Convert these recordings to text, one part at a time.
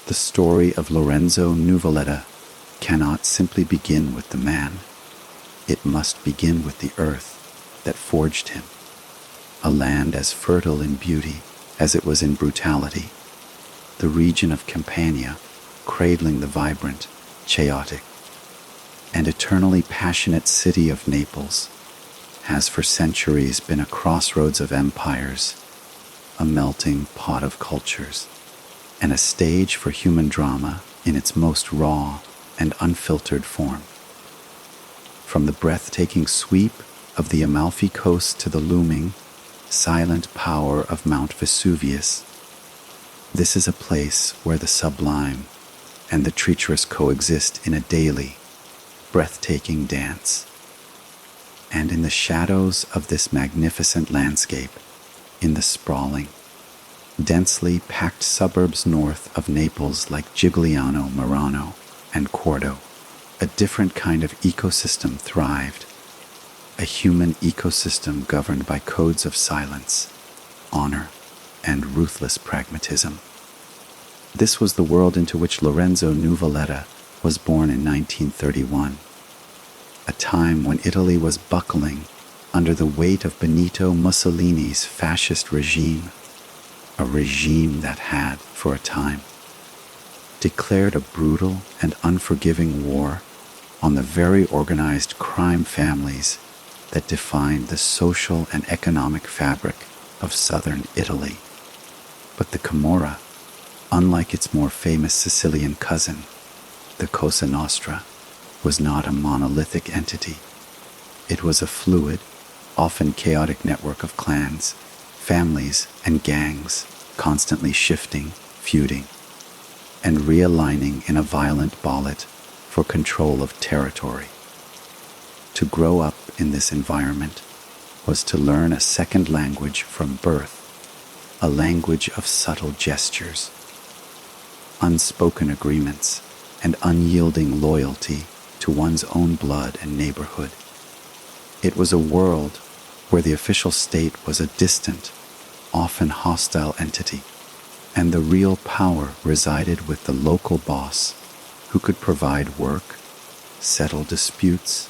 The story of Lorenzo Nuvoletta cannot simply begin with the man. It must begin with the earth that forged him, a land as fertile in beauty as it was in brutality, the region of Campania cradling the vibrant, chaotic, and eternally passionate city of Naples has for centuries been a crossroads of empires, a melting pot of cultures, and a stage for human drama in its most raw and unfiltered form. From the breathtaking sweep of the Amalfi Coast to the looming, silent power of Mount Vesuvius, this is a place where the sublime and the treacherous coexist in a daily, breathtaking dance. And in the shadows of this magnificent landscape, in the sprawling, densely packed suburbs north of Naples like Giugliano, Murano, and Quarto, a different kind of ecosystem thrived, a human ecosystem governed by codes of silence, honor, and ruthless pragmatism. This was the world into which Lorenzo Nuvoletta was born in 1931, a time when Italy was buckling under the weight of Benito Mussolini's fascist regime, a regime that had, for a time, declared a brutal and unforgiving war on the very organized crime families that defined the social and economic fabric of southern Italy. But the Camorra, unlike its more famous Sicilian cousin, the Cosa Nostra, was not a monolithic entity. It was a fluid, often chaotic network of clans, families, and gangs, constantly shifting, feuding, and realigning in a violent ballet for control of territory. To grow up in this environment was to learn a second language from birth, a language of subtle gestures, unspoken agreements, and unyielding loyalty to one's own blood and neighborhood. It was a world where the official state was a distant, often hostile entity, and the real power resided with the local boss who could provide work, settle disputes,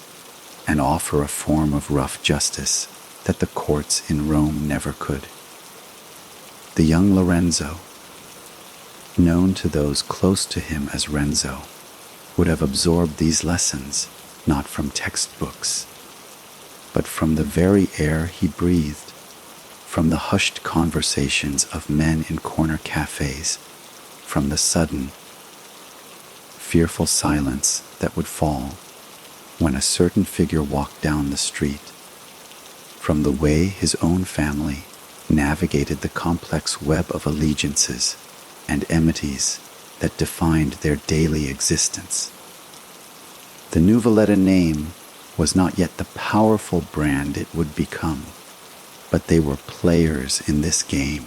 and offer a form of rough justice that the courts in Rome never could. The young Lorenzo, known to those close to him as Renzo, would have absorbed these lessons not from textbooks, but from the very air he breathed, from the hushed conversations of men in corner cafes, from the sudden, fearful silence that would fall when a certain figure walked down the street, from the way his own family navigated the complex web of allegiances and enmities that defined their daily existence. The Nuvoletta name was not yet the powerful brand it would become, but they were players in this game,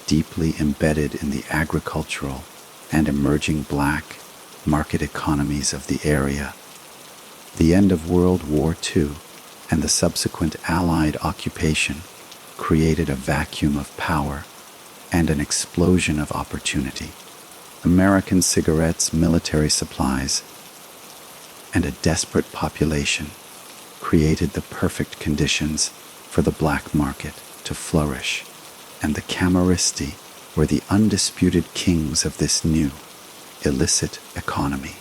deeply embedded in the agricultural and emerging black market economies of the area. The end of World War II and the subsequent Allied occupation created a vacuum of power and an explosion of opportunity. American cigarettes, military supplies, and a desperate population created the perfect conditions for the black market to flourish, and the Camorristi were the undisputed kings of this new, illicit economy.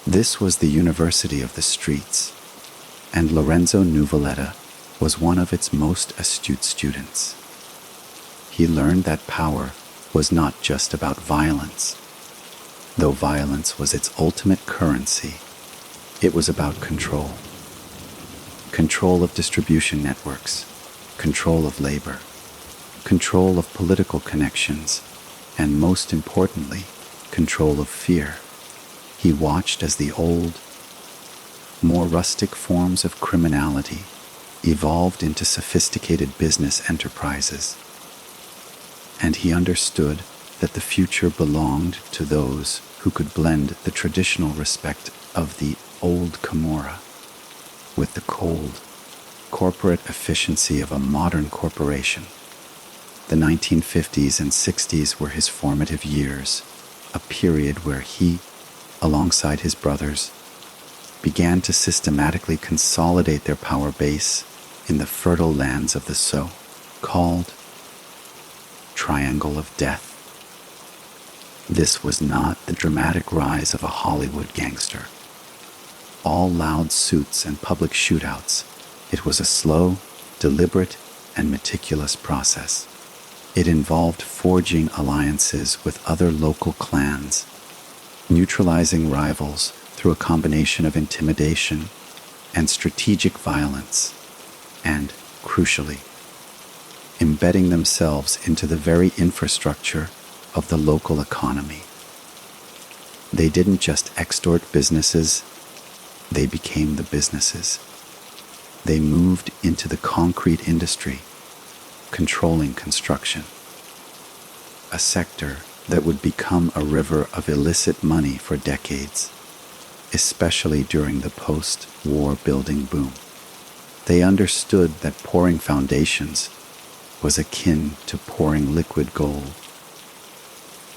This was the University of the Streets, and Lorenzo Nuvoletta was one of its most astute students. He learned that power was not just about violence. Though violence was its ultimate currency, it was about control. Control of distribution networks, control of labor, control of political connections, and most importantly, control of fear. He watched as the old, more rustic forms of criminality evolved into sophisticated business enterprises. And he understood that the future belonged to those who could blend the traditional respect of the old Camorra with the cold, corporate efficiency of a modern corporation. The 1950s and 60s were his formative years, a period where he, alongside his brothers, began to systematically consolidate their power base in the fertile lands of the so-called Triangle of Death. This was not the dramatic rise of a Hollywood gangster. All loud suits and public shootouts. It was a slow, deliberate, and meticulous process. It involved forging alliances with other local clans, neutralizing rivals through a combination of intimidation and strategic violence, and, crucially, embedding themselves into the very infrastructure of the local economy. They didn't just extort businesses, they became the businesses. They moved into the concrete industry, controlling construction, a sector that would become a river of illicit money for decades, especially during the post-war building boom. They understood that pouring foundations was akin to pouring liquid gold.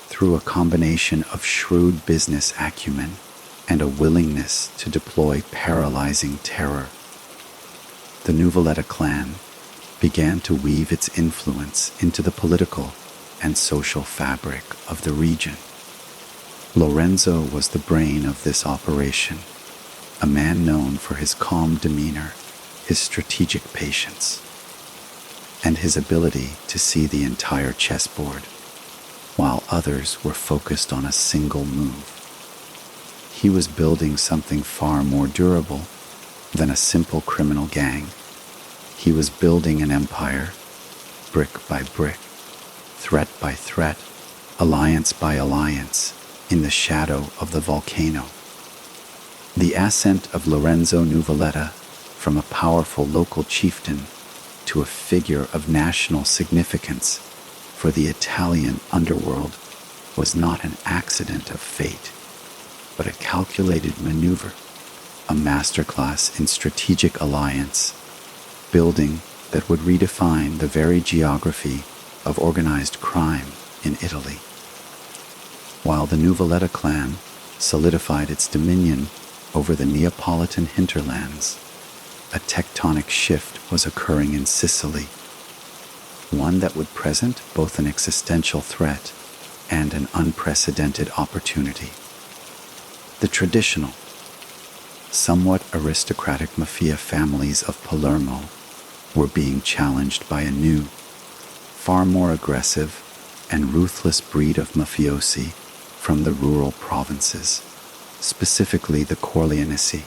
Through a combination of shrewd business acumen and a willingness to deploy paralyzing terror, the Nuvoletta clan began to weave its influence into the political and social fabric of the region. Lorenzo was the brain of this operation, a man known for his calm demeanor, his strategic patience, and his ability to see the entire chessboard, while others were focused on a single move. He was building something far more durable than a simple criminal gang. He was building an empire, brick by brick, threat by threat, alliance by alliance, in the shadow of the volcano. The ascent of Lorenzo Nuvoletta from a powerful local chieftain to a figure of national significance for the Italian underworld was not an accident of fate, but a calculated maneuver, a masterclass in strategic alliance, building that would redefine the very geography of organized crime in Italy. While the Nuvoletta clan solidified its dominion over the Neapolitan hinterlands, a tectonic shift was occurring in Sicily, one that would present both an existential threat and an unprecedented opportunity. The traditional, somewhat aristocratic mafia families of Palermo were being challenged by a new, far more aggressive and ruthless breed of mafiosi from the rural provinces, specifically the Corleonesi,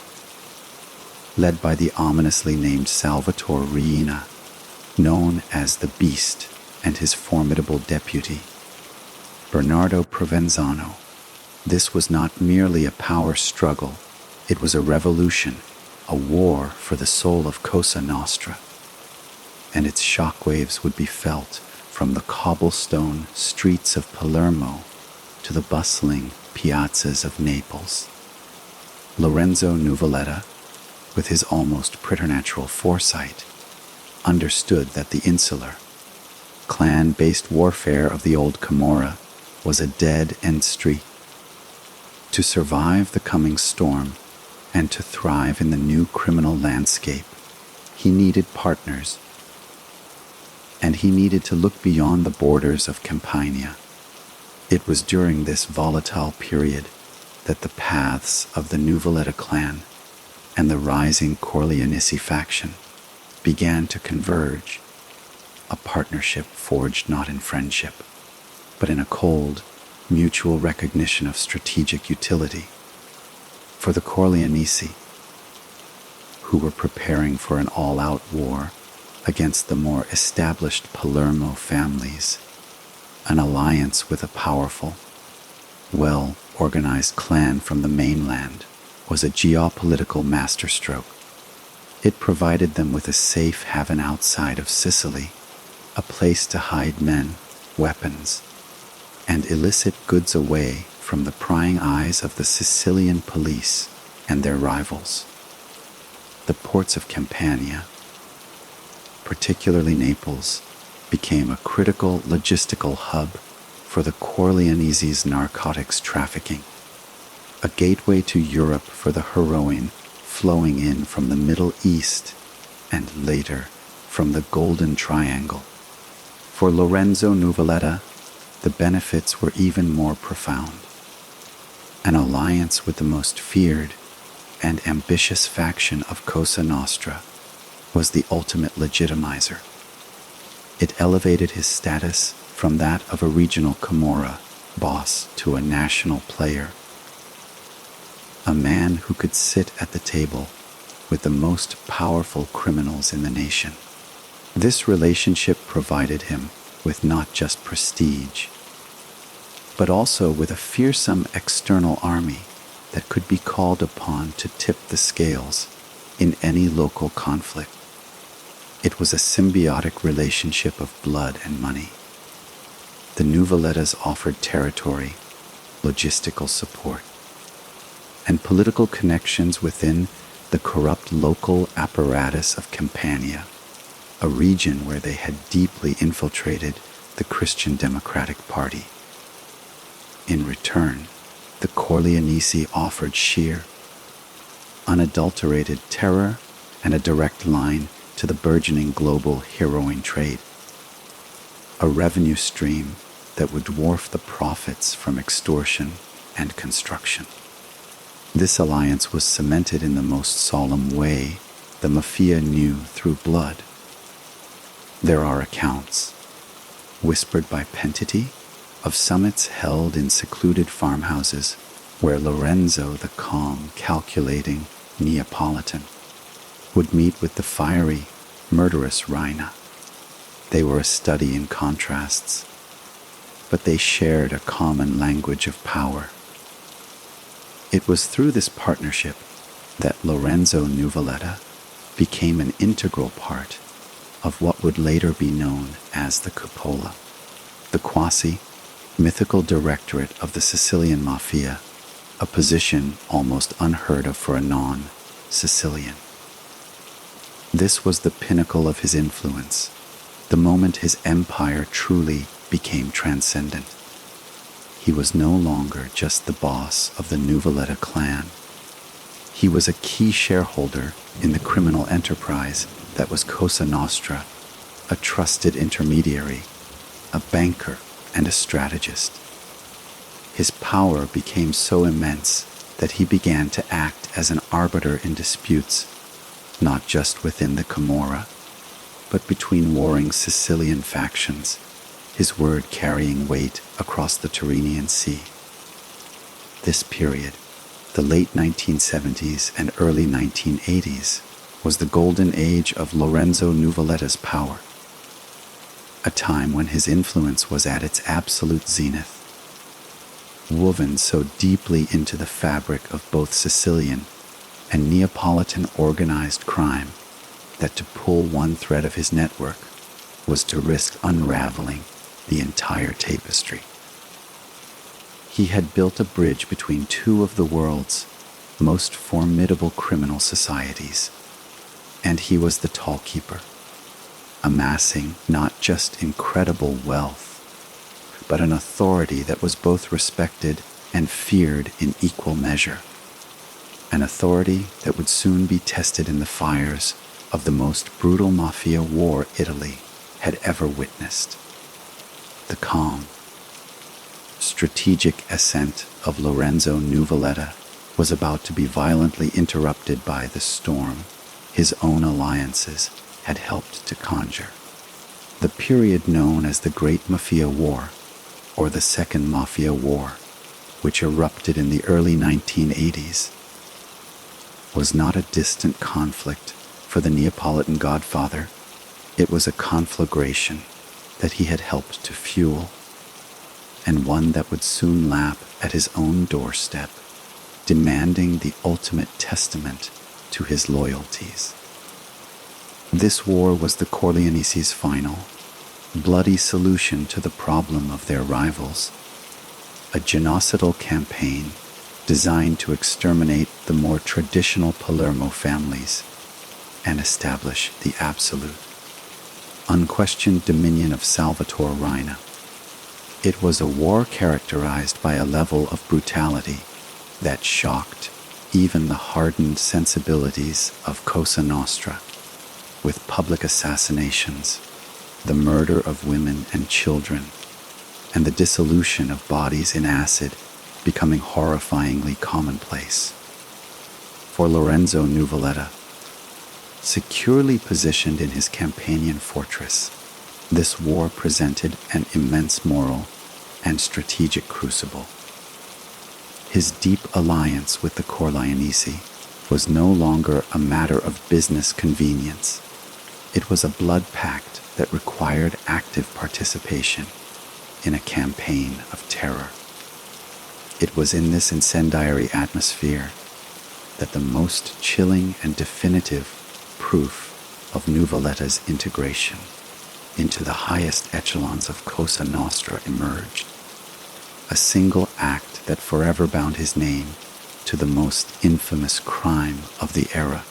led by the ominously named Salvatore Riina, known as the Beast, and his formidable deputy, Bernardo Provenzano. This was not merely a power struggle, it was a revolution, a war for the soul of Cosa Nostra, and its shockwaves would be felt from the cobblestone streets of Palermo to the bustling piazzas of Naples. Lorenzo Nuvoletta, with his almost preternatural foresight, understood that the insular, clan-based warfare of the old Camorra was a dead-end street. To survive the coming storm and to thrive in the new criminal landscape, he needed partners, and he needed to look beyond the borders of Campania. It was during this volatile period that the paths of the Nuvoletta clan and the rising Corleonesi faction began to converge, a partnership forged not in friendship, but in a cold, mutual recognition of strategic utility. For the Corleonesi, who were preparing for an all-out war against the more established Palermo families, an alliance with a powerful, well-organized clan from the mainland was a geopolitical masterstroke. It provided them with a safe haven outside of Sicily, a place to hide men, weapons, and illicit goods away from the prying eyes of the Sicilian police and their rivals. The ports of Campania, particularly Naples, became a critical logistical hub for the Corleonese's narcotics trafficking, a gateway to Europe for the heroin flowing in from the Middle East and later from the Golden Triangle. For Lorenzo Nuvoletta, the benefits were even more profound. An alliance with the most feared and ambitious faction of Cosa Nostra was the ultimate legitimizer. It elevated his status from that of a regional Camorra boss to a national player, a man who could sit at the table with the most powerful criminals in the nation. This relationship provided him with not just prestige, but also with a fearsome external army that could be called upon to tip the scales in any local conflict. It was a symbiotic relationship of blood and money. The Nuvolettas offered territory, logistical support, and political connections within the corrupt local apparatus of Campania, a region where they had deeply infiltrated the Christian Democratic Party. In return, the Corleonesi offered sheer, unadulterated terror and a direct line to the burgeoning global heroin trade, a revenue stream that would dwarf the profits from extortion and construction. This alliance was cemented in the most solemn way the Mafia knew through blood. There are accounts, whispered by Pentiti, of summits held in secluded farmhouses where Lorenzo, the calm, calculating Neapolitan, would meet with the fiery, murderous Rhina. They were a study in contrasts, but they shared a common language of power. It was through this partnership that Lorenzo Nuvoletta became an integral part of what would later be known as the Cupola, the quasi-mythical directorate of the Sicilian Mafia, a position almost unheard of for a non-Sicilian. This was the pinnacle of his influence, the moment his empire truly became transcendent. He was no longer just the boss of the Nuvoletta clan. He was a key shareholder in the criminal enterprise that was Cosa Nostra, a trusted intermediary, a banker, and a strategist. His power became so immense that he began to act as an arbiter in disputes, not just within the Camorra, but between warring Sicilian factions, his word carrying weight across the Tyrrhenian Sea. This period, the late 1970s and early 1980s, was the golden age of Lorenzo Nuvoletta's power, a time when his influence was at its absolute zenith, woven so deeply into the fabric of both Sicilian and Neapolitan organized crime that to pull one thread of his network was to risk unraveling the entire tapestry. He had built a bridge between two of the world's most formidable criminal societies, and he was the tollkeeper, amassing not just incredible wealth, but an authority that was both respected and feared in equal measure, an authority that would soon be tested in the fires of the most brutal mafia war Italy had ever witnessed. The calm, strategic ascent of Lorenzo Nuvoletta was about to be violently interrupted by the storm his own alliances had helped to conjure. The period known as the Great Mafia War, or the Second Mafia War, which erupted in the early 1980s, was not a distant conflict for the Neapolitan Godfather. It was a conflagration that he had helped to fuel, and one that would soon lap at his own doorstep, demanding the ultimate testament to his loyalties. This war was the Corleoneses' final, bloody solution to the problem of their rivals, a genocidal campaign designed to exterminate the more traditional Palermo families and establish the absolute. unquestioned dominion of Salvatore Reina. It was a war characterized by a level of brutality that shocked even the hardened sensibilities of Cosa Nostra, with public assassinations, the murder of women and children, and the dissolution of bodies in acid becoming horrifyingly commonplace. For Lorenzo Nuvoletta, securely positioned in his Campanian fortress, this war presented an immense moral and strategic crucible. His deep alliance with the Corleonesi was no longer a matter of business convenience. It was a blood pact that required active participation in a campaign of terror. It was in this incendiary atmosphere that the most chilling and definitive proof of Nuvoletta's integration into the highest echelons of Cosa Nostra emerged. A single act that forever bound his name to the most infamous crime of the era,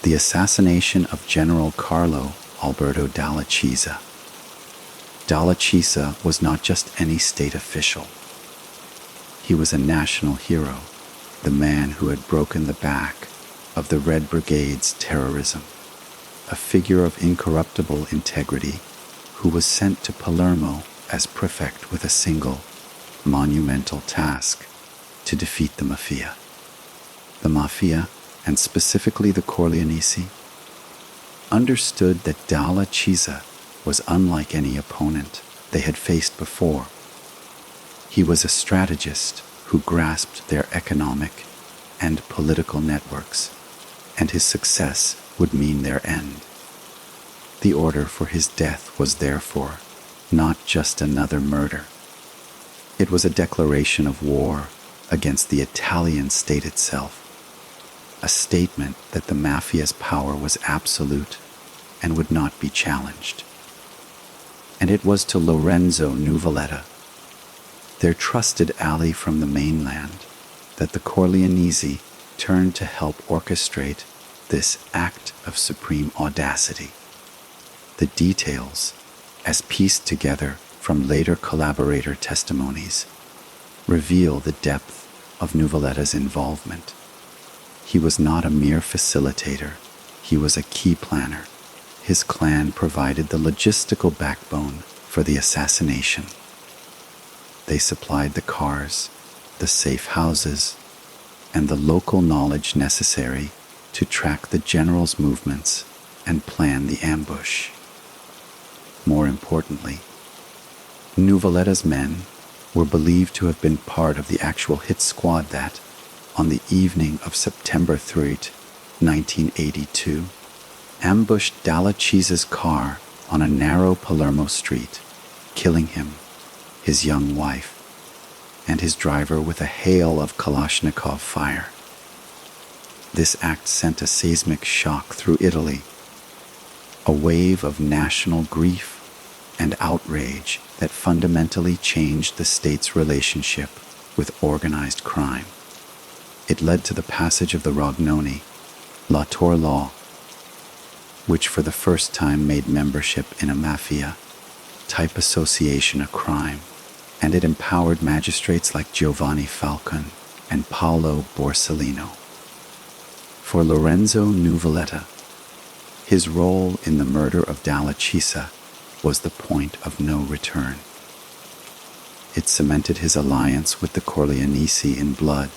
the assassination of General Carlo Alberto Dalla Chiesa. Dalla Chiesa was not just any state official. He was a national hero, the man who had broken the back of the Red Brigade's terrorism, a figure of incorruptible integrity who was sent to Palermo as prefect with a single, monumental task: to defeat the Mafia. The Mafia, and specifically the Corleonesi, understood that Dalla Chiesa was unlike any opponent they had faced before. He was a strategist who grasped their economic and political networks, and his success would mean their end. The order for his death was therefore not just another murder. It was a declaration of war against the Italian state itself, a statement that the Mafia's power was absolute and would not be challenged. And it was to Lorenzo Nuvoletta, their trusted ally from the mainland, that the Corleonesi turned to help orchestrate this act of supreme audacity. The details, as pieced together from later collaborator testimonies, reveal the depth of Nuvoletta's involvement. He was not a mere facilitator, he was a key planner. His clan provided the logistical backbone for the assassination. They supplied the cars, the safe houses, and the local knowledge necessary to track the general's movements and plan the ambush. More importantly, Nuvoletta's men were believed to have been part of the actual hit squad that, on the evening of September 3rd, 1982, ambushed Dalla Chiesa's car on a narrow Palermo street, killing him, his young wife, and his driver with a hail of Kalashnikov fire. This act sent a seismic shock through Italy, a wave of national grief and outrage that fundamentally changed the state's relationship with organized crime. It led to the passage of the Rognoni, La Torre Law, which for the first time made membership in a mafia-type association a crime, and it empowered magistrates like Giovanni Falcon and Paolo Borsellino. For Lorenzo Nuvoletta, his role in the murder of Dalla Chiesa was the point of no return. It cemented his alliance with the Corleonesi in blood,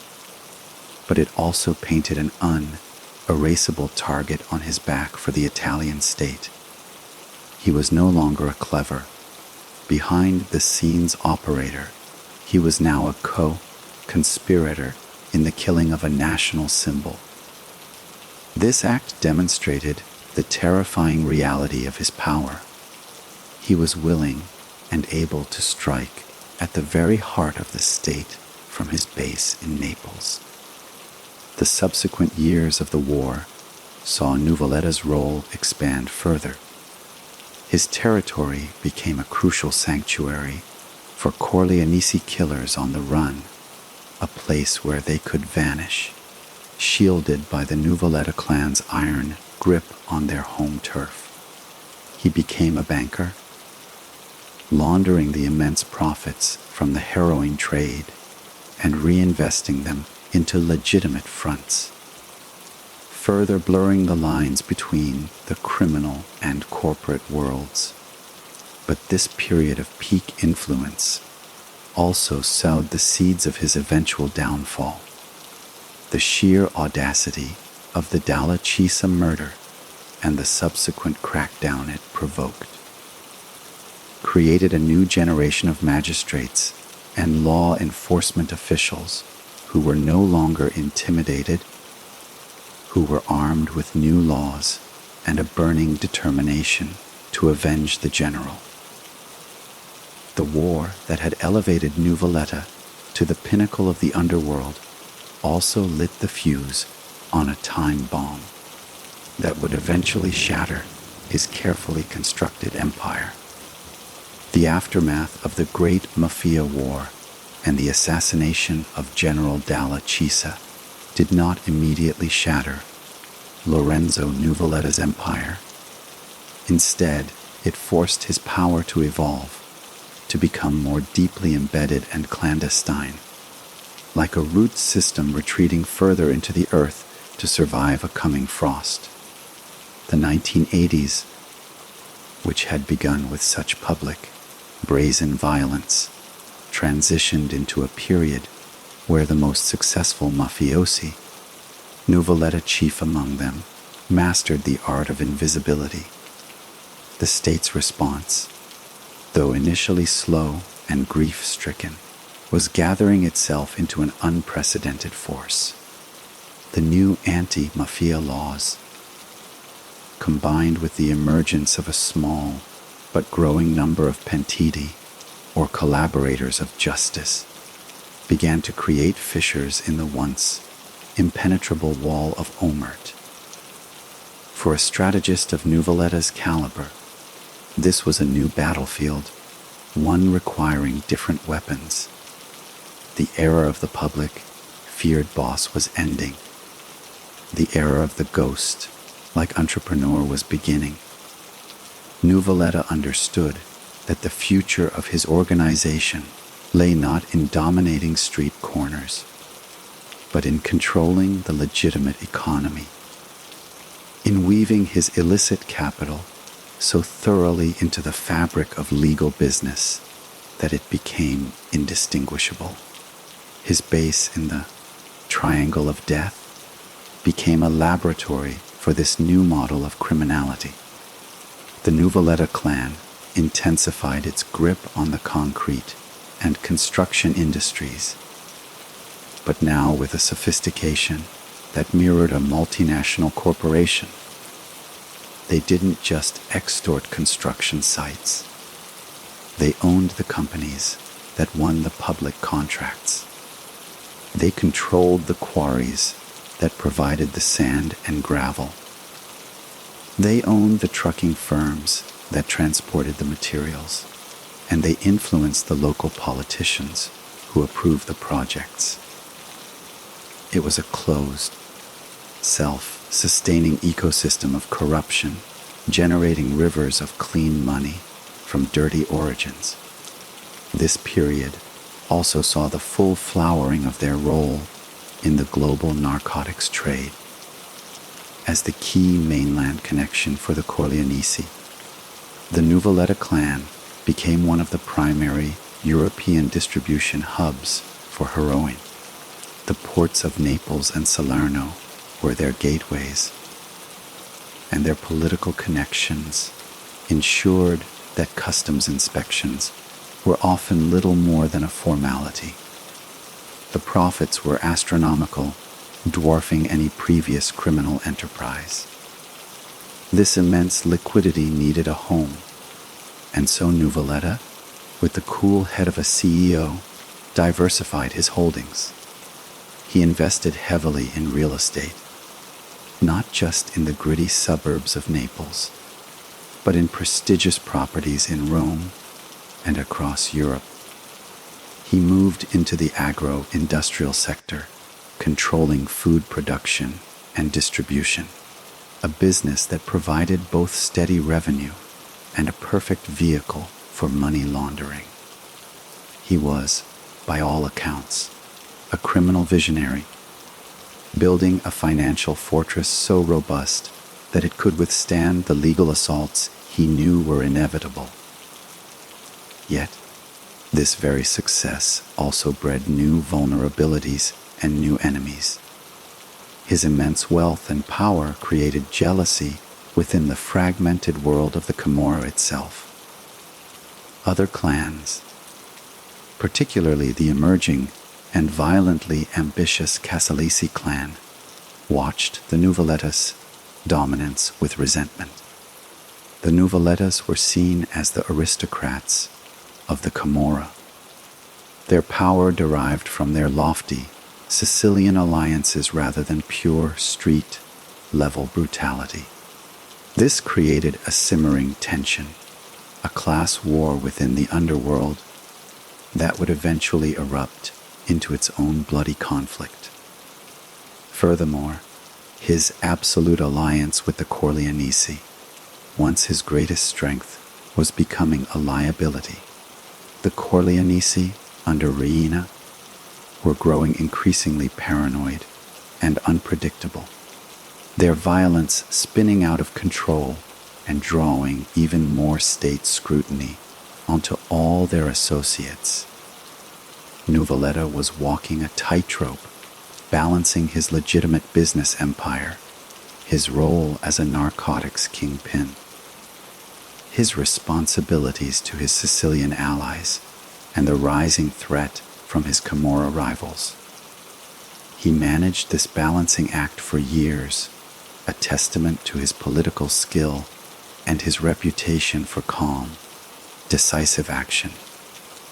but it also painted an unerasable target on his back for the Italian state. He was no longer a clever, behind-the-scenes operator. He was now a co-conspirator in the killing of a national symbol. This act demonstrated the terrifying reality of his power. He was willing and able to strike at the very heart of the state from his base in Naples. The subsequent years of the war saw Nuvoletta's role expand further. His territory became a crucial sanctuary for Corleonesi killers on the run, a place where they could vanish, shielded by the Nuvoletta clan's iron grip on their home turf. he became a banker, laundering the immense profits from the heroin trade and reinvesting them into legitimate fronts, further blurring the lines between the criminal and corporate worlds. But this period of peak influence also sowed the seeds of his eventual downfall. The sheer audacity of the Dalla Chiesa murder and the subsequent crackdown it provoked created a new generation of magistrates and law enforcement officials who were no longer intimidated, who were armed with new laws and a burning determination to avenge the general. The war that had elevated Nuvoletta to the pinnacle of the underworld also lit the fuse on a time bomb that would eventually shatter his carefully constructed empire. The aftermath of the Great Mafia War and the assassination of General Dalla Chiesa did not immediately shatter Lorenzo Nuvoletta's empire. Instead, it forced his power to evolve, to become more deeply embedded and clandestine, like a root system retreating further into the earth to survive a coming frost. The 1980s, which had begun with such public, brazen violence, transitioned into a period where the most successful mafiosi, Nuvoletta chief among them, mastered the art of invisibility. The state's response, though initially slow and grief-stricken, was gathering itself into an unprecedented force. The new anti-mafia laws, combined with the emergence of a small but growing number of pentiti, or collaborators of justice, began to create fissures in the once impenetrable wall of Omert. For a strategist of Nuvoletta's caliber, this was a new battlefield, one requiring different weapons. The era of the public, feared boss was ending. The era of the ghost, like entrepreneur, was beginning. Nuvoletta understood that the future of his organization lay not in dominating street corners, but in controlling the legitimate economy, in weaving his illicit capital so thoroughly into the fabric of legal business that it became indistinguishable. His base in the triangle of death became a laboratory for this new model of criminality. The Nuvoletta clan intensified its grip on the concrete and construction industries, but now with a sophistication that mirrored a multinational corporation. They didn't just extort construction sites. They owned the companies that won the public contracts. They controlled the quarries that provided the sand and gravel. They owned the trucking firms that transported the materials, and they influenced the local politicians who approved the projects. It was a closed, self-sustaining ecosystem of corruption, generating rivers of clean money from dirty origins. This period also saw the full flowering of their role in the global narcotics trade as the key mainland connection for the Corleonesi. The Nuvoletta clan became one of the primary European distribution hubs for heroin. The ports of Naples and Salerno were their gateways, and their political connections ensured that customs inspections were often little more than a formality. The profits were astronomical, dwarfing any previous criminal enterprise. This immense liquidity needed a home, and so Nuvoletta, with the cool head of a CEO, diversified his holdings. He invested heavily in real estate, not just in the gritty suburbs of Naples, but in prestigious properties in Rome and across Europe. He moved into the agro-industrial sector, controlling food production and distribution, a business that provided both steady revenue and a perfect vehicle for money laundering. He was, by all accounts, a criminal visionary, building a financial fortress so robust that it could withstand the legal assaults he knew were inevitable. Yet, this very success also bred new vulnerabilities and new enemies. His immense wealth and power created jealousy within the fragmented world of the Camorra itself. Other clans, particularly the emerging and violently ambitious Casalesi clan, watched the Nuvoletta's dominance with resentment. The Nuvolettas were seen as the aristocrats of the Camorra. Their power derived from their lofty Sicilian alliances rather than pure street-level brutality. This created a simmering tension, a class war within the underworld that would eventually erupt into its own bloody conflict. Furthermore, his absolute alliance with the Corleonesi, once his greatest strength, was becoming a liability. The Corleonesi, under Reina, were growing increasingly paranoid and unpredictable, their violence spinning out of control and drawing even more state scrutiny onto all their associates. Nuvoletta was walking a tightrope, balancing his legitimate business empire, his role as a narcotics kingpin, his responsibilities to his Sicilian allies, and the rising threat from his Camorra rivals. He managed this balancing act for years, a testament to his political skill and his reputation for calm, decisive action.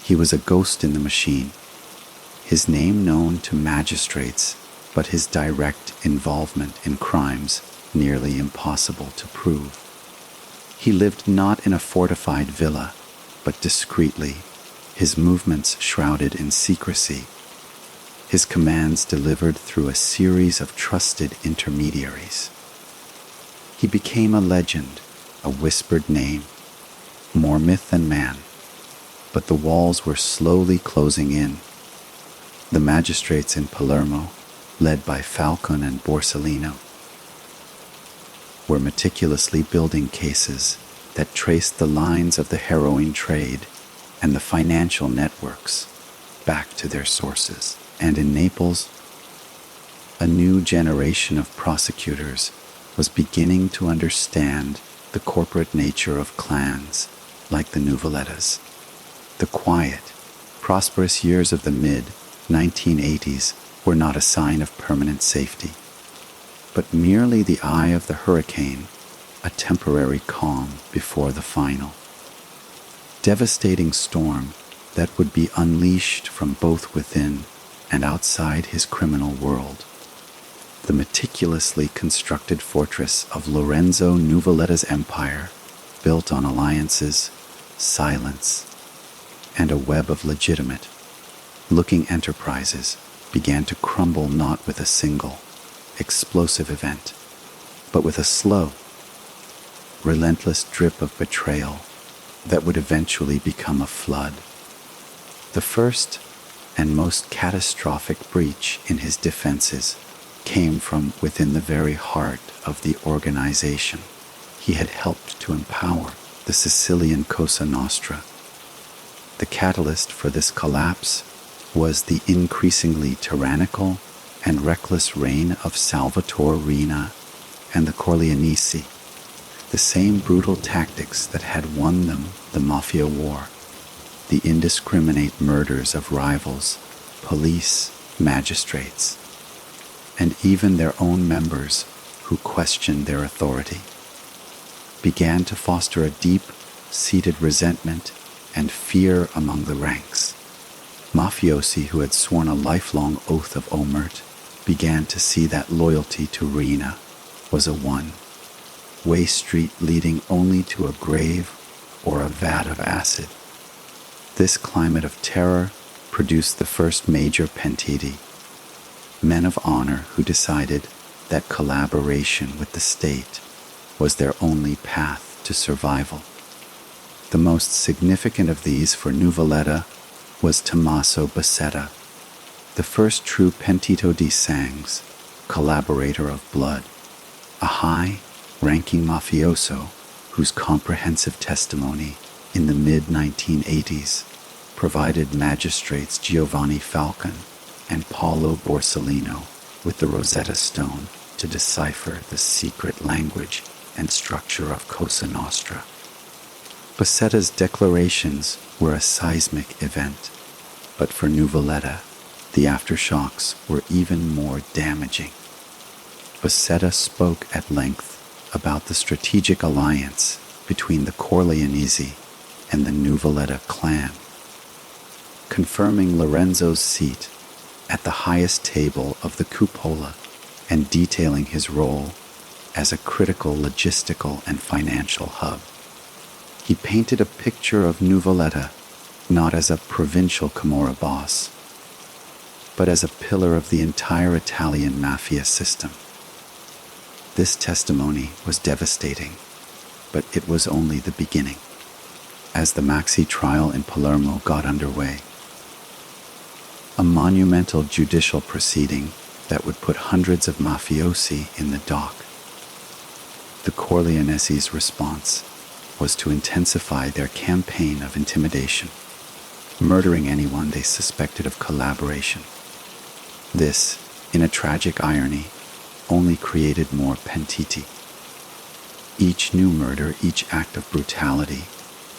He was a ghost in the machine, his name known to magistrates, but his direct involvement in crimes nearly impossible to prove. He lived not in a fortified villa, but discreetly, his movements shrouded in secrecy, his commands delivered through a series of trusted intermediaries. He became a legend, a whispered name, more myth than man, but the walls were slowly closing in. The magistrates in Palermo, led by Falcon and Borsellino, were meticulously building cases that traced the lines of the heroin trade and the financial networks back to their sources. And in Naples, a new generation of prosecutors was beginning to understand the corporate nature of clans like the Nuvolettas. The quiet, prosperous years of the mid-1980s were not a sign of permanent safety, but merely the eye of the hurricane, a temporary calm before the final devastating storm that would be unleashed from both within and outside his criminal world. The meticulously constructed fortress of Lorenzo Nuvoletta's empire, built on alliances, silence, and a web of legitimate looking enterprises, began to crumble not with a single explosive event, but with a slow, relentless drip of betrayal that would eventually become a flood. The first and most catastrophic breach in his defenses came from within the very heart of the organization he had helped to empower, the Sicilian Cosa Nostra. The catalyst for this collapse was the increasingly tyrannical and reckless reign of Salvatore Riina and the Corleonesi, the same brutal tactics that had won them the Mafia War, the indiscriminate murders of rivals, police, magistrates, and even their own members who questioned their authority, began to foster a deep-seated resentment and fear among the ranks. Mafiosi who had sworn a lifelong oath of omerta began to see that loyalty to Riina was a one-way street leading only to a grave or a vat of acid. This climate of terror produced the first major pentiti, men of honor who decided that collaboration with the state was their only path to survival. The most significant of these for Nuvoletta was Tommaso Buscetta, the first true pentito di sangs, collaborator of blood, a high-ranking mafioso whose comprehensive testimony in the mid-1980s provided magistrates Giovanni Falcon and Paolo Borsellino with the Rosetta Stone to decipher the secret language and structure of Cosa Nostra. Buscetta's declarations were a seismic event, but for Nuvoletta, the aftershocks were even more damaging. Buscetta spoke at length about the strategic alliance between the Corleonesi and the Nuvoletta clan, confirming Lorenzo's seat at the highest table of the cupola and detailing his role as a critical logistical and financial hub. He painted a picture of Nuvoletta not as a provincial Camorra boss, but as a pillar of the entire Italian mafia system. This testimony was devastating, but it was only the beginning. As the Maxi trial in Palermo got underway, a monumental judicial proceeding that would put hundreds of mafiosi in the dock, the Corleonesi's response was to intensify their campaign of intimidation, murdering anyone they suspected of collaboration. This, in a tragic irony, only created more pentiti. Each new murder, each act of brutality,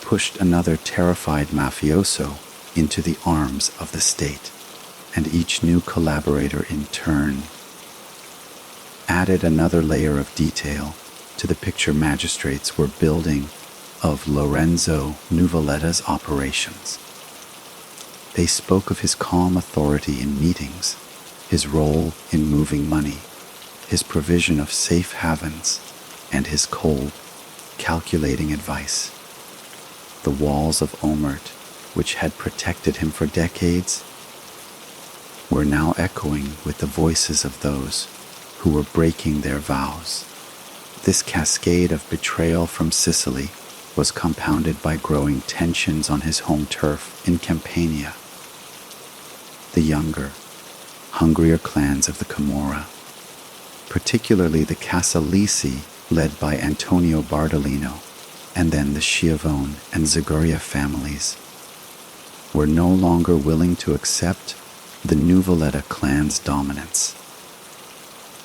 pushed another terrified mafioso into the arms of the state, and each new collaborator in turn added another layer of detail to the picture magistrates were building of Lorenzo Nuvoletta's operations. They spoke of his calm authority in meetings, his role in moving money, his provision of safe havens, and his cold, calculating advice. The walls of Omert, which had protected him for decades, were now echoing with the voices of those who were breaking their vows. This cascade of betrayal from Sicily was compounded by growing tensions on his home turf in Campania. The younger, hungrier clans of the Camorra, particularly the Casalisi led by Antonio Bardolino, and then the Schiavone and Ziguria families, were no longer willing to accept the Nuvoletta clan's dominance.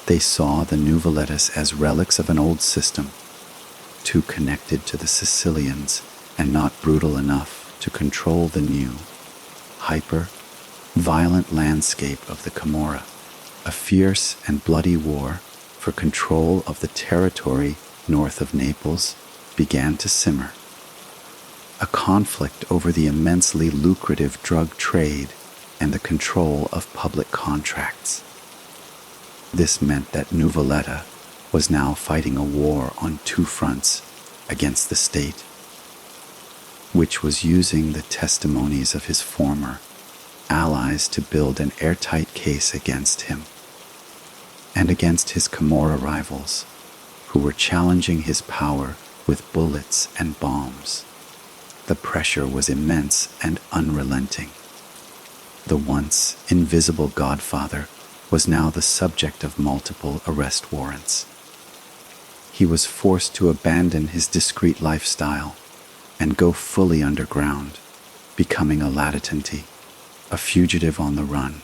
They saw the Nuvolettas as relics of an old system, too connected to the Sicilians and not brutal enough to control the new, violent landscape of the Camorra. A fierce and bloody war for control of the territory north of Naples began to simmer. A conflict over the immensely lucrative drug trade and the control of public contracts. This meant that Nuvoletta was now fighting a war on two fronts against the state, which was using the testimonies of his former allies to build an airtight case against him, and against his Camorra rivals, who were challenging his power with bullets and bombs. The pressure was immense and unrelenting. The once invisible Godfather was now the subject of multiple arrest warrants. He was forced to abandon his discreet lifestyle and go fully underground, becoming a latitante, a fugitive on the run.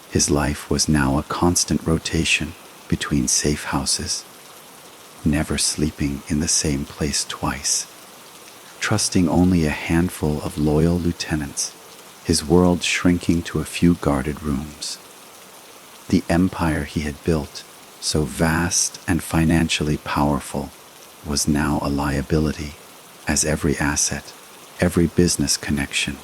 His life was now a constant rotation between safe houses, never sleeping in the same place twice, trusting only a handful of loyal lieutenants, his world shrinking to a few guarded rooms. The empire he had built, so vast and financially powerful, was now a liability, as every asset, every business connection,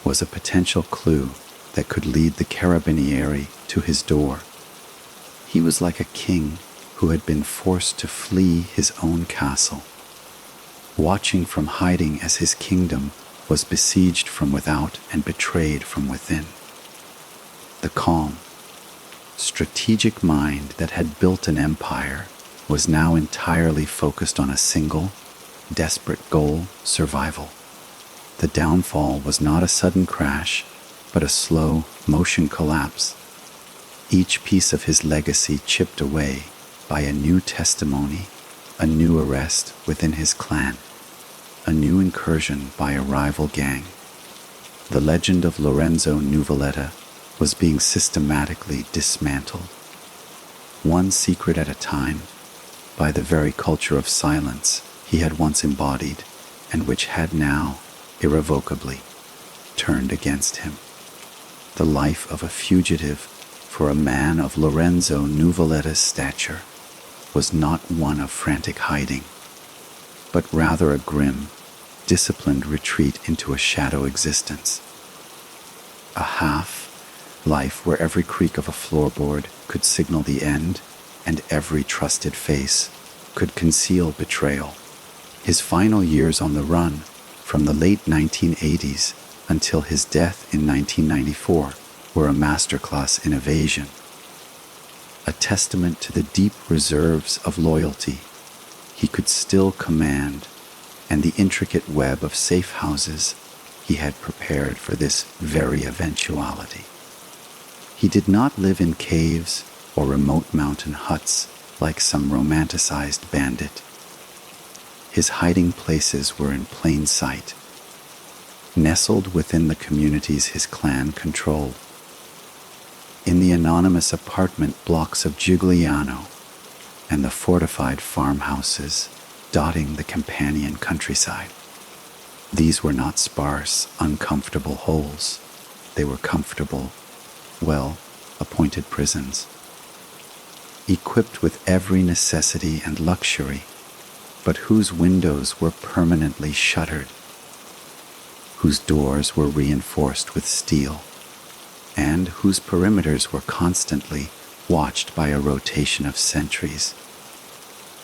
was a potential clue that could lead the carabinieri to his door. He was like a king who had been forced to flee his own castle, watching from hiding as his kingdom was besieged from without and betrayed from within. The calm, strategic mind that had built an empire was now entirely focused on a single, desperate Goal, survival. The downfall was not a sudden crash, but a slow, motion collapse. Each piece of his legacy chipped away by a new testimony, a new arrest within his clan, a new incursion by a rival gang. The legend of Lorenzo Nuvoletta was being systematically dismantled, one secret at a time, by the very culture of silence he had once embodied and which had now, irrevocably, turned against him. The life of a fugitive for a man of Lorenzo Nuvoletta's stature was not one of frantic hiding, but rather a grim, disciplined retreat into a shadow existence. A half-life where every creak of a floorboard could signal the end and every trusted face could conceal betrayal. His final years on the run, from the late 1980s until his death in 1994, were a masterclass in evasion, a testament to the deep reserves of loyalty he could still command and the intricate web of safe houses he had prepared for this very eventuality. He did not live in caves or remote mountain huts like some romanticized bandit. His hiding places were in plain sight, nestled within the communities his clan controlled. In the anonymous apartment blocks of Giuliano and the fortified farmhouses dotting the Campanian countryside. These were not sparse, uncomfortable holes. They were comfortable, well-appointed prisons, equipped with every necessity and luxury, but whose windows were permanently shuttered, whose doors were reinforced with steel, and whose perimeters were constantly watched by a rotation of sentries.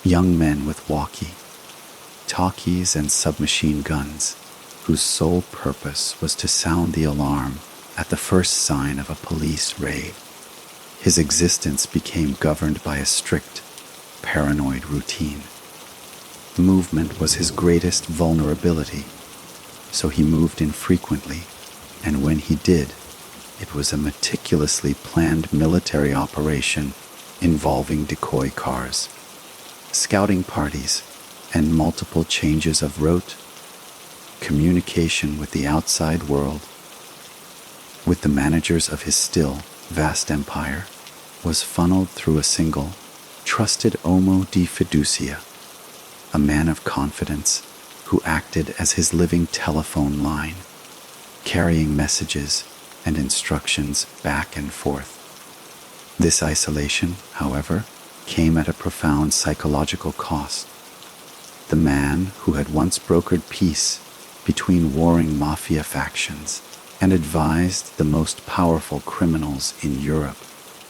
Young men with walkie-talkies and submachine guns, whose sole purpose was to sound the alarm at the first sign of a police raid. His existence became governed by a strict, paranoid routine. Movement was his greatest vulnerability, so he moved infrequently, and when he did, it was a meticulously planned military operation involving decoy cars, scouting parties, and multiple changes of route, communication with the outside world, with the managers of his still vast empire, was funneled through a single, trusted uomo di fiducia, a man of confidence who acted as his living telephone line, carrying messages and instructions back and forth. This isolation, however, came at a profound psychological cost. The man who had once brokered peace between warring mafia factions and advised the most powerful criminals in Europe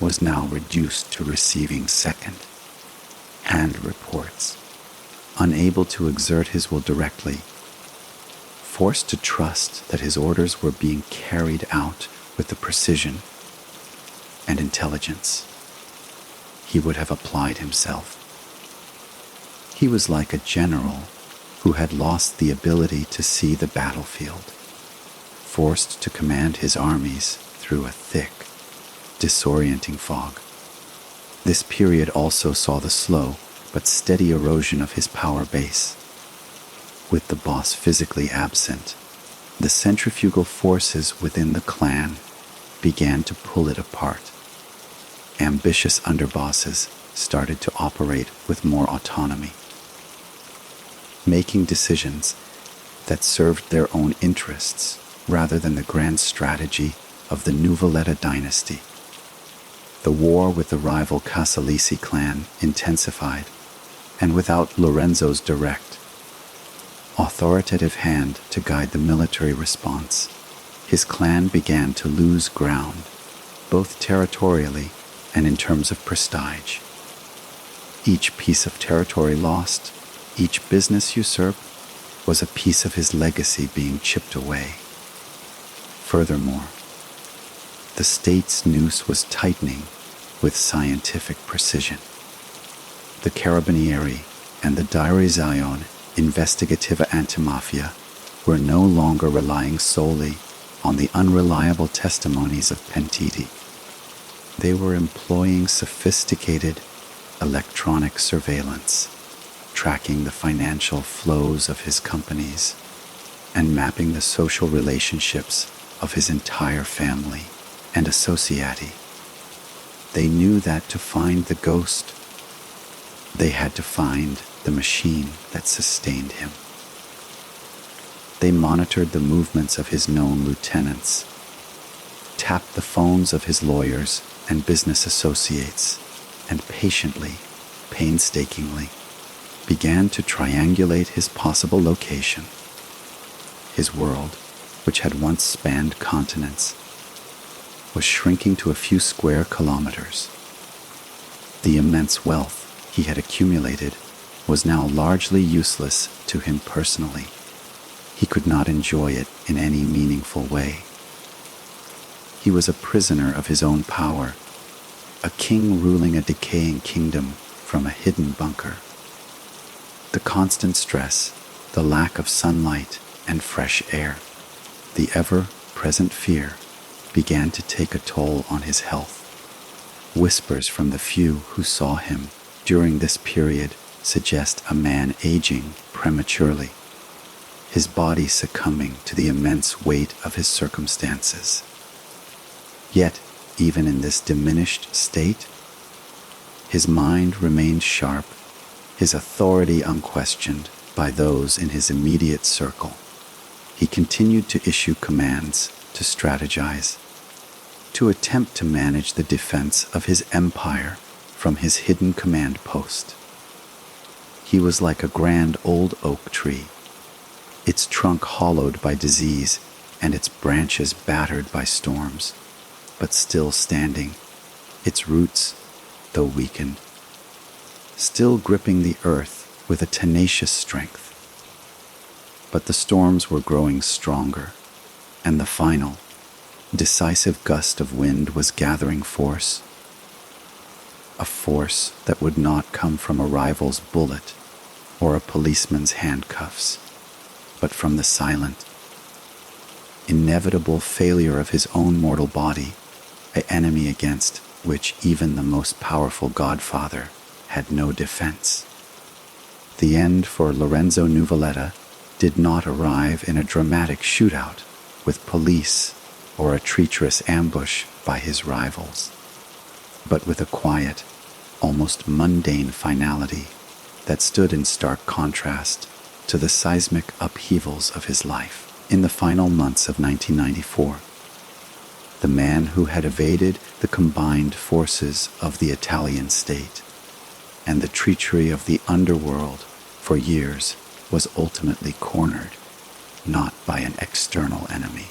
was now reduced to receiving second-hand reports, unable to exert his will directly, forced to trust that his orders were being carried out with the precision and intelligence he would have applied himself. He was like a general who had lost the ability to see the battlefield, forced to command his armies through a thick, disorienting fog. This period also saw the slow but steady erosion of his power base. With the boss physically absent, the centrifugal forces within the clan began to pull it apart. Ambitious underbosses started to operate with more autonomy, making decisions that served their own interests rather than the grand strategy of the Nuvoletta dynasty. The war with the rival Casalisi clan intensified, and without Lorenzo's direct, authoritative hand to guide the military response, his clan began to lose ground, both territorially and in terms of prestige. Each piece of territory lost, each business usurped, was a piece of his legacy being chipped away. Furthermore, the state's noose was tightening with scientific precision. The Carabinieri and the Direzione investigative antimafia were no longer relying solely on the unreliable testimonies of pentiti. They were employing sophisticated electronic surveillance, tracking the financial flows of his companies and mapping the social relationships of his entire family and associati. They knew that to find the ghost, they had to find the machine that sustained him. They monitored the movements of his known lieutenants, tapped the phones of his lawyers and business associates, and patiently, painstakingly, began to triangulate his possible location. His world, which had once spanned continents, was shrinking to a few square kilometers. The immense wealth he had accumulated was now largely useless to him personally. He could not enjoy it in any meaningful way. He was a prisoner of his own power, a king ruling a decaying kingdom from a hidden bunker. The constant stress, the lack of sunlight and fresh air, the ever-present fear began to take a toll on his health. Whispers from the few who saw him during this period suggest a man aging prematurely, his body succumbing to the immense weight of his circumstances. Yet, even in this diminished state, his mind remained sharp, his authority unquestioned by those in his immediate circle. He continued to issue commands, to strategize, to attempt to manage the defense of his empire from his hidden command post. He was like a grand old oak tree, its trunk hollowed by disease and its branches battered by storms, but still standing, its roots, though weakened, still gripping the earth with a tenacious strength. But the storms were growing stronger, and the final, decisive gust of wind was gathering force, a force that would not come from a rival's bullet or a policeman's handcuffs, but from the silent, inevitable failure of his own mortal body, an enemy against which even the most powerful Godfather had no defense. The end for Lorenzo Nuvoletta did not arrive in a dramatic shootout with police or a treacherous ambush by his rivals, but with a quiet, almost mundane finality that stood in stark contrast to the seismic upheavals of his life. In the final months of 1994, the man who had evaded the combined forces of the Italian state and the treachery of the underworld for years was ultimately cornered, not by an external enemy,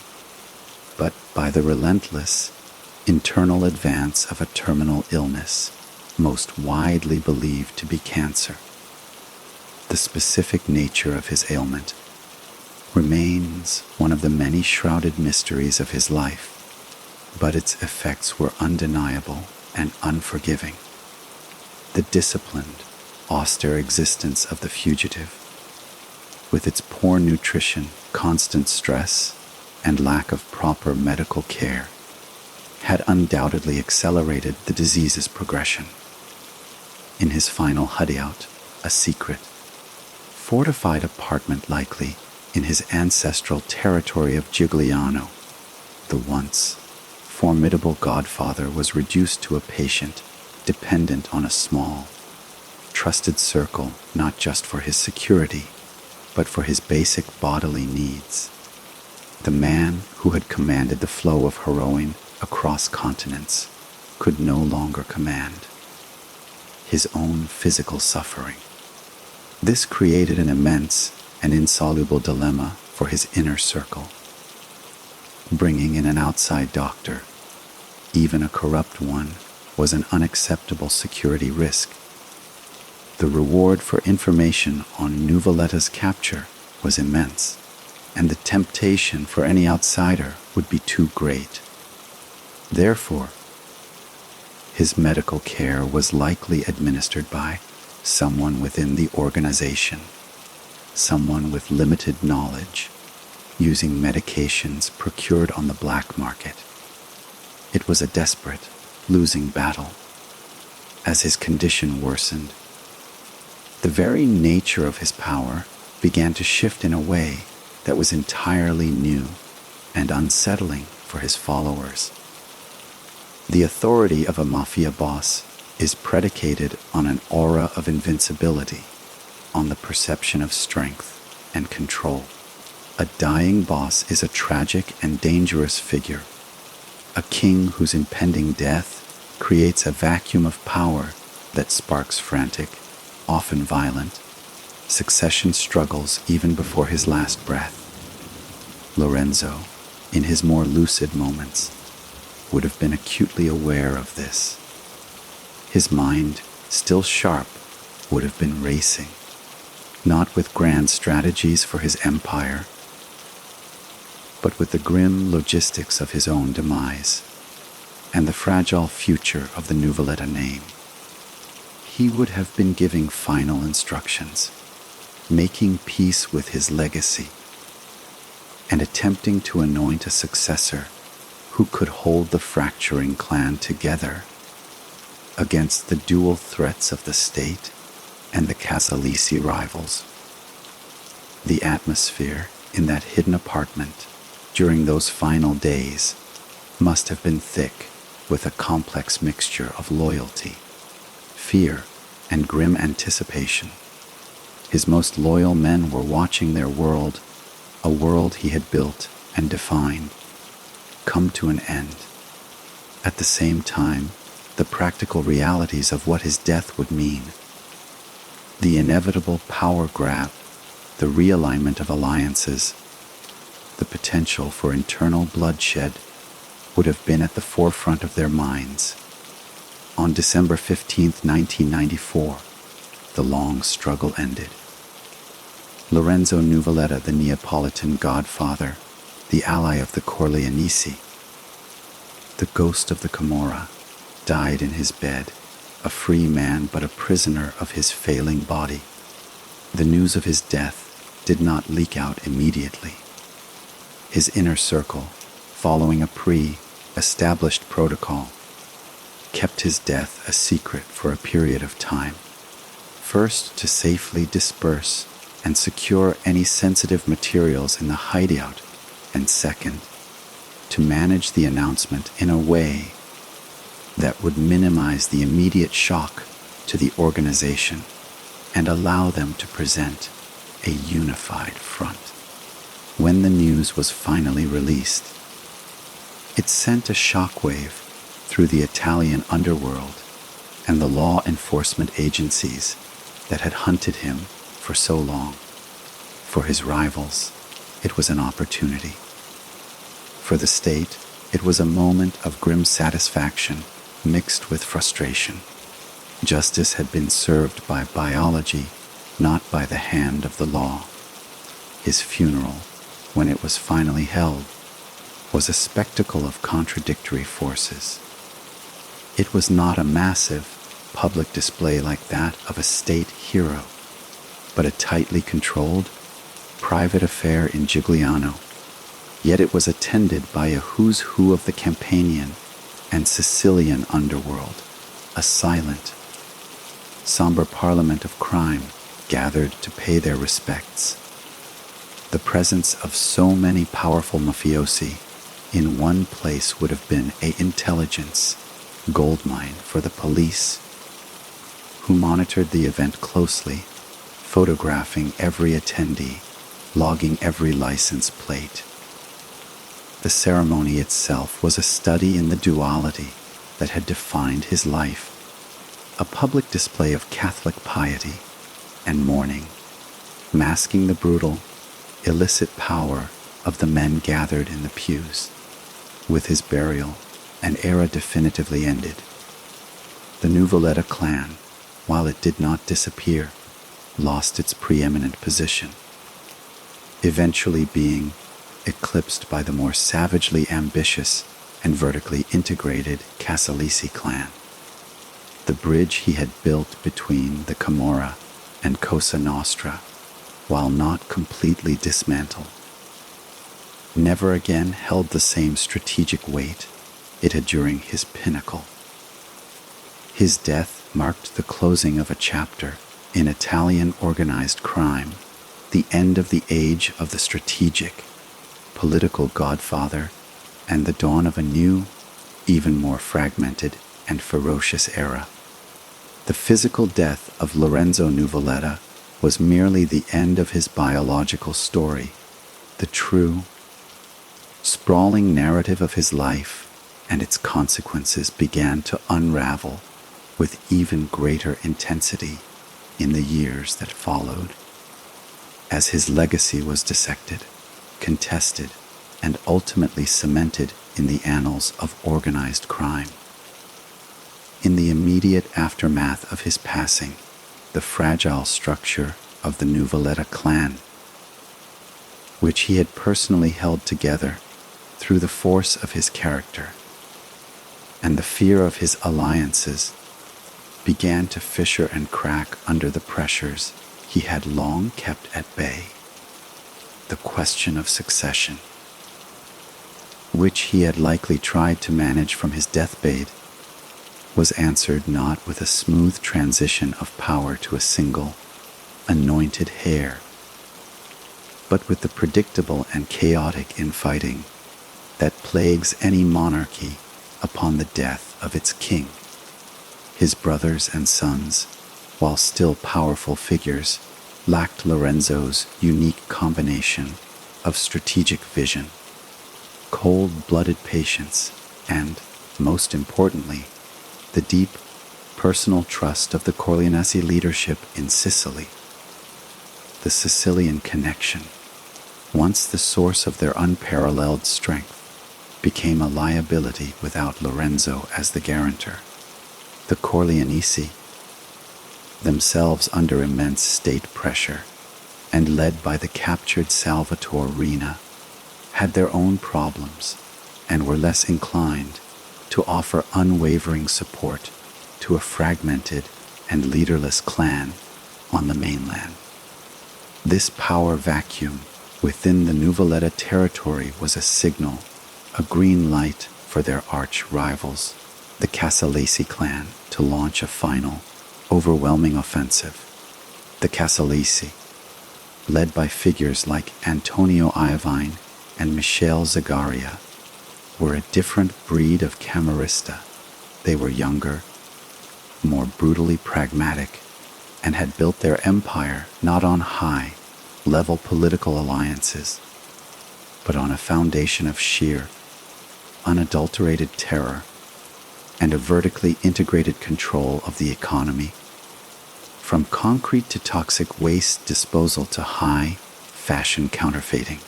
but by the relentless, internal advance of a terminal illness, most widely believed to be cancer. The specific nature of his ailment remains one of the many shrouded mysteries of his life, but its effects were undeniable and unforgiving. The disciplined, austere existence of the fugitive, with its poor nutrition, constant stress, and lack of proper medical care, had undoubtedly accelerated the disease's progression. In his final hideout, a secret, fortified apartment likely in his ancestral territory of Giuliano, the once formidable Godfather was reduced to a patient dependent on a small, trusted circle not just for his security, but for his basic bodily needs. The man who had commanded the flow of heroin across continents could no longer command his own physical suffering. This created an immense and insoluble dilemma for his inner circle. Bringing in an outside doctor, even a corrupt one, was an unacceptable security risk. The reward for information on Nuvoletta's capture was immense, and the temptation for any outsider would be too great. Therefore, his medical care was likely administered by someone within the organization, someone with limited knowledge, using medications procured on the black market. It was a desperate, losing battle. As his condition worsened, the very nature of his power began to shift in a way that was entirely new and unsettling for his followers. The authority of a mafia boss is predicated on an aura of invincibility, on the perception of strength and control. A dying boss is a tragic and dangerous figure, a king whose impending death creates a vacuum of power that sparks frantic, often violent, succession struggles even before his last breath. Lorenzo, in his more lucid moments, would have been acutely aware of this. His mind, still sharp, would have been racing, not with grand strategies for his empire, but with the grim logistics of his own demise and the fragile future of the Nuvoletta name. He would have been giving final instructions, making peace with his legacy, and attempting to anoint a successor who could hold the fracturing clan together against the dual threats of the state and the Casalisi rivals. The atmosphere in that hidden apartment during those final days must have been thick with a complex mixture of loyalty, fear, and grim anticipation. His most loyal men were watching their world, a world he had built and defined, come to an end. At the same time, the practical realities of what his death would mean. The inevitable power grab, the realignment of alliances, the potential for internal bloodshed would have been at the forefront of their minds. On December 15, 1994, the long struggle ended. Lorenzo Nuvoletta, the Neapolitan Godfather, the ally of the Corleonesi, the ghost of the Camorra, died in his bed, a free man but a prisoner of his failing body. The news of his death did not leak out immediately. His inner circle, following a pre-established protocol, kept his death a secret for a period of time, first to safely disperse and secure any sensitive materials in the hideout, and second, to manage the announcement in a way that would minimize the immediate shock to the organization and allow them to present a unified front. When the news was finally released, it sent a shockwave through the Italian underworld and the law enforcement agencies that had hunted him for so long. For his rivals, it was an opportunity. For the state, it was a moment of grim satisfaction mixed with frustration. Justice had been served by biology, not by the hand of the law. His funeral, when it was finally held, was a spectacle of contradictory forces. It was not a massive, public display like that of a state hero, but a tightly controlled, private affair in Giuliano. Yet it was attended by a who's who of the Campanian and Sicilian underworld, a silent, somber parliament of crime gathered to pay their respects. The presence of so many powerful mafiosi in one place would have been an intelligence goldmine for the police, who monitored the event closely, photographing every attendee, logging every license plate. The ceremony itself was a study in the duality that had defined his life, a public display of Catholic piety and mourning, masking the brutal, illicit power of the men gathered in the pews. With his burial, an era definitively ended. The Nuvoletta clan, while it did not disappear, lost its preeminent position, eventually being eclipsed by the more savagely ambitious and vertically integrated Casalisi clan. The bridge he had built between the Camorra and Cosa Nostra while not completely dismantled, never again held the same strategic weight it had during his pinnacle. His death marked the closing of a chapter in Italian organized crime, the end of the age of the strategic, political godfather, and the dawn of a new, even more fragmented and ferocious era. The physical death of Lorenzo Nuvoletta was merely the end of his biological story. The true, sprawling narrative of his life and its consequences began to unravel with even greater intensity in the years that followed, as his legacy was dissected, contested, and ultimately cemented in the annals of organized crime. In the immediate aftermath of his passing, the fragile structure of the Nuvoletta clan, which he had personally held together through the force of his character and the fear of his alliances, began to fissure and crack under the pressures he had long kept at bay. The question of succession, which he had likely tried to manage from his deathbed, was answered not with a smooth transition of power to a single, anointed heir, but with the predictable and chaotic infighting that plagues any monarchy upon the death of its king. His brothers and sons, while still powerful figures, lacked Lorenzo's unique combination of strategic vision, cold-blooded patience, and, most importantly, the deep personal trust of the Corleonesi leadership in Sicily. The Sicilian connection, once the source of their unparalleled strength, became a liability without Lorenzo as the guarantor. The Corleonesi, themselves under immense state pressure and led by the captured Salvatore Rina, had their own problems and were less inclined to offer unwavering support to a fragmented and leaderless clan on the mainland. This power vacuum within the Nuvoletta territory was a signal, a green light for their arch rivals, the Casalesi clan, to launch a final, overwhelming offensive. The Casalesi, led by figures like Antonio Iovine and Michele Zagaria, were a different breed of Camorrista. They were younger, more brutally pragmatic, and had built their empire not on high-level political alliances, but on a foundation of sheer, unadulterated terror and a vertically integrated control of the economy, from concrete to toxic waste disposal to high-fashion counterfeiting.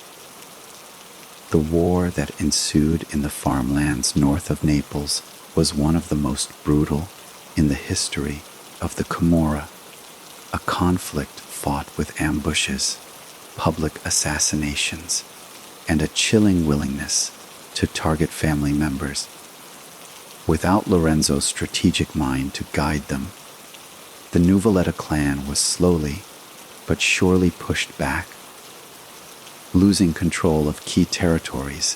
The war that ensued in the farmlands north of Naples was one of the most brutal in the history of the Camorra, a conflict fought with ambushes, public assassinations, and a chilling willingness to target family members. Without Lorenzo's strategic mind to guide them, the Nuvoletta clan was slowly but surely pushed back, losing control of key territories,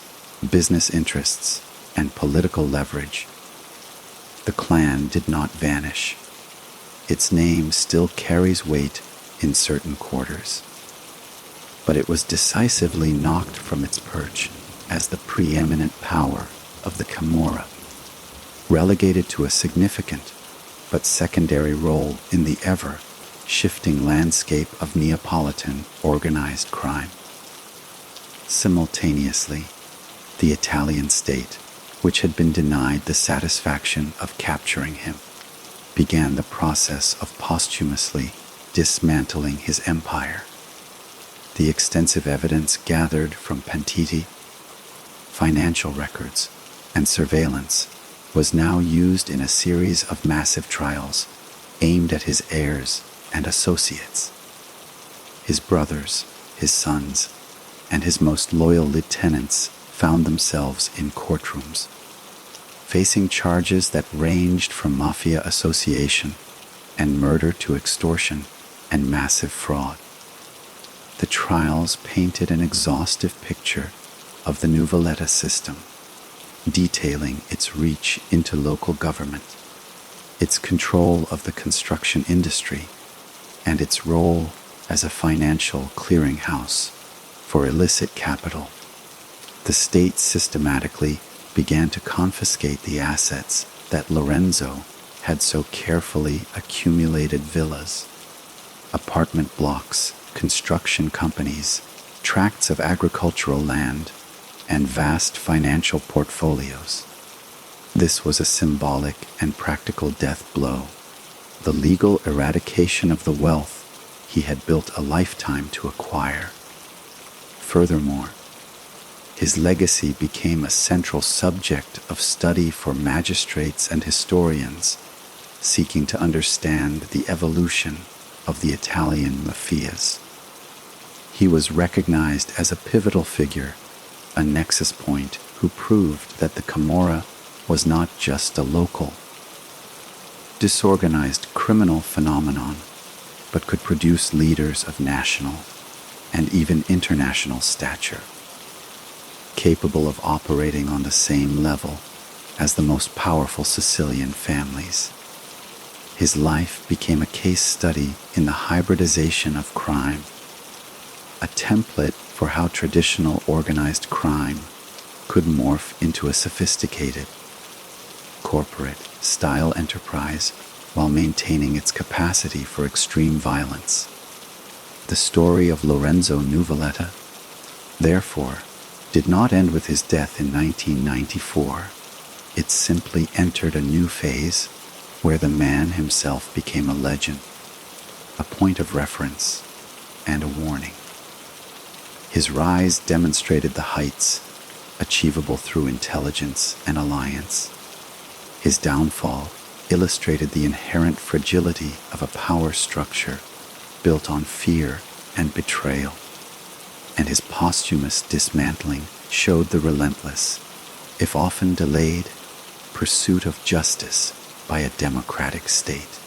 business interests, and political leverage. The clan did not vanish. Its name still carries weight in certain quarters, but it was decisively knocked from its perch as the preeminent power of the Camorra, relegated to a significant but secondary role in the ever-shifting landscape of Neapolitan organized crime. Simultaneously, the Italian state, which had been denied the satisfaction of capturing him, began the process of posthumously dismantling his empire. The extensive evidence gathered from pentiti, financial records, and surveillance was now used in a series of massive trials aimed at his heirs and associates. His brothers, his sons, and his most loyal lieutenants found themselves in courtrooms, facing charges that ranged from mafia association and murder to extortion and massive fraud. the trials painted an exhaustive picture of the Nuvoletta system, detailing its reach into local government, its control of the construction industry, and its role as a financial clearinghouse for illicit capital. The state systematically began to confiscate the assets that Lorenzo had so carefully accumulated: villas, apartment blocks, construction companies, tracts of agricultural land, and vast financial portfolios. This was a symbolic and practical death blow, the legal eradication of the wealth he had built a lifetime to acquire. Furthermore, his legacy became a central subject of study for magistrates and historians seeking to understand the evolution of the Italian mafias. He was recognized as a pivotal figure, a nexus point who proved that the Camorra was not just a local, disorganized criminal phenomenon, but could produce leaders of national and even international stature, capable of operating on the same level as the most powerful Sicilian families. His life became a case study in the hybridization of crime, a template for how traditional organized crime could morph into a sophisticated, corporate-style enterprise while maintaining its capacity for extreme violence. The story of Lorenzo Nuvoletta, therefore, did not end with his death in 1994. It simply entered a new phase where the man himself became a legend, a point of reference, and a warning. His rise demonstrated the heights achievable through intelligence and alliance. His downfall illustrated the inherent fragility of a power structure built on fear and betrayal, and his posthumous dismantling showed the relentless, if often delayed, pursuit of justice by a democratic state.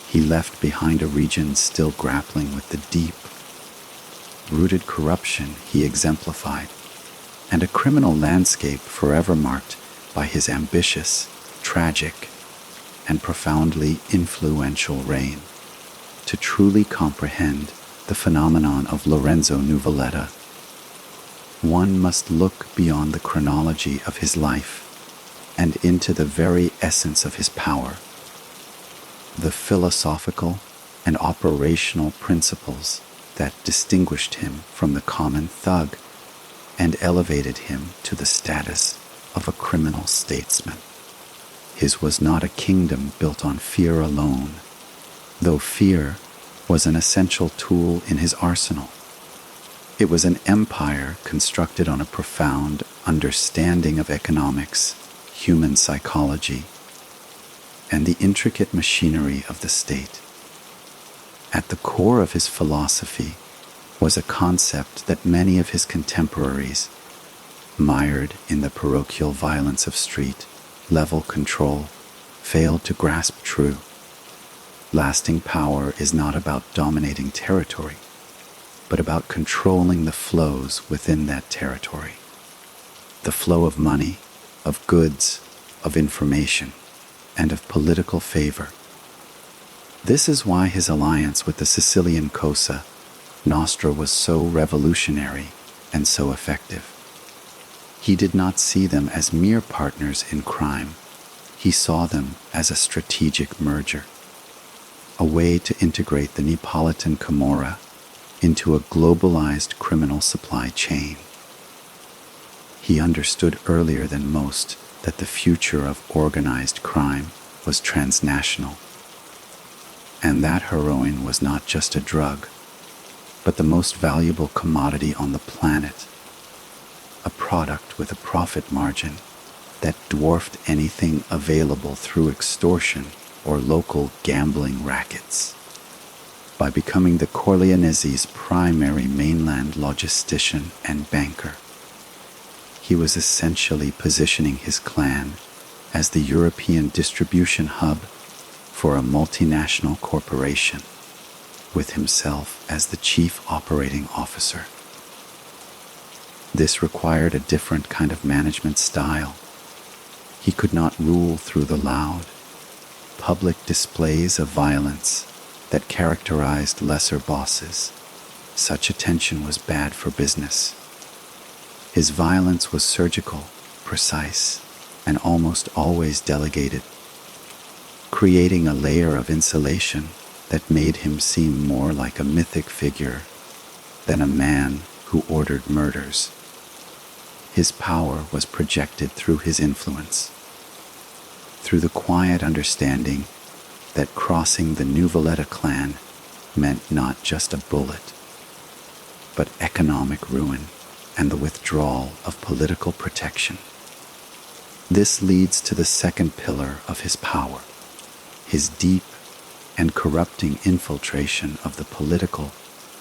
He left behind a region still grappling with the deep-rooted corruption he exemplified, and a criminal landscape forever marked by his ambitious, tragic, and profoundly influential reign. To truly comprehend the phenomenon of Lorenzo Nuvoletta, one must look beyond the chronology of his life and into the very essence of his power. The philosophical and operational principles that distinguished him from the common thug and elevated him to the status of a criminal statesman. His was not a kingdom built on fear alone, though fear was an essential tool in his arsenal. It was an empire constructed on a profound understanding of economics, human psychology, and the intricate machinery of the state. At the core of his philosophy was a concept that many of his contemporaries, mired in the parochial violence of street-level control, failed to grasp true. Lasting power is not about dominating territory, but about controlling the flows within that territory. The flow of money, of goods, of information, and of political favor. This is why his alliance with the Sicilian Cosa Nostra was so revolutionary and so effective. He did not see them as mere partners in crime. He saw them as a strategic merger, a way to integrate the Neapolitan Camorra into a globalized criminal supply chain. He understood earlier than most that the future of organized crime was transnational, and that heroin was not just a drug, but the most valuable commodity on the planet, a product with a profit margin that dwarfed anything available through extortion or local gambling rackets. By becoming the Corleonese's primary mainland logistician and banker, he was essentially positioning his clan as the European distribution hub for a multinational corporation. with himself as the chief operating officer. This required a different kind of management style. He could not rule through the loud, public displays of violence that characterized lesser bosses. Such attention was bad for business. His violence was surgical, precise, and almost always delegated, creating a layer of insulation that made him seem more like a mythic figure than a man who ordered murders. His power was projected through his influence, through the quiet understanding that crossing the Nuvoletta clan meant not just a bullet, but economic ruin and the withdrawal of political protection. This leads to the second pillar of his power, his deep and corrupting infiltration of the political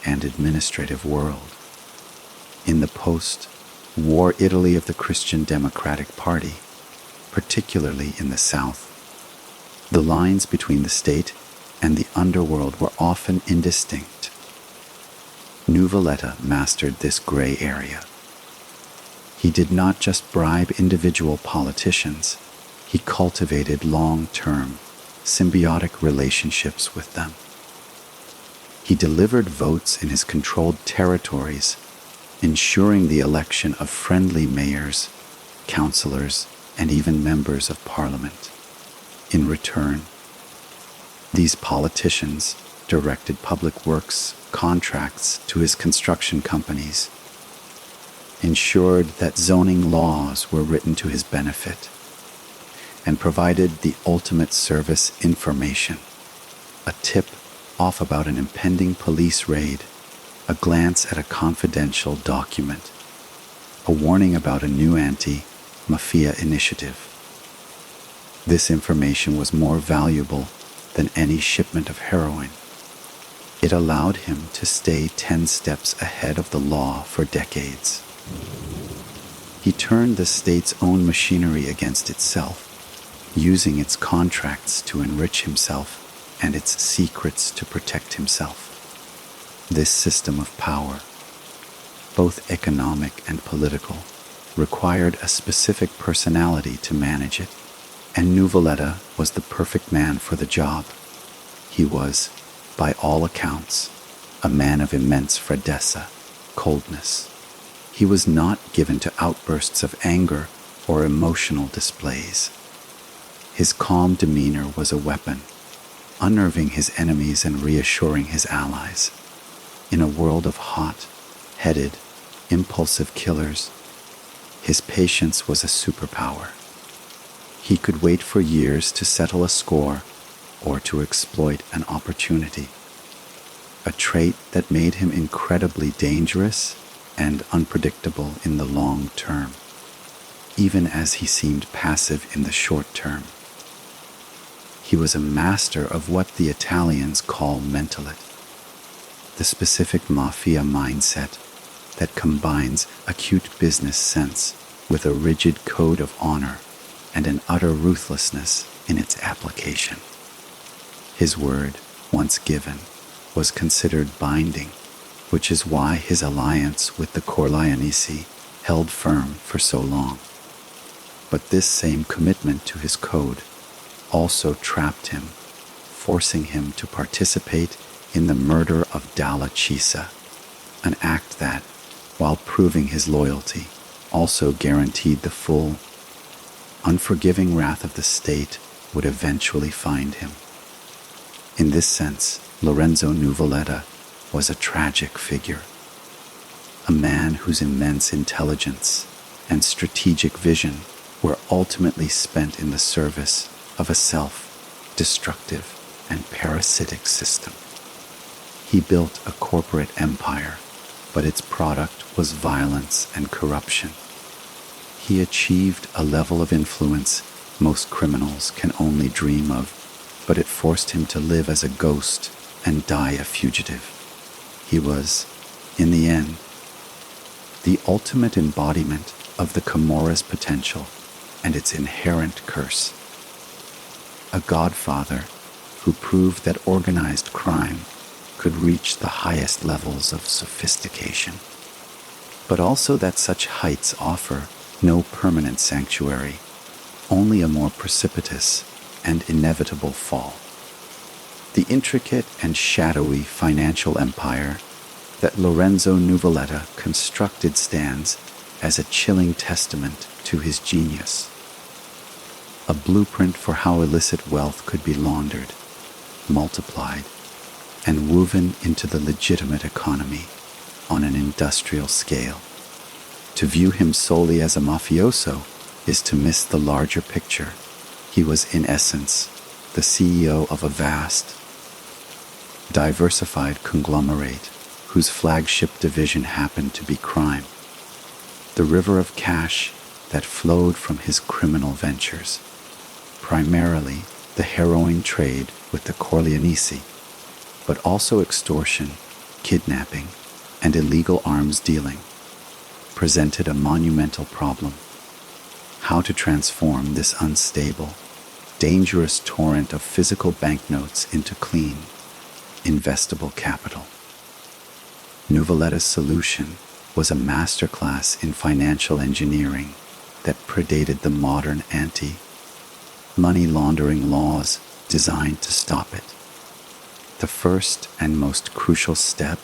and administrative world. In the post-war Italy of the Christian Democratic Party, particularly in the South, the lines between the state and the underworld were often indistinct. Nuvoletta mastered this gray area. He did not just bribe individual politicians, he cultivated long-term, symbiotic relationships with them. He delivered votes in his controlled territories, ensuring the election of friendly mayors, councillors, and even members of parliament. In return, these politicians directed public works contracts to his construction companies, ensured that zoning laws were written to his benefit, and provided the ultimate service information, a tip off about an impending police raid, a glance at a confidential document, a warning about a new anti-mafia initiative. This information was more valuable than any shipment of heroin. It allowed him to stay 10 steps ahead of the law for decades. He turned the state's own machinery against itself, using its contracts to enrich himself and its secrets to protect himself. This system of power, both economic and political, required a specific personality to manage it, and Nuvoletta was the perfect man for the job. He was, by all accounts, a man of immense freddezza, coldness. He was not given to outbursts of anger or emotional displays. His calm demeanor was a weapon, unnerving his enemies and reassuring his allies. In a world of hot-headed, impulsive killers, his patience was a superpower. He could wait for years to settle a score or to exploit an opportunity, a trait that made him incredibly dangerous and unpredictable in the long term, even as he seemed passive in the short term. He was a master of what the Italians call mentality, the specific mafia mindset that combines acute business sense with a rigid code of honor and an utter ruthlessness in its application. His word, once given, was considered binding, which is why his alliance with the Corleonesi held firm for so long. But this same commitment to his code also trapped him, forcing him to participate in the murder of Dalla Chiesa, an act that, while proving his loyalty, also guaranteed the full, unforgiving wrath of the state would eventually find him. In this sense, Lorenzo Nuvoletta was a tragic figure, a man whose immense intelligence and strategic vision were ultimately spent in the service of a self-destructive and parasitic system. He built a corporate empire, but its product was violence and corruption. He achieved a level of influence most criminals can only dream of, but it forced him to live as a ghost and die a fugitive. He was, in the end, the ultimate embodiment of the Camorra's potential and its inherent curse. A godfather who proved that organized crime could reach the highest levels of sophistication, but also that such heights offer no permanent sanctuary, only a more precipitous and inevitable fall. The intricate and shadowy financial empire that Lorenzo Nuvoletta constructed stands as a chilling testament to his genius, a blueprint for how illicit wealth could be laundered, multiplied, and woven into the legitimate economy on an industrial scale. To view him solely as a mafioso is to miss the larger picture. He was, in essence, the CEO of a vast, diversified conglomerate whose flagship division happened to be crime, the river of cash that flowed from his criminal ventures, primarily the heroin trade with the Corleonesi, but also extortion, kidnapping, and illegal arms dealing, presented a monumental problem: how to transform this unstable, dangerous torrent of physical banknotes into clean, investable capital. Nuvoletta's solution was a masterclass in financial engineering that predated the modern anti-money laundering laws designed to stop it. The first and most crucial step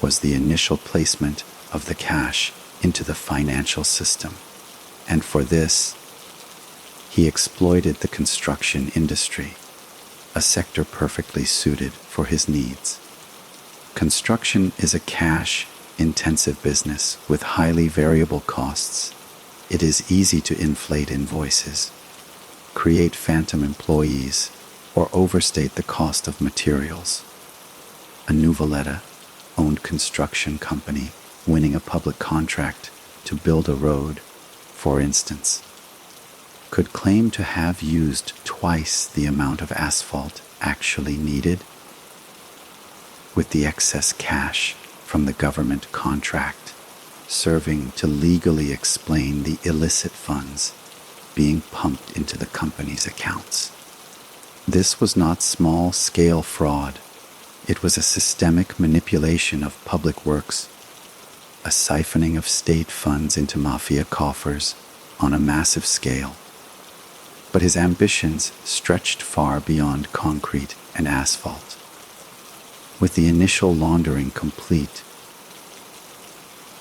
was the initial placement of the cash into the financial system, and for this, he exploited the construction industry, a sector perfectly suited for his needs. Construction is a cash-intensive business with highly variable costs. It is easy to inflate invoices, create phantom employees, or overstate the cost of materials. A Nuvoletta-owned construction company winning a public contract to build a road, for instance, could claim to have used twice the amount of asphalt actually needed, with the excess cash from the government contract serving to legally explain the illicit funds being pumped into the company's accounts. This was not small-scale fraud. It was a systemic manipulation of public works, a siphoning of state funds into mafia coffers on a massive scale. But his ambitions stretched far beyond concrete and asphalt. With the initial laundering complete,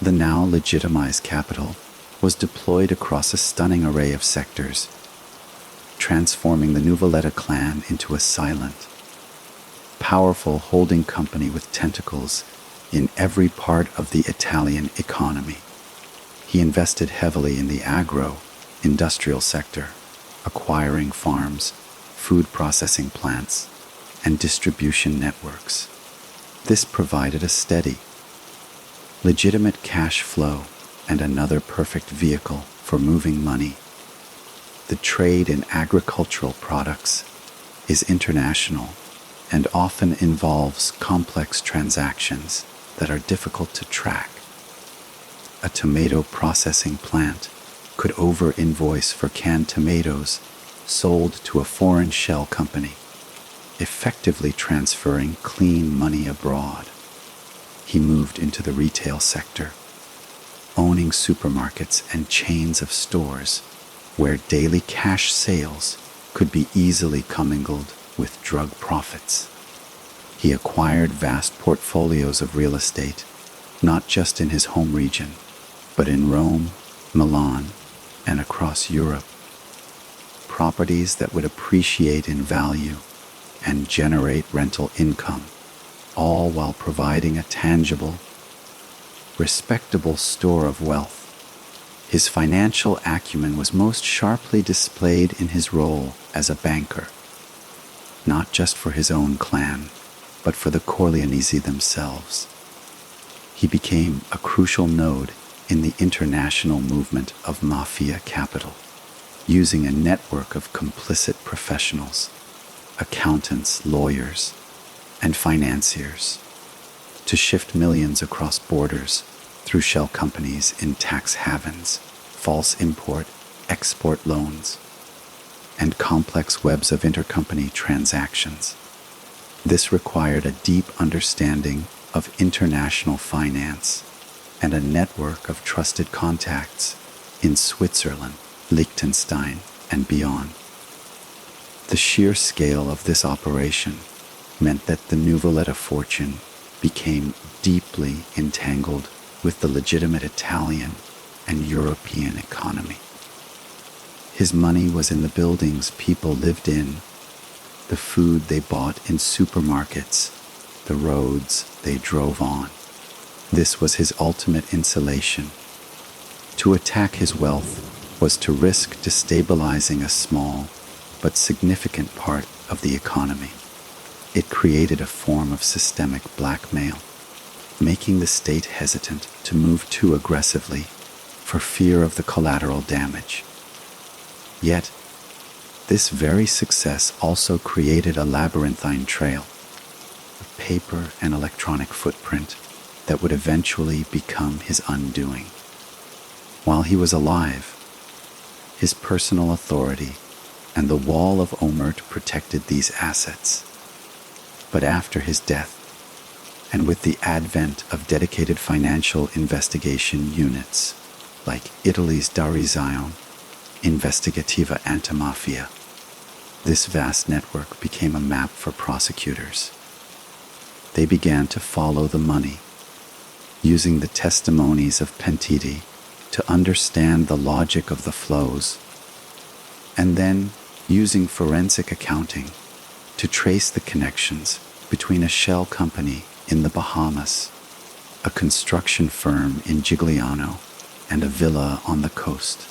the now legitimized capital was deployed across a stunning array of sectors, transforming the Nuvoletta clan into a silent, powerful holding company with tentacles in every part of the Italian economy. He invested heavily in the agro-industrial sector, acquiring farms, food processing plants, and distribution networks. This provided a steady, legitimate cash flow and another perfect vehicle for moving money. The trade in agricultural products is international and often involves complex transactions that are difficult to track. A tomato processing plant could over-invoice for canned tomatoes sold to a foreign shell company, effectively transferring clean money abroad. He moved into the retail sector, owning supermarkets and chains of stores where daily cash sales could be easily commingled with drug profits. He acquired vast portfolios of real estate, not just in his home region, but in Rome, Milan, and across Europe. Properties that would appreciate in value and generate rental income, all while providing a tangible, respectable store of wealth. His financial acumen was most sharply displayed in his role as a banker, not just for his own clan, but for the Corleonesi themselves. He became a crucial node in the international movement of mafia capital, using a network of complicit professionals, accountants, lawyers, and financiers to shift millions across borders through shell companies in tax havens, false import-export loans, and complex webs of intercompany transactions. This required a deep understanding of international finance and a network of trusted contacts in Switzerland, Liechtenstein, and beyond. The sheer scale of this operation meant that the Nuvoletta fortune became deeply entangled with the legitimate Italian and European economy. His money was in the buildings people lived in, the food they bought in supermarkets, the roads they drove on. This was his ultimate insulation. To attack his wealth was to risk destabilizing a small but significant part of the economy. It created a form of systemic blackmail, making the state hesitant to move too aggressively for fear of the collateral damage. Yet, this very success also created a labyrinthine trail, a paper and electronic footprint that would eventually become his undoing. While he was alive, his personal authority and the wall of Omert protected these assets. But after his death, and with the advent of dedicated financial investigation units like Italy's Direzione Investigativa Antimafia, this vast network became a map for prosecutors. They began to follow the money, using the testimonies of pentiti to understand the logic of the flows, and then using forensic accounting to trace the connections between a shell company in the Bahamas, a construction firm in Giuliano, and a villa on the coast.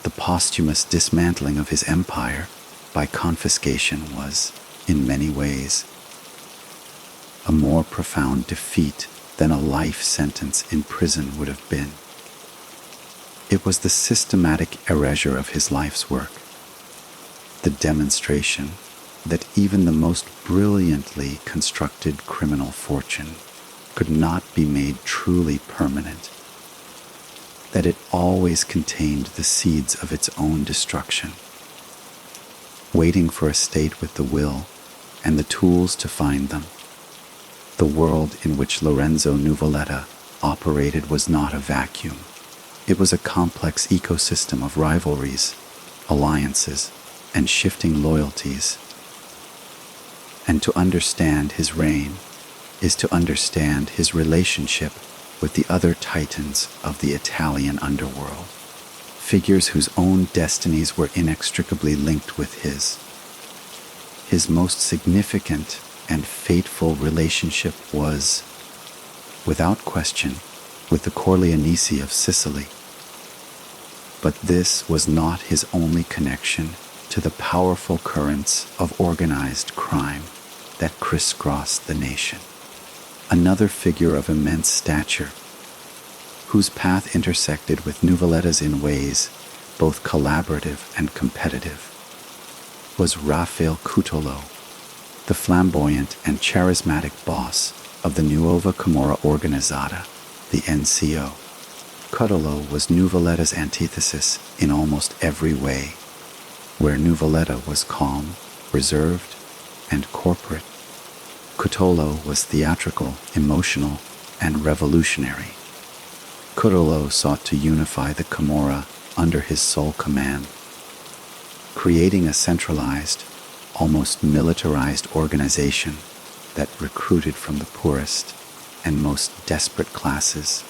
The posthumous dismantling of his empire by confiscation was, in many ways, a more profound defeat than a life sentence in prison would have been. It was the systematic erasure of his life's work, the demonstration that even the most brilliantly constructed criminal fortune could not be made truly permanent, that it always contained the seeds of its own destruction, waiting for a state with the will and the tools to find them. The world in which Lorenzo Nuvoletta operated was not a vacuum. It was a complex ecosystem of rivalries, alliances, and shifting loyalties. And to understand his reign is to understand his relationship with the other titans of the Italian underworld, figures whose own destinies were inextricably linked with his. His most significant and fateful relationship was, without question, with the Corleonesi of Sicily. But this was not his only connection to the powerful currents of organized crime that crisscrossed the nation. Another figure of immense stature, whose path intersected with Nuvoletta's in ways both collaborative and competitive, was Rafael Cutolo, the flamboyant and charismatic boss of the Nuova Camorra Organizzata, the NCO. Cutolo was Nuvoletta's antithesis in almost every way. Where Nuvoletta was calm, reserved, and corporate, Cutolo was theatrical, emotional, and revolutionary. Cutolo sought to unify the Camorra under his sole command, creating a centralized, almost militarized organization that recruited from the poorest and most desperate classes,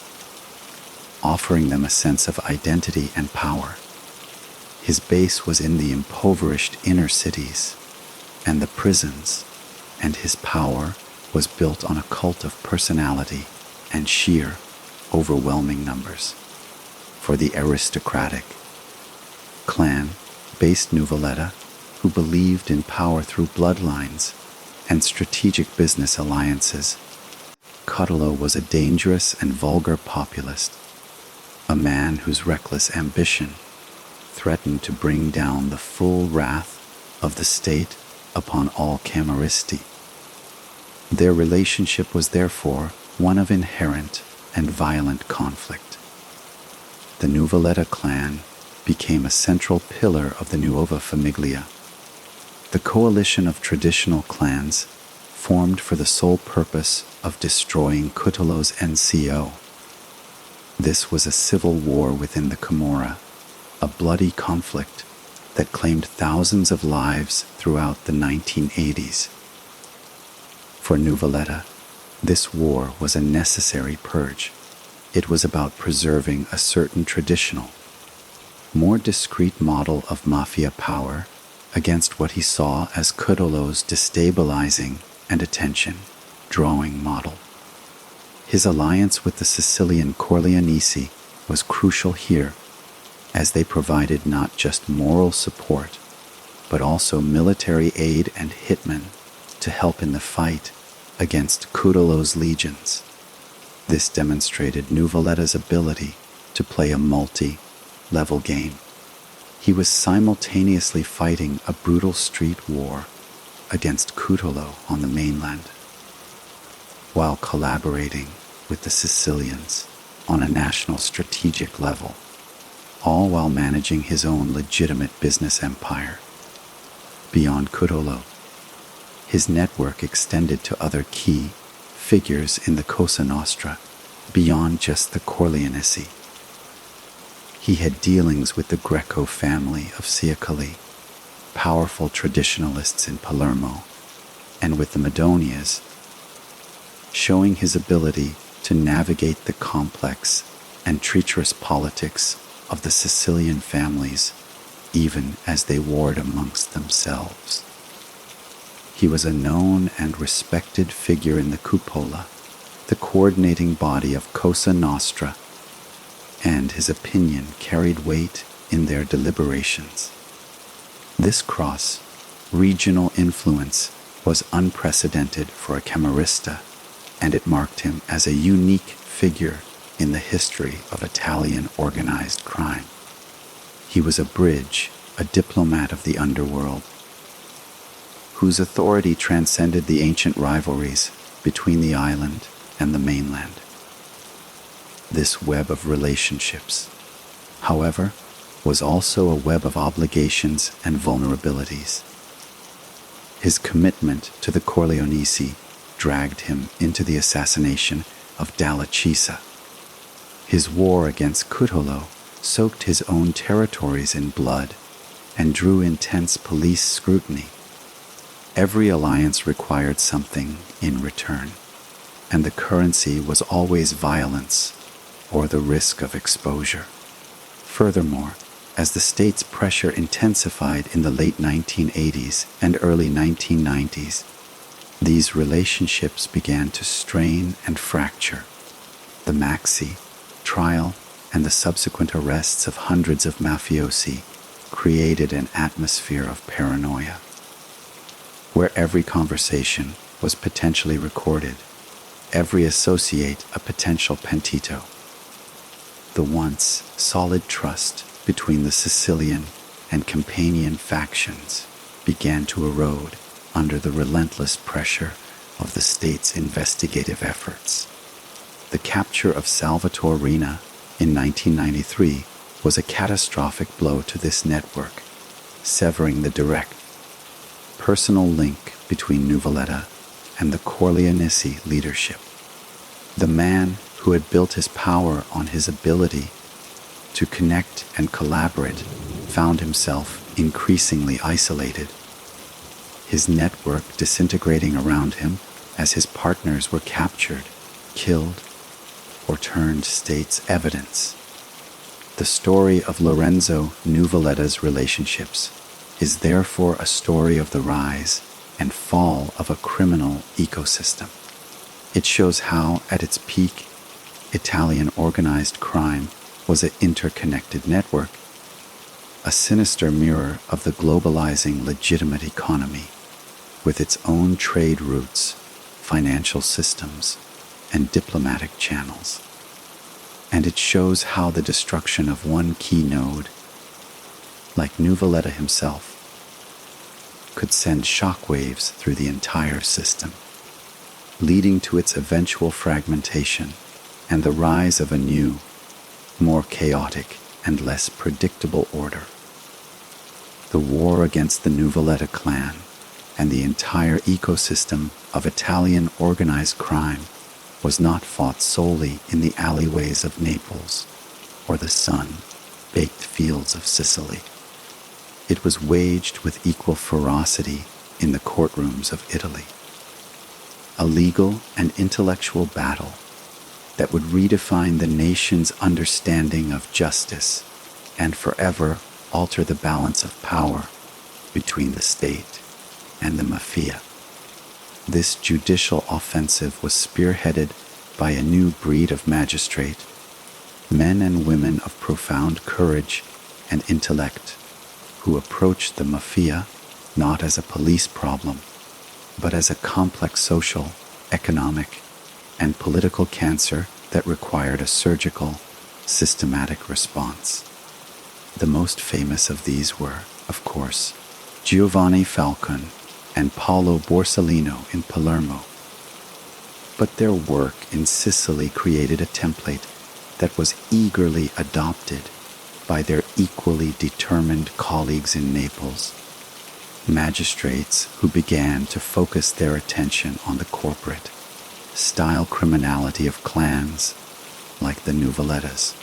offering them a sense of identity and power. His base was in the impoverished inner cities and the prisons, and his power was built on a cult of personality and sheer, overwhelming numbers. For the aristocratic clan-based Nuvoletta, who believed in power through bloodlines and strategic business alliances, Cutolo was a dangerous and vulgar populist, a man whose reckless ambition threatened to bring down the full wrath of the state upon all Camorristi. Their relationship was therefore one of inherent and violent conflict. The Nuvoletta clan became a central pillar of the Nuova Famiglia, the coalition of traditional clans formed for the sole purpose of destroying Cutolo's NCO. This was a civil war within the Camorra, a bloody conflict that claimed thousands of lives throughout the 1980s. For Nuvoletta, this war was a necessary purge. It was about preserving a certain traditional, more discreet model of mafia power against what he saw as Cutolo's destabilizing and attention-drawing model. His alliance with the Sicilian Corleonesi was crucial here, as they provided not just moral support, but also military aid and hitmen to help in the fight against Cutolo's legions. This demonstrated Nuvoletta's ability to play a multi-level game. He was simultaneously fighting a brutal street war against Cutolo on the mainland, while collaborating with the Sicilians on a national strategic level, all while managing his own legitimate business empire. Beyond Cutolo, his network extended to other key figures in the Cosa Nostra, beyond just the Corleonesi. He had dealings with the Greco family of Sicily, powerful traditionalists in Palermo, and with the Madonias, showing his ability to navigate the complex and treacherous politics of the Sicilian families, even as they warred amongst themselves. He was a known and respected figure in the cupola, the coordinating body of Cosa Nostra, and his opinion carried weight in their deliberations. This cross-regional influence was unprecedented for a Camorrista, and it marked him as a unique figure in the history of Italian organized crime. He was a bridge, a diplomat of the underworld, whose authority transcended the ancient rivalries between the island and the mainland. This web of relationships, however, was also a web of obligations and vulnerabilities. His commitment to the Corleonesi dragged him into the assassination of Dalla. His war against Cutolo soaked his own territories in blood and drew intense police scrutiny. Every alliance required something in return, and the currency was always violence or the risk of exposure. Furthermore, as the state's pressure intensified in the late 1980s and early 1990s, these relationships began to strain and fracture. The Maxi trial and the subsequent arrests of hundreds of mafiosi created an atmosphere of paranoia, where every conversation was potentially recorded, every associate a potential pentito. The once solid trust between the Sicilian and Campanian factions began to erode under the relentless pressure of the state's investigative efforts. The capture of Salvatore Riina in 1993 was a catastrophic blow to this network, severing the direct personal link between Nuvoletta and the Corleonesi leadership. The man who had built his power on his ability to connect and collaborate found himself increasingly isolated, his network disintegrating around him as his partners were captured, killed, or turned state's evidence. The story of Lorenzo Nuvoletta's relationships is therefore a story of the rise and fall of a criminal ecosystem. It shows how, at its peak, Italian organized crime was an interconnected network, a sinister mirror of the globalizing legitimate economy, with its own trade routes, financial systems, and diplomatic channels. And it shows how the destruction of one key node, like Nuvoletta himself, could send shockwaves through the entire system, leading to its eventual fragmentation and the rise of a new, more chaotic and less predictable order. The war against the Nuvoletta clan and the entire ecosystem of Italian organized crime was not fought solely in the alleyways of Naples or the sun-baked fields of Sicily. It was waged with equal ferocity in the courtrooms of Italy. A legal and intellectual battle that would redefine the nation's understanding of justice and forever alter the balance of power between the state and the mafia. This judicial offensive was spearheaded by a new breed of magistrate, men and women of profound courage and intellect, who approached the mafia not as a police problem, but as a complex social, economic, and political cancer that required a surgical, systematic response. The most famous of these were, of course, Giovanni Falcone and Paolo Borsellino in Palermo. But their work in Sicily created a template that was eagerly adopted by their equally determined colleagues in Naples, magistrates who began to focus their attention on the corporate, style criminality of clans like the Nuvolettas.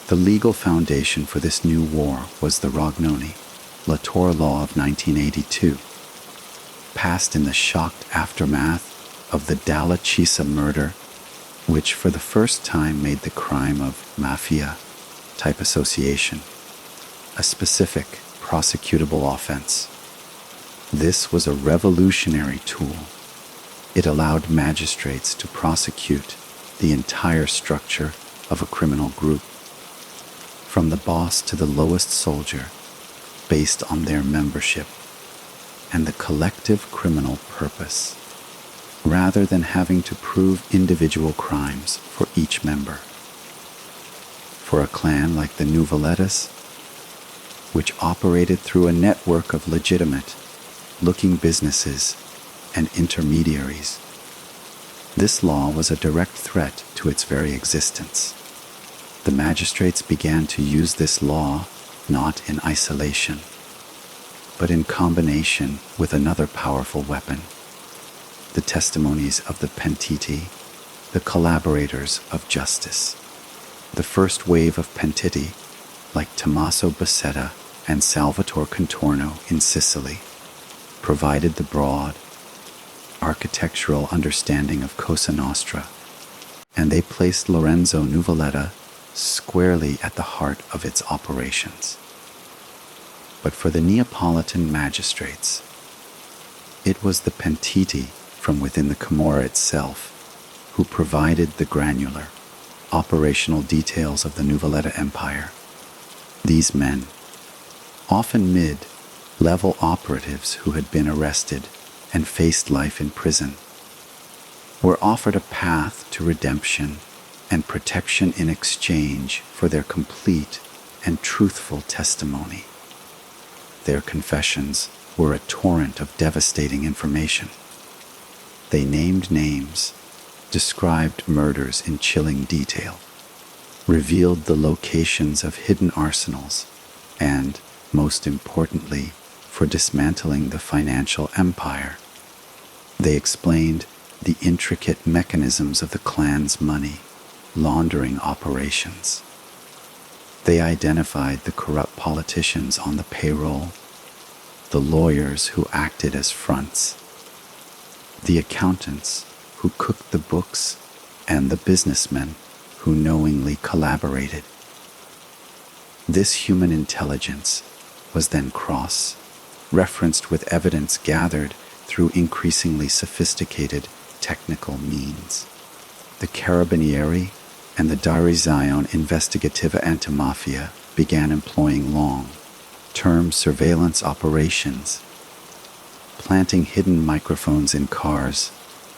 The legal foundation for this new war was the Rognoni, La Torre Law of 1982, passed in the shocked aftermath of the Dalla Chiesa murder, which for the first time made the crime of mafia-type association a specific prosecutable offense. This was a revolutionary tool. It allowed magistrates to prosecute the entire structure of a criminal group, from the boss to the lowest soldier, based on their membership and the collective criminal purpose, rather than having to prove individual crimes for each member. For a clan like the Nuvolettas, which operated through a network of legitimate-looking businesses and intermediaries, this law was a direct threat to its very existence. The magistrates began to use this law not in isolation, but in combination with another powerful weapon, the testimonies of the pentiti, the collaborators of justice. The first wave of pentiti, like Tommaso Buscetta and Salvatore Contorno in Sicily, provided the broad, architectural understanding of Cosa Nostra, and they placed Lorenzo Nuvoletta squarely at the heart of its operations. But for the Neapolitan magistrates, it was the pentiti from within the Camorra itself who provided the granular, operational details of the Nuvoletta Empire. These men, often mid-level operatives who had been arrested and faced life in prison, were offered a path to redemption and protection in exchange for their complete and truthful testimony. Their confessions were a torrent of devastating information. They named names, described murders in chilling detail, revealed the locations of hidden arsenals, and, most importantly, for dismantling the financial empire. They explained the intricate mechanisms of the clan's money laundering operations. They identified the corrupt politicians on the payroll, the lawyers who acted as fronts, the accountants who cooked the books, and the businessmen who knowingly collaborated. This human intelligence was then cross-referenced with evidence gathered through increasingly sophisticated technical means. The Carabinieri and the Direzione Investigativa Antimafia began employing long-term surveillance operations, planting hidden microphones in cars,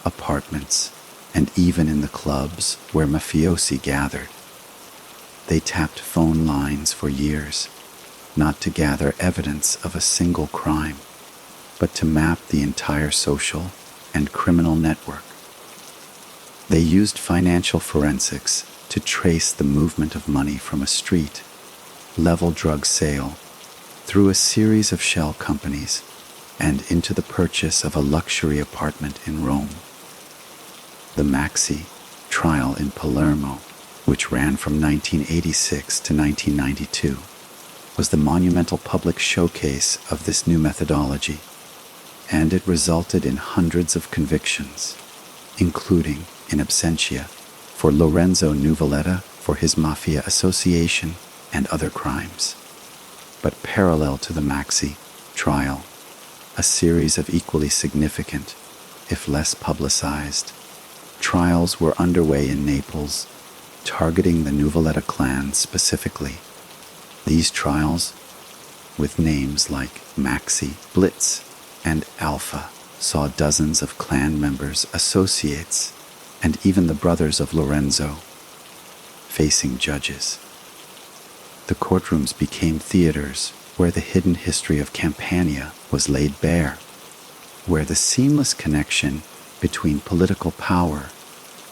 apartments, and even in the clubs where mafiosi gathered. They tapped phone lines for years, not to gather evidence of a single crime, but to map the entire social and criminal network. They used financial forensics to trace the movement of money from a street-level drug sale through a series of shell companies and into the purchase of a luxury apartment in Rome. The Maxi trial in Palermo, which ran from 1986 to 1992, was the monumental public showcase of this new methodology, and it resulted in hundreds of convictions, including in absentia for Lorenzo Nuvoletta for his mafia association and other crimes. But parallel to the Maxi trial, a series of equally significant, if less publicized, trials were underway in Naples, targeting the Nuvoletta clan specifically. These trials, with names like Maxi, Blitz, and Alpha, saw dozens of clan members, associates, and even the brothers of Lorenzo facing judges. The courtrooms became theaters where the hidden history of Campania was laid bare, where the seamless connection between political power,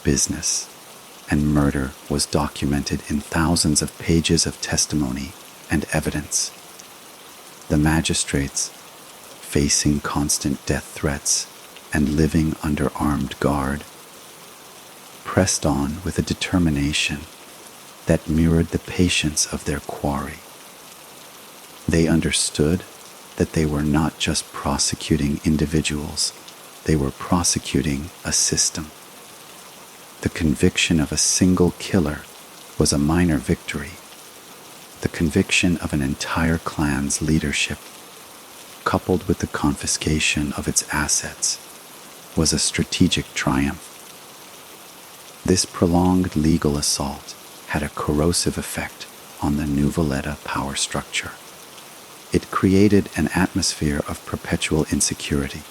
business, and murder was documented in thousands of pages of testimony and evidence. The magistrates, facing constant death threats and living under armed guard, pressed on with a determination that mirrored the patience of their quarry. They understood that they were not just prosecuting individuals, they were prosecuting a system. The conviction of a single killer was a minor victory. The conviction of an entire clan's leadership, coupled with the confiscation of its assets, was a strategic triumph. This prolonged legal assault had a corrosive effect on the Nuvoletta power structure. It created an atmosphere of perpetual insecurity,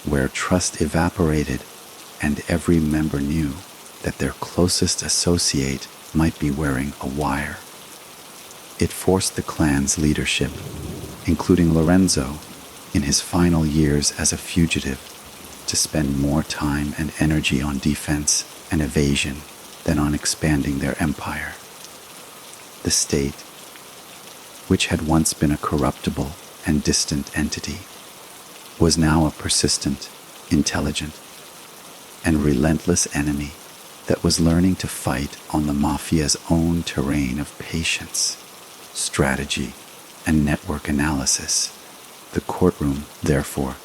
where trust evaporated and every member knew that their closest associate might be wearing a wire. It forced the clan's leadership, including Lorenzo, in his final years as a fugitive, to spend more time and energy on defense and evasion than on expanding their empire. The state, which had once been a corruptible and distant entity, was now a persistent, intelligent, and relentless enemy that was learning to fight on the mafia's own terrain of patience, strategy, and network analysis. The courtroom, therefore,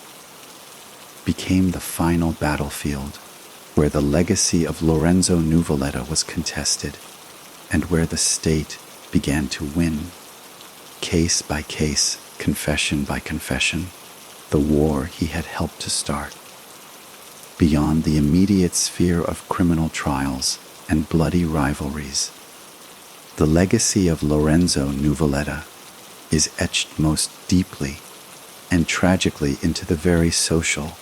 became the final battlefield where the legacy of Lorenzo Nuvoletta was contested and where the state began to win, case by case, confession by confession, the war he had helped to start. Beyond the immediate sphere of criminal trials and bloody rivalries, the legacy of Lorenzo Nuvoletta is etched most deeply and tragically into the very social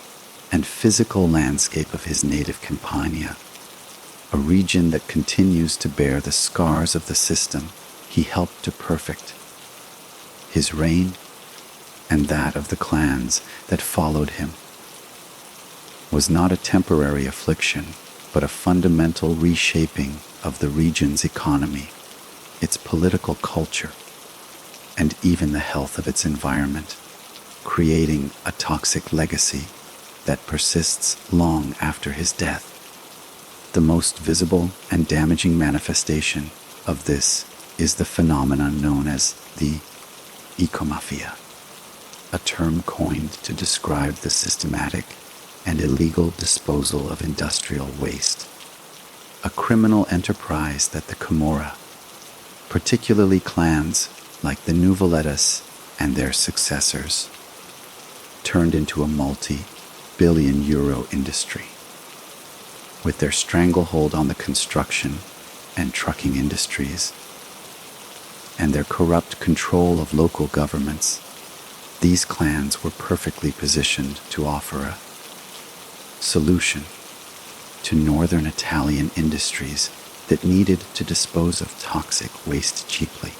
and physical landscape of his native Campania, a region that continues to bear the scars of the system he helped to perfect. His reign, and that of the clans that followed him, was not a temporary affliction, but a fundamental reshaping of the region's economy, its political culture, and even the health of its environment, creating a toxic legacy that persists long after his death. The most visible and damaging manifestation of this is the phenomenon known as the ecomafia, a term coined to describe the systematic and illegal disposal of industrial waste, a criminal enterprise that the Camorra, particularly clans like the Nuvolettas and their successors, turned into a multi-billion euro industry. With their stranglehold on the construction and trucking industries, and their corrupt control of local governments, these clans were perfectly positioned to offer a solution to northern Italian industries that needed to dispose of toxic waste cheaply.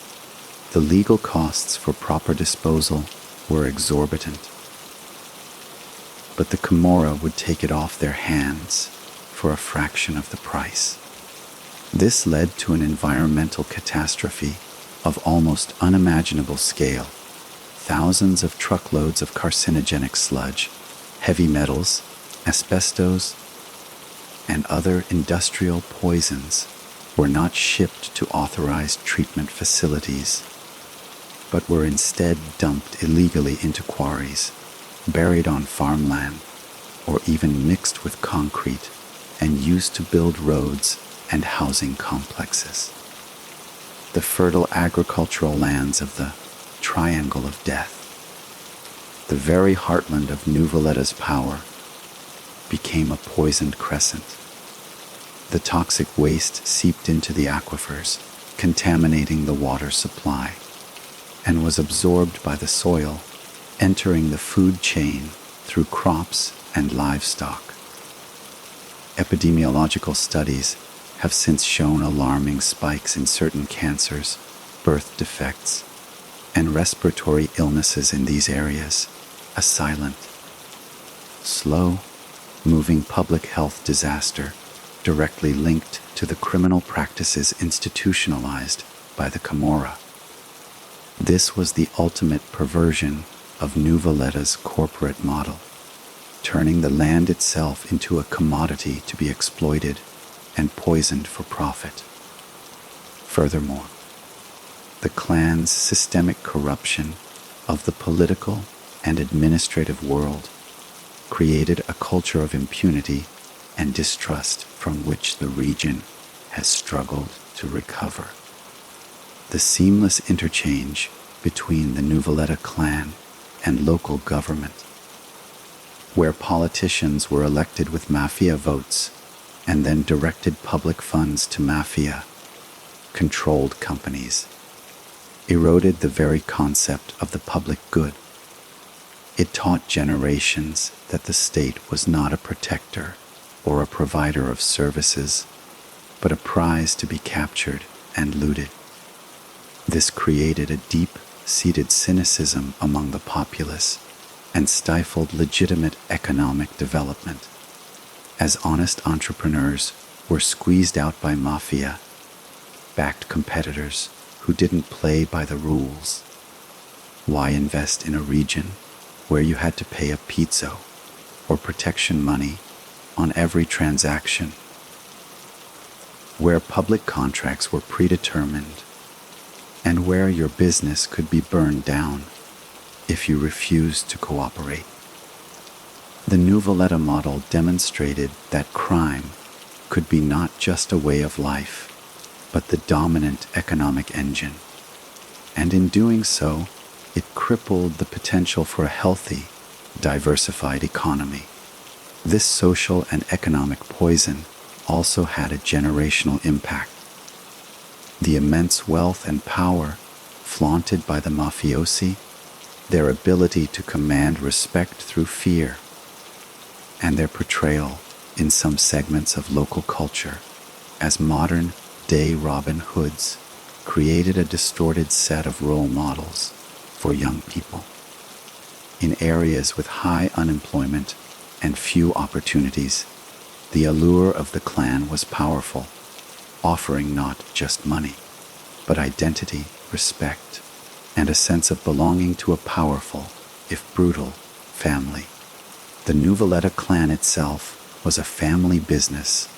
The legal costs for proper disposal were exorbitant, but the Camorra would take it off their hands for a fraction of the price. This led to an environmental catastrophe of almost unimaginable scale, thousands of truckloads of carcinogenic sludge, heavy metals, asbestos, and other industrial poisons were not shipped to authorized treatment facilities, but were instead dumped illegally into quarries, buried on farmland, or even mixed with concrete and used to build roads and housing complexes. The fertile agricultural lands of the Triangle of Death, the very heartland of Nuvoletta's power, became a poisoned crescent. The toxic waste seeped into the aquifers, contaminating the water supply, and was absorbed by the soil, entering the food chain through crops and livestock. Epidemiological studies have since shown alarming spikes in certain cancers, birth defects, and respiratory illnesses in these areas, a silent, slow, moving public health disaster directly linked to the criminal practices institutionalized by the Camorra. This was the ultimate perversion of Nuvoletta's corporate model, turning the land itself into a commodity to be exploited and poisoned for profit. Furthermore, the clan's systemic corruption of the political and administrative world created a culture of impunity and distrust from which the region has struggled to recover. The seamless interchange between the Nuvoletta clan and local government, where politicians were elected with mafia votes and then directed public funds to mafia-controlled companies, eroded the very concept of the public good. It taught generations that the state was not a protector or a provider of services, but a prize to be captured and looted. This created a deep-seated cynicism among the populace and stifled legitimate economic development, as honest entrepreneurs were squeezed out by mafia-backed competitors who didn't play by the rules. Why invest in a region where you had to pay a pizzo or protection money on every transaction, where public contracts were predetermined, and where your business could be burned down if you refused to cooperate? The Nuvoletta model demonstrated that crime could be not just a way of life, but the dominant economic engine, and in doing so, it crippled the potential for a healthy, diversified economy. This social and economic poison also had a generational impact. The immense wealth and power flaunted by the mafiosi, their ability to command respect through fear, and their portrayal in some segments of local culture as modern-day Robin Hoods created a distorted set of role models for young people. In areas with high unemployment and few opportunities, the allure of the clan was powerful, offering not just money, but identity, respect, and a sense of belonging to a powerful, if brutal, family. The Nuvoletta clan itself was a family business,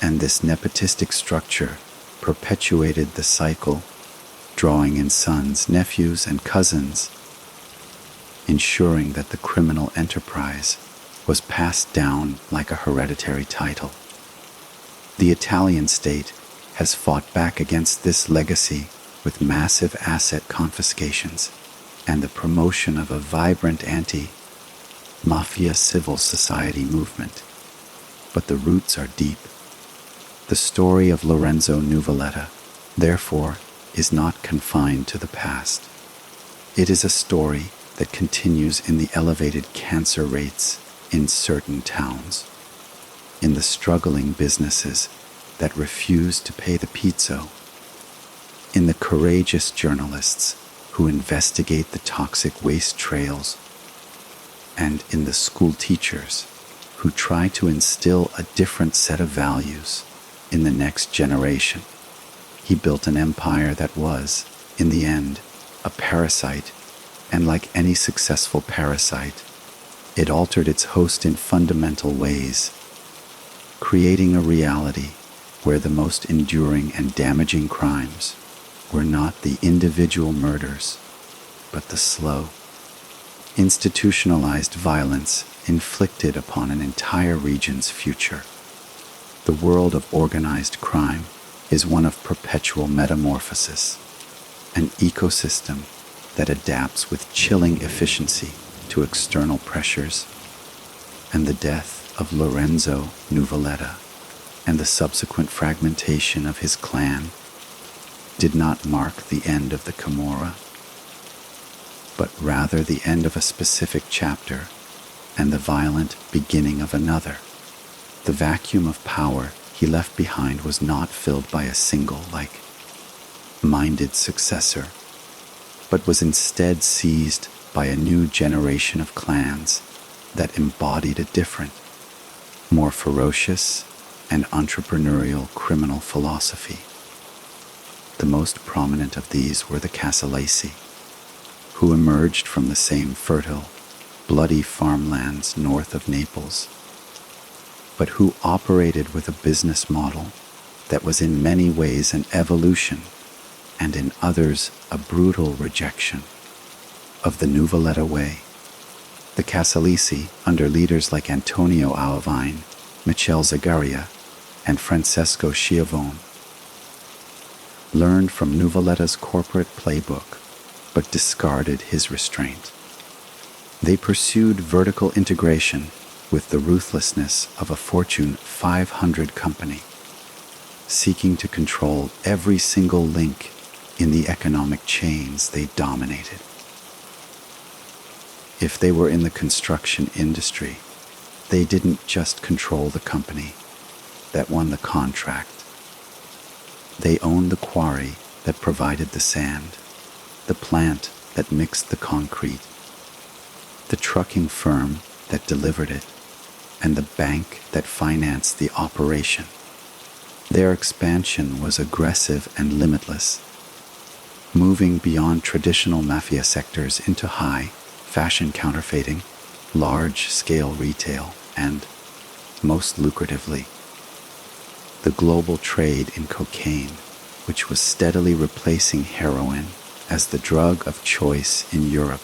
and this nepotistic structure perpetuated the cycle, drawing in sons, nephews, and cousins, ensuring that the criminal enterprise was passed down like a hereditary title. The Italian state has fought back against this legacy with massive asset confiscations and the promotion of a vibrant anti-mafia civil society movement. But the roots are deep. The story of Lorenzo Nuvoletta, therefore, is not confined to the past. It is a story that continues in the elevated cancer rates in certain towns, in the struggling businesses that refuse to pay the pizzo, in the courageous journalists who investigate the toxic waste trails, and in the school teachers who try to instill a different set of values in the next generation. He built an empire that was, in the end, a parasite And like any successful parasite, it altered its host in fundamental ways, creating a reality where the most enduring and damaging crimes were not the individual murders, but the slow, institutionalized violence inflicted upon an entire region's future. The world of organized crime is one of perpetual metamorphosis, an ecosystem that adapts with chilling efficiency to external pressures. And the death of Lorenzo Nuvoletta and the subsequent fragmentation of his clan did not mark the end of the Camorra, but rather the end of a specific chapter and the violent beginning of another. The vacuum of power he left behind was not filled by a single, like-minded successor, but was instead seized by a new generation of clans that embodied a different, more ferocious and entrepreneurial criminal philosophy. The most prominent of these were the Casalesi, who emerged from the same fertile, bloody farmlands north of Naples, but who operated with a business model that was in many ways an evolution and in others a brutal rejection of the Nuvoletta way. The Casalesi, under leaders like Antonio Alvine, Michele Zagaria, and Francesco Schiavone, learned from Nuvoletta's corporate playbook, but discarded his restraint. They pursued vertical integration with the ruthlessness of a Fortune 500 company, seeking to control every single link in the economic chains they dominated. If they were in the construction industry, they didn't just control the company that won the contract. They owned the quarry that provided the sand, the plant that mixed the concrete, the trucking firm that delivered it, and the bank that financed the operation. Their expansion was aggressive and limitless, moving beyond traditional mafia sectors into high fashion counterfeiting, large-scale retail, and, most lucratively, the global trade in cocaine, which was steadily replacing heroin as the drug of choice in Europe.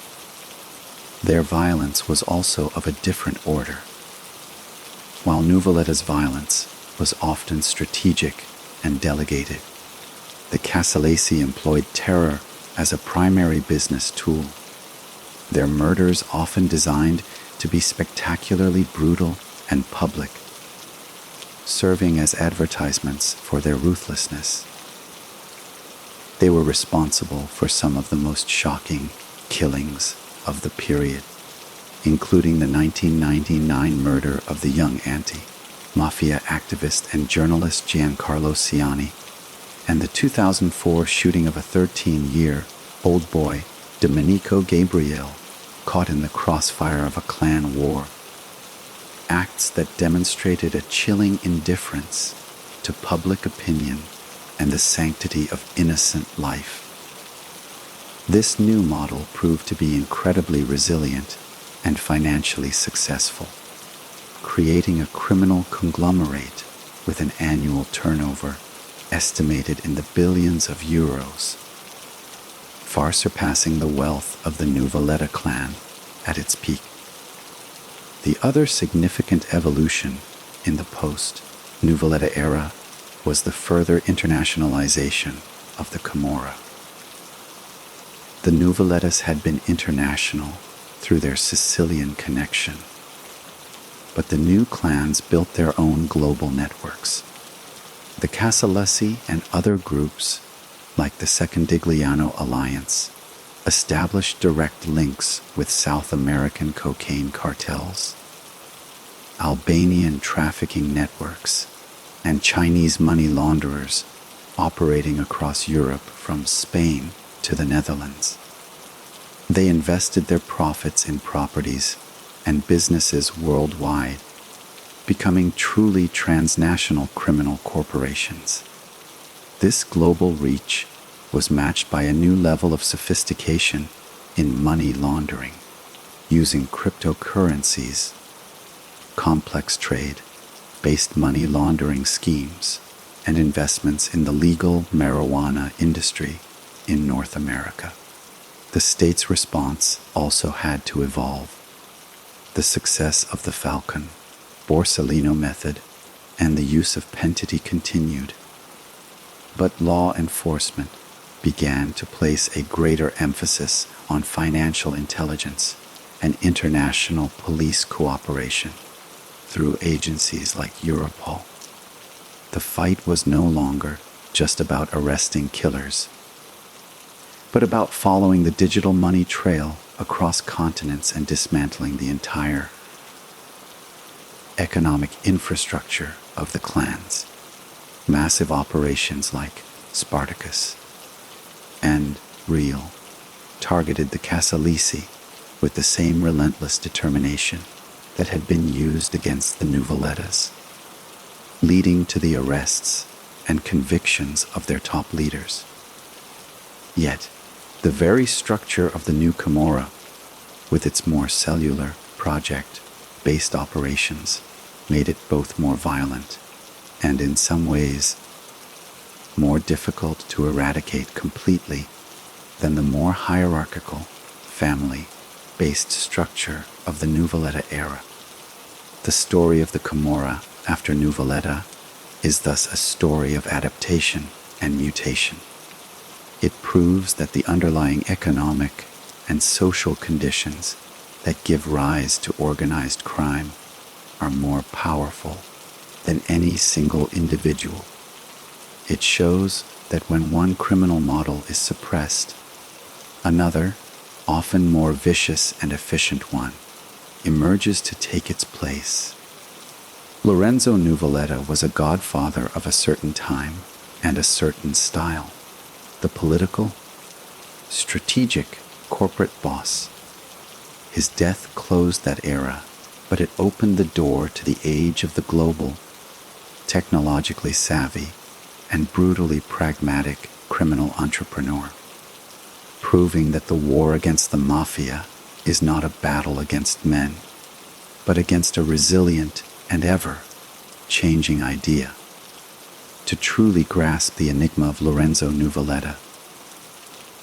Their violence was also of a different order. While Nuvoletta's violence was often strategic and delegated, the Casalesi employed terror as a primary business tool. Their murders often designed to be spectacularly brutal and public, serving as advertisements for their ruthlessness. They were responsible for some of the most shocking killings of the period, including the 1999 murder of the young anti-mafia activist and journalist Giancarlo Ciani, and the 2004 shooting of a 13-year-old boy, Domenico Gabriele, caught in the crossfire of a clan war. Acts that demonstrated a chilling indifference to public opinion and the sanctity of innocent life. This new model proved to be incredibly resilient and financially successful, creating a criminal conglomerate with an annual turnover estimated in the billions of euros, far surpassing the wealth of the Nuvoletta clan at its peak. The other significant evolution in the post-Nuvoletta era was the further internationalization of the Camorra. The Nuvolettas had been international through their Sicilian connection, but the new clans built their own global networks. The Casalesi and other groups, like the Secondigliano Alliance, established direct links with South American cocaine cartels, Albanian trafficking networks, and Chinese money launderers operating across Europe from Spain to the Netherlands. They invested their profits in properties and businesses worldwide, becoming truly transnational criminal corporations. This global reach was matched by a new level of sophistication in money laundering, using cryptocurrencies, complex trade, based money laundering schemes, and investments in the legal marijuana industry in North America. The state's response also had to evolve. The success of the Falcon, Borsellino method, and the use of pentity continued, but law enforcement began to place a greater emphasis on financial intelligence and international police cooperation through agencies like Europol. The fight was no longer just about arresting killers, but about following the digital money trail across continents and dismantling the entire economic infrastructure of the clans. Massive operations like Spartacus and Real targeted the Casalisi with the same relentless determination that had been used against the Nuvolettas, leading to the arrests and convictions of their top leaders. Yet, the very structure of the new Camorra, with its more cellular, project-based operations, made it both more violent and, in some ways, more difficult to eradicate completely than the more hierarchical, family-based structure of the Nuvoletta era. The story of the Camorra after Nuvoletta is thus a story of adaptation and mutation. It proves that the underlying economic and social conditions that give rise to organized crime are more powerful than any single individual. It shows that when one criminal model is suppressed, another, often more vicious and efficient one, emerges to take its place. Lorenzo Nuvoletta was a godfather of a certain time and a certain style, the political, strategic corporate boss. His death closed that era, but it opened the door to the age of the global, technologically savvy, and brutally pragmatic criminal entrepreneur, proving that the war against the mafia is not a battle against men, but against a resilient and ever-changing idea. To truly grasp the enigma of Lorenzo Nuvoletta,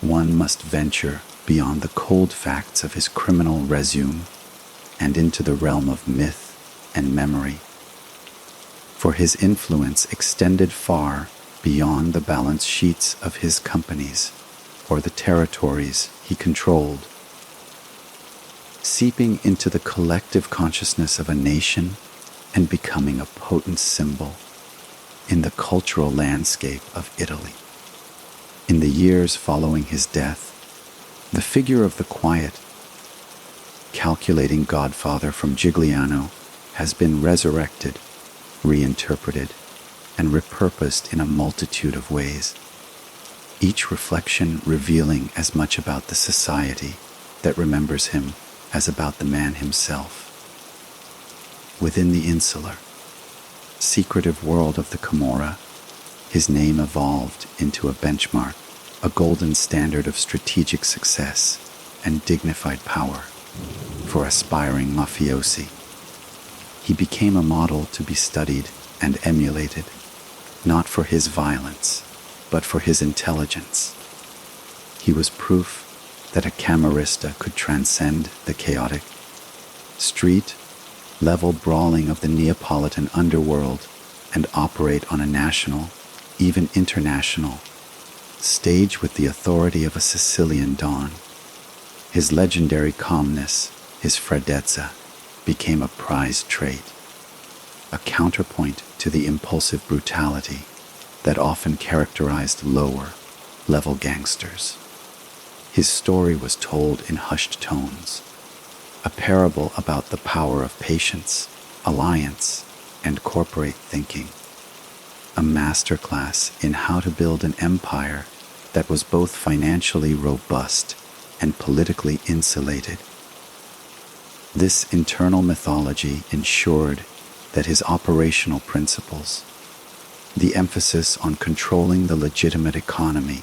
one must venture beyond the cold facts of his criminal resume and into the realm of myth and memory. For his influence extended far beyond the balance sheets of his companies or the territories he controlled, seeping into the collective consciousness of a nation and becoming a potent symbol in the cultural landscape of Italy. In the years following his death, the figure of the quiet, calculating godfather from Giuliano has been resurrected, reinterpreted, and repurposed in a multitude of ways, each reflection revealing as much about the society that remembers him as about the man himself. Within the insular, secretive world of the Camorra, his name evolved into a benchmark, a golden standard of strategic success and dignified power for aspiring mafiosi. He became a model to be studied and emulated, not for his violence, but for his intelligence. He was proof that a Camorrista could transcend the chaotic, street-level brawling of the Neapolitan underworld and operate on a national, even international, stage with the authority of a Sicilian Don. His legendary calmness, his freddezza, became a prized trait, a counterpoint to the impulsive brutality that often characterized lower-level gangsters. His story was told in hushed tones, a parable about the power of patience, alliance, and corporate thinking, a masterclass in how to build an empire that was both financially robust and politically insulated. This internal mythology ensured that his operational principles, the emphasis on controlling the legitimate economy,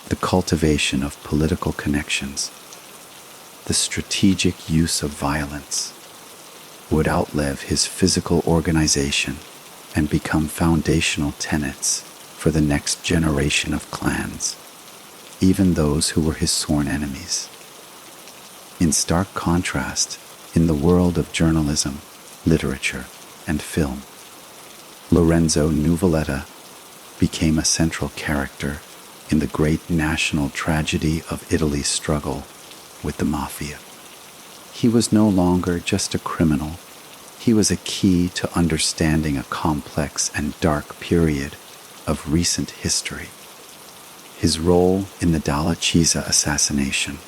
the cultivation of political connections, the strategic use of violence would outlive his physical organization and become foundational tenets for the next generation of clans, even those who were his sworn enemies. In stark contrast, in the world of journalism, literature, and film, Lorenzo Nuvoletta became a central character in the great national tragedy of Italy's struggle with the mafia. He was no longer just a criminal. He was a key to understanding a complex and dark period of recent history. His role in the Dalla Chiesa assassination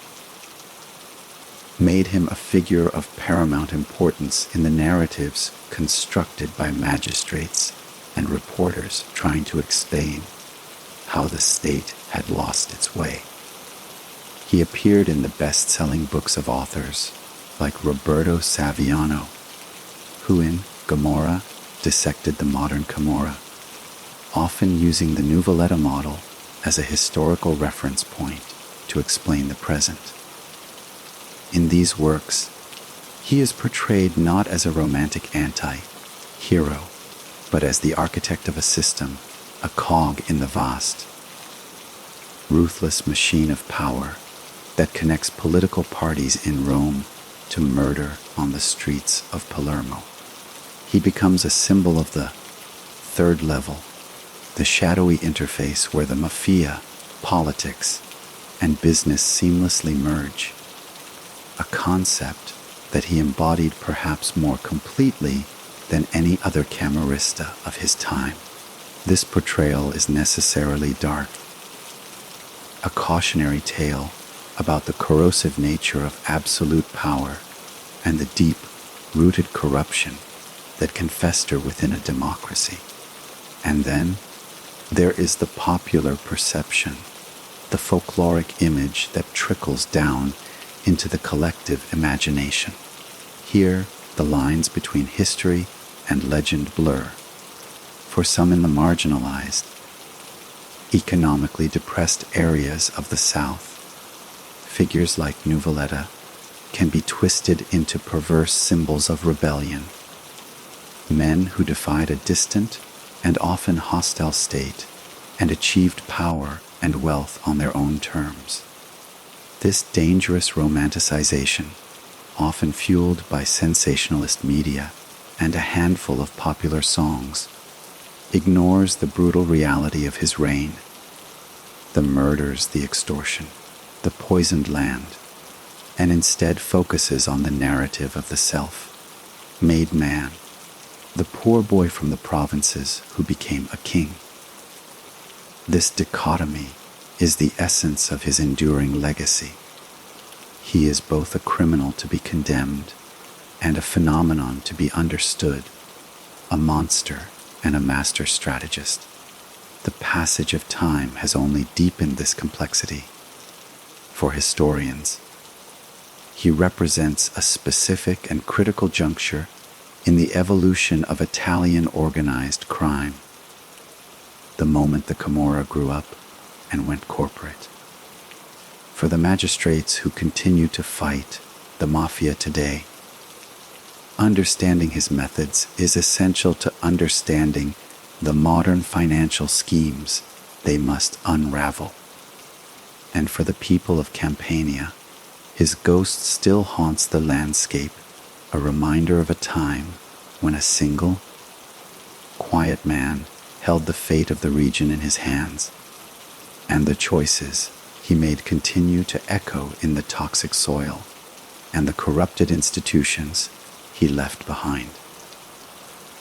made him a figure of paramount importance in the narratives constructed by magistrates and reporters trying to explain how the state had lost its way. He appeared in the best-selling books of authors like Roberto Saviano, who in Camorra dissected the modern Camorra, often using the Nuvoletta model as a historical reference point to explain the present. In these works, he is portrayed not as a romantic anti-hero, but as the architect of a system, a cog in the vast, ruthless machine of power that connects political parties in Rome to murder on the streets of Palermo. He becomes a symbol of the third level, the shadowy interface where the mafia, politics, and business seamlessly merge, a concept that he embodied perhaps more completely than any other Camorrista of his time. This portrayal is necessarily dark, a cautionary tale about the corrosive nature of absolute power and the deep-rooted corruption that can fester within a democracy. And then there is the popular perception, the folkloric image that trickles down into the collective imagination. Here, the lines between history and legend blur. For some in the marginalized, economically depressed areas of the South, figures like Nuvoletta can be twisted into perverse symbols of rebellion. Men who defied a distant and often hostile state and achieved power and wealth on their own terms. This dangerous romanticization, often fueled by sensationalist media and a handful of popular songs, ignores the brutal reality of his reign, the murders, the extortion, the poisoned land, and instead focuses on the narrative of the self-made man, the poor boy from the provinces who became a king. This dichotomy is the essence of his enduring legacy. He is both a criminal to be condemned and a phenomenon to be understood, a monster and a master strategist. The passage of time has only deepened this complexity. For historians, he represents a specific and critical juncture in the evolution of Italian organized crime, the moment the Camorra grew up and went corporate. For the magistrates who continue to fight the mafia today, understanding his methods is essential to understanding the modern financial schemes they must unravel. And for the people of Campania, his ghost still haunts the landscape, a reminder of a time when a single, quiet man held the fate of the region in his hands, and the choices he made continue to echo in the toxic soil and the corrupted institutions he left behind.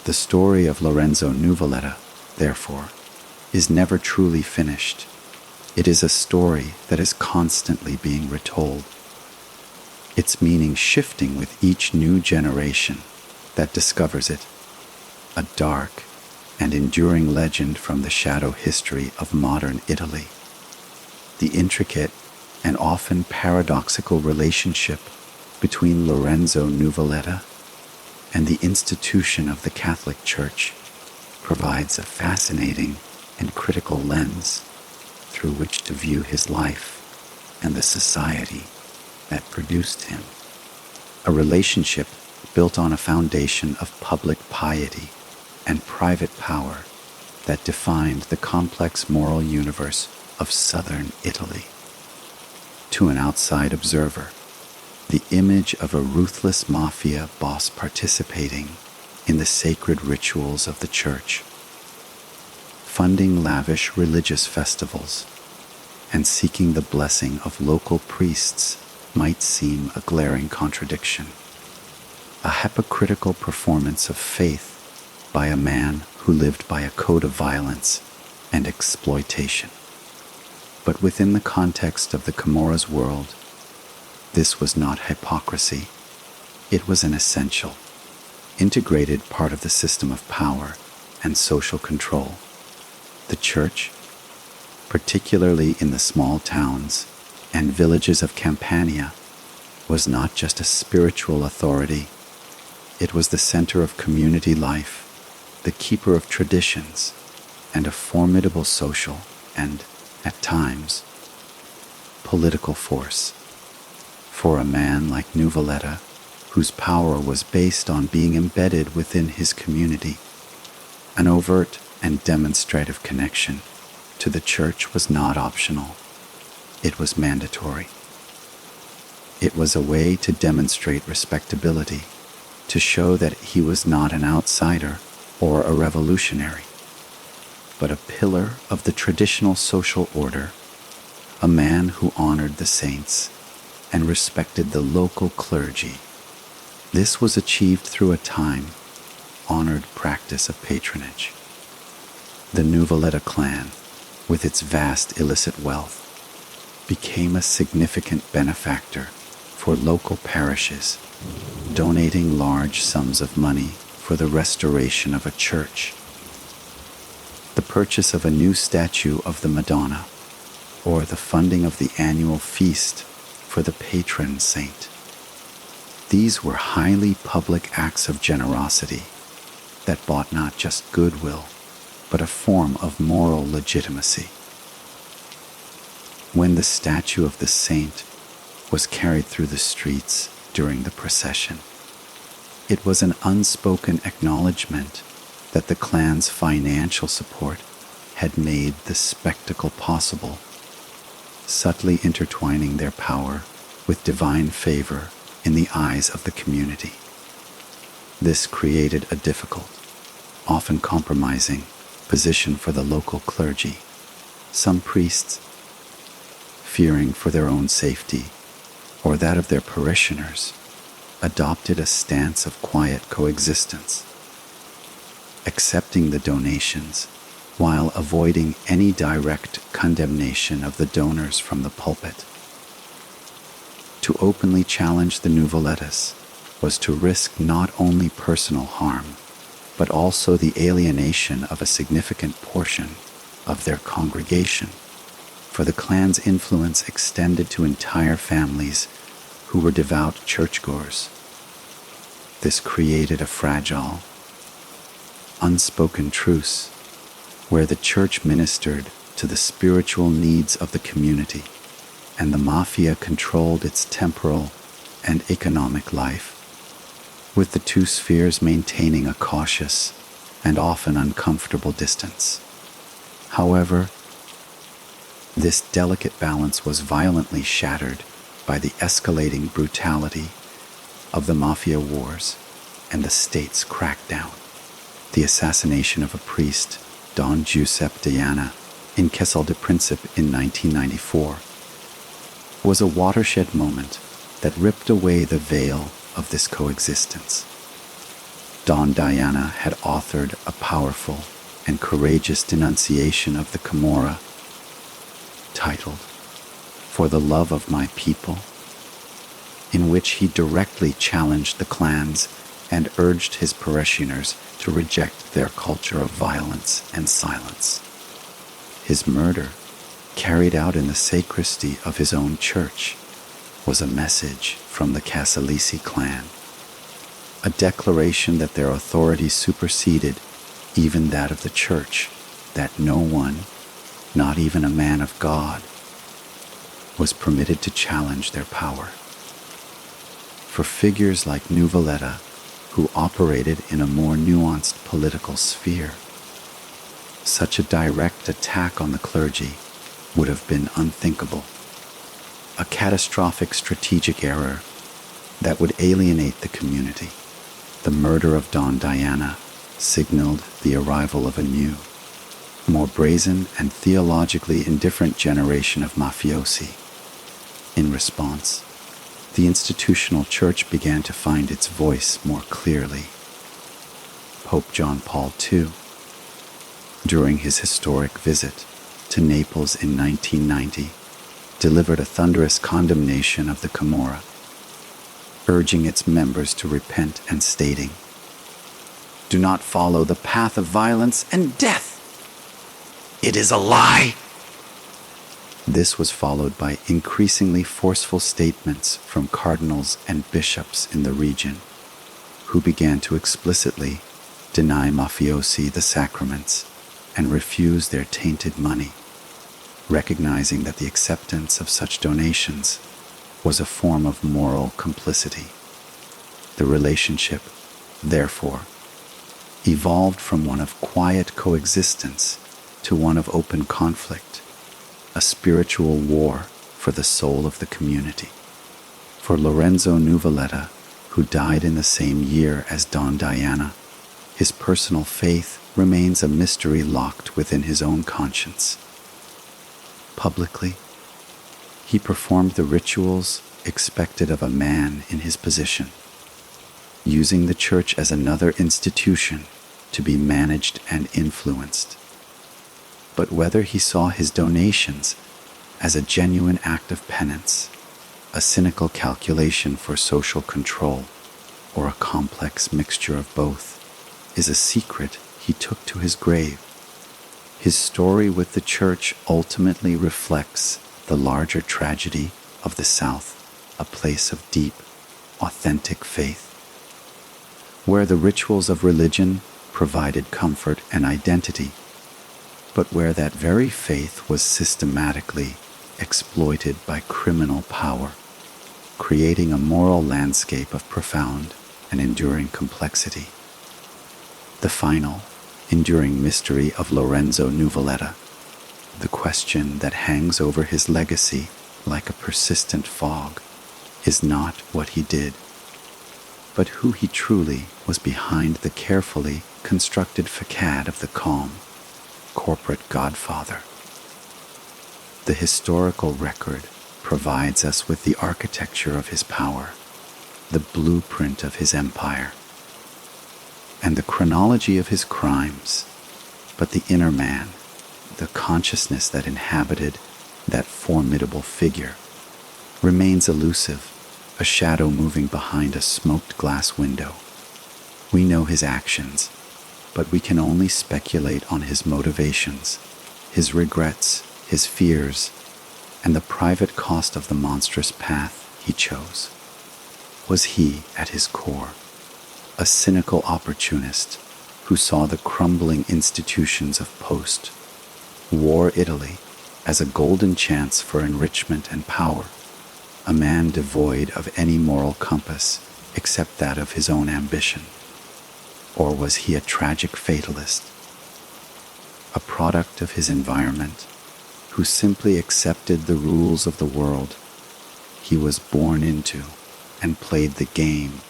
The story of Lorenzo Nuvoletta, therefore, is never truly finished. It is a story that is constantly being retold, its meaning shifting with each new generation that discovers it, a dark and enduring legend from the shadow history of modern Italy. The intricate and often paradoxical relationship between Lorenzo Nuvoletta and the institution of the Catholic Church provides a fascinating and critical lens through which to view his life and the society that produced him. A relationship built on a foundation of public piety and private power that defined the complex moral universe of southern Italy. To an outside observer, the image of a ruthless mafia boss participating in the sacred rituals of the church, funding lavish religious festivals, and seeking the blessing of local priests might seem a glaring contradiction, a hypocritical performance of faith by a man who lived by a code of violence and exploitation. But within the context of the Camorra's world, this was not hypocrisy. It was an essential, integrated part of the system of power and social control. The church, particularly in the small towns and villages of Campania, was not just a spiritual authority. It was the center of community life, the keeper of traditions, and a formidable social and, at times, political force. For a man like Nuvoletta, whose power was based on being embedded within his community, an overt and demonstrative connection to the church was not optional. It was mandatory. It was a way to demonstrate respectability, to show that he was not an outsider or a revolutionary, but a pillar of the traditional social order, a man who honored the saints and respected the local clergy. This was achieved through a time-honored practice of patronage. The Nuvoletta clan, with its vast illicit wealth, became a significant benefactor for local parishes, donating large sums of money for the restoration of a church, the purchase of a new statue of the Madonna, or the funding of the annual feast for the patron saint. These were highly public acts of generosity that bought not just goodwill, but a form of moral legitimacy. When the statue of the saint was carried through the streets during the procession, it was an unspoken acknowledgement that the clan's financial support had made the spectacle possible, subtly intertwining their power with divine favor in the eyes of the community. This created a difficult, often compromising, position for the local clergy. Some priests, fearing for their own safety or that of their parishioners, adopted a stance of quiet coexistence, accepting the donations while avoiding any direct condemnation of the donors from the pulpit. To openly challenge the Nuvolettas was to risk not only personal harm, but also the alienation of a significant portion of their congregation, for the clan's influence extended to entire families who were devout churchgoers. This created a fragile, unspoken truce where the church ministered to the spiritual needs of the community and the mafia controlled its temporal and economic life, with the two spheres maintaining a cautious and often uncomfortable distance. However, this delicate balance was violently shattered by the escalating brutality of the mafia wars and the state's crackdown. The assassination of a priest, Don Giuseppe Dalla, in Casal di Principe in 1994, was a watershed moment that ripped away the veil of this coexistence. Don Dalla had authored a powerful and courageous denunciation of the Camorra, titled "For the Love of My People," in which he directly challenged the clans and urged his parishioners to reject their culture of violence and silence. His murder, carried out in the sacristy of his own church, was a message from the Casalisi clan, a declaration that their authority superseded even that of the church, that no one, not even a man of God, was permitted to challenge their power. For figures like Nuvoletta, who operated in a more nuanced political sphere, such a direct attack on the clergy would have been unthinkable, a catastrophic strategic error that would alienate the community. The murder of Don Diana signaled the arrival of a new, more brazen and theologically indifferent generation of mafiosi. In response, the institutional church began to find its voice more clearly. Pope John Paul II, during his historic visit to Naples in 1990, delivered a thunderous condemnation of the Camorra, urging its members to repent and stating, "Do not follow the path of violence and death. It is a lie." This was followed by increasingly forceful statements from cardinals and bishops in the region, who began to explicitly deny mafiosi the sacraments and refuse their tainted money, recognizing that the acceptance of such donations was a form of moral complicity. The relationship, therefore, evolved from one of quiet coexistence to one of open conflict, a spiritual war for the soul of the community. For Lorenzo Nuvoletta, who died in the same year as Don Diana, his personal faith remains a mystery locked within his own conscience. Publicly, he performed the rituals expected of a man in his position, using the church as another institution to be managed and influenced. But whether he saw his donations as a genuine act of penance, a cynical calculation for social control, or a complex mixture of both, is a secret he took to his grave. His story with the church ultimately reflects the larger tragedy of the South, a place of deep, authentic faith, where the rituals of religion provided comfort and identity, but where that very faith was systematically exploited by criminal power, creating a moral landscape of profound and enduring complexity. The final, enduring mystery of Lorenzo Nuvoletta, the question that hangs over his legacy like a persistent fog, is not what he did, but who he truly was behind the carefully constructed facade of the calm, corporate godfather. The historical record provides us with the architecture of his power, the blueprint of his empire, and the chronology of his crimes, but the inner man, the consciousness that inhabited that formidable figure, remains elusive, a shadow moving behind a smoked glass window. We know his actions, but we can only speculate on his motivations, his regrets, his fears, and the private cost of the monstrous path he chose. Was he, at his core, a cynical opportunist who saw the crumbling institutions of post-war Italy as a golden chance for enrichment and power, a man devoid of any moral compass except that of his own ambition? Or was he a tragic fatalist, a product of his environment, who simply accepted the rules of the world he was born into and played the game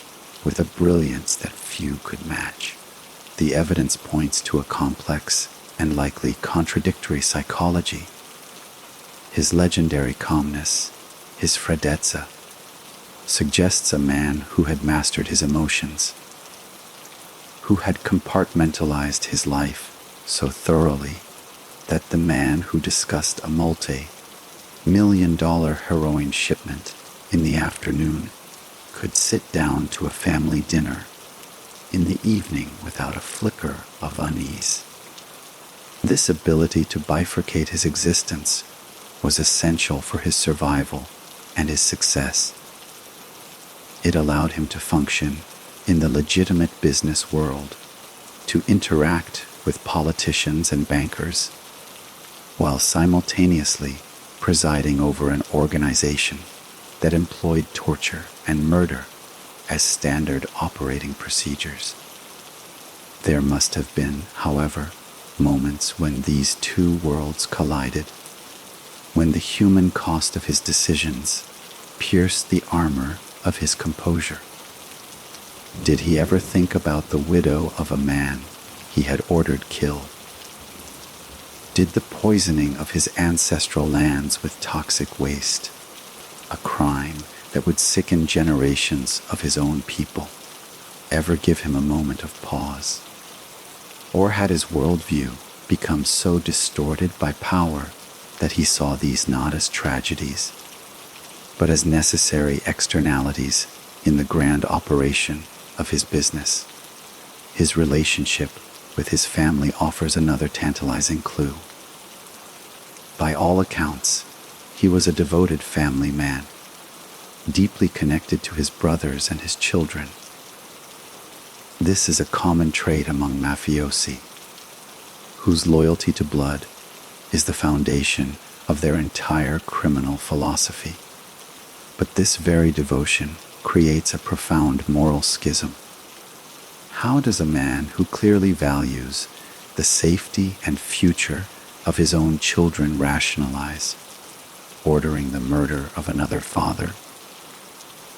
with a brilliance that few could match? The evidence points to a complex and likely contradictory psychology. His legendary calmness, his freddezza, suggests a man who had mastered his emotions, who had compartmentalized his life so thoroughly that the man who discussed a multi-million-dollar heroin shipment in the afternoon could sit down to a family dinner in the evening without a flicker of unease. This ability to bifurcate his existence was essential for his survival and his success. It allowed him to function in the legitimate business world, to interact with politicians and bankers, while simultaneously presiding over an organization that employed torture and murder as standard operating procedures. There must have been, however, moments when these two worlds collided, when the human cost of his decisions pierced the armor of his composure. Did he ever think about the widow of a man he had ordered killed? Did the poisoning of his ancestral lands with toxic waste, a crime that would sicken generations of his own people, ever give him a moment of pause? Or had his worldview become so distorted by power that he saw these not as tragedies, but as necessary externalities in the grand operation of his business? His relationship with his family offers another tantalizing clue. By all accounts, he was a devoted family man, deeply connected to his brothers and his children. This is a common trait among mafiosi, whose loyalty to blood is the foundation of their entire criminal philosophy. But this very devotion creates a profound moral schism. How does a man who clearly values the safety and future of his own children rationalize ordering the murder of another father,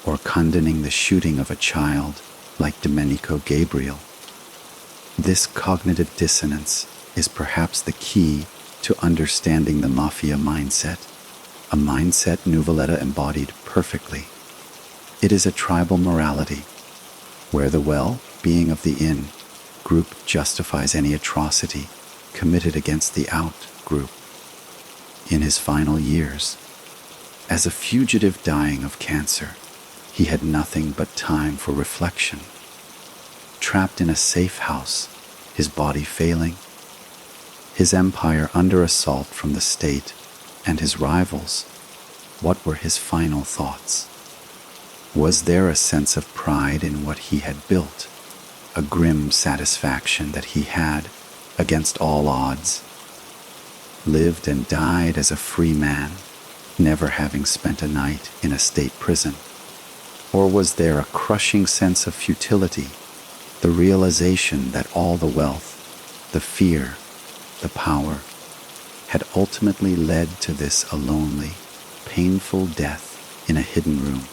or condoning the shooting of a child like Domenico Gabriel? This cognitive dissonance is perhaps the key to understanding the mafia mindset, a mindset Nuvoletta embodied perfectly. It is a tribal morality, where the well-being of the in-group justifies any atrocity committed against the out-group. In his final years, as a fugitive dying of cancer, he had nothing but time for reflection. Trapped in a safe house, his body failing, his empire under assault from the state and his rivals, what were his final thoughts? Was there a sense of pride in what he had built, a grim satisfaction that he had, against all odds, lived and died as a free man, never having spent a night in a state prison? Or was there a crushing sense of futility, the realization that all the wealth, the fear, the power had ultimately led to this a lonely, painful death in a hidden room,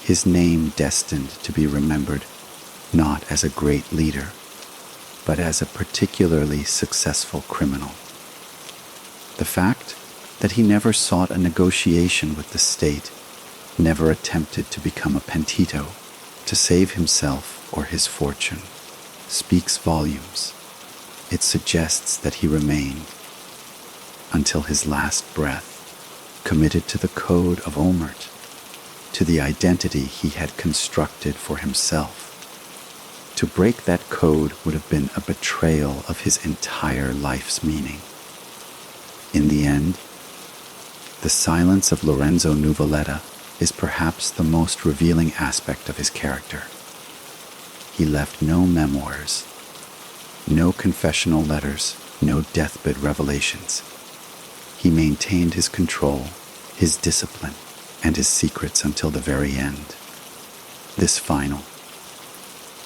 his name destined to be remembered not as a great leader, but as a particularly successful criminal? The fact that he never sought a negotiation with the state, never attempted to become a pentito to save himself or his fortune, speaks volumes. It suggests that he remained, until his last breath, committed to the code of Omert, to the identity he had constructed for himself. To break that code would have been a betrayal of his entire life's meaning. In the end, the silence of Lorenzo Nuvoletta is perhaps the most revealing aspect of his character. He left no memoirs, no confessional letters, no deathbed revelations. He maintained his control, his discipline, and his secrets until the very end. This final,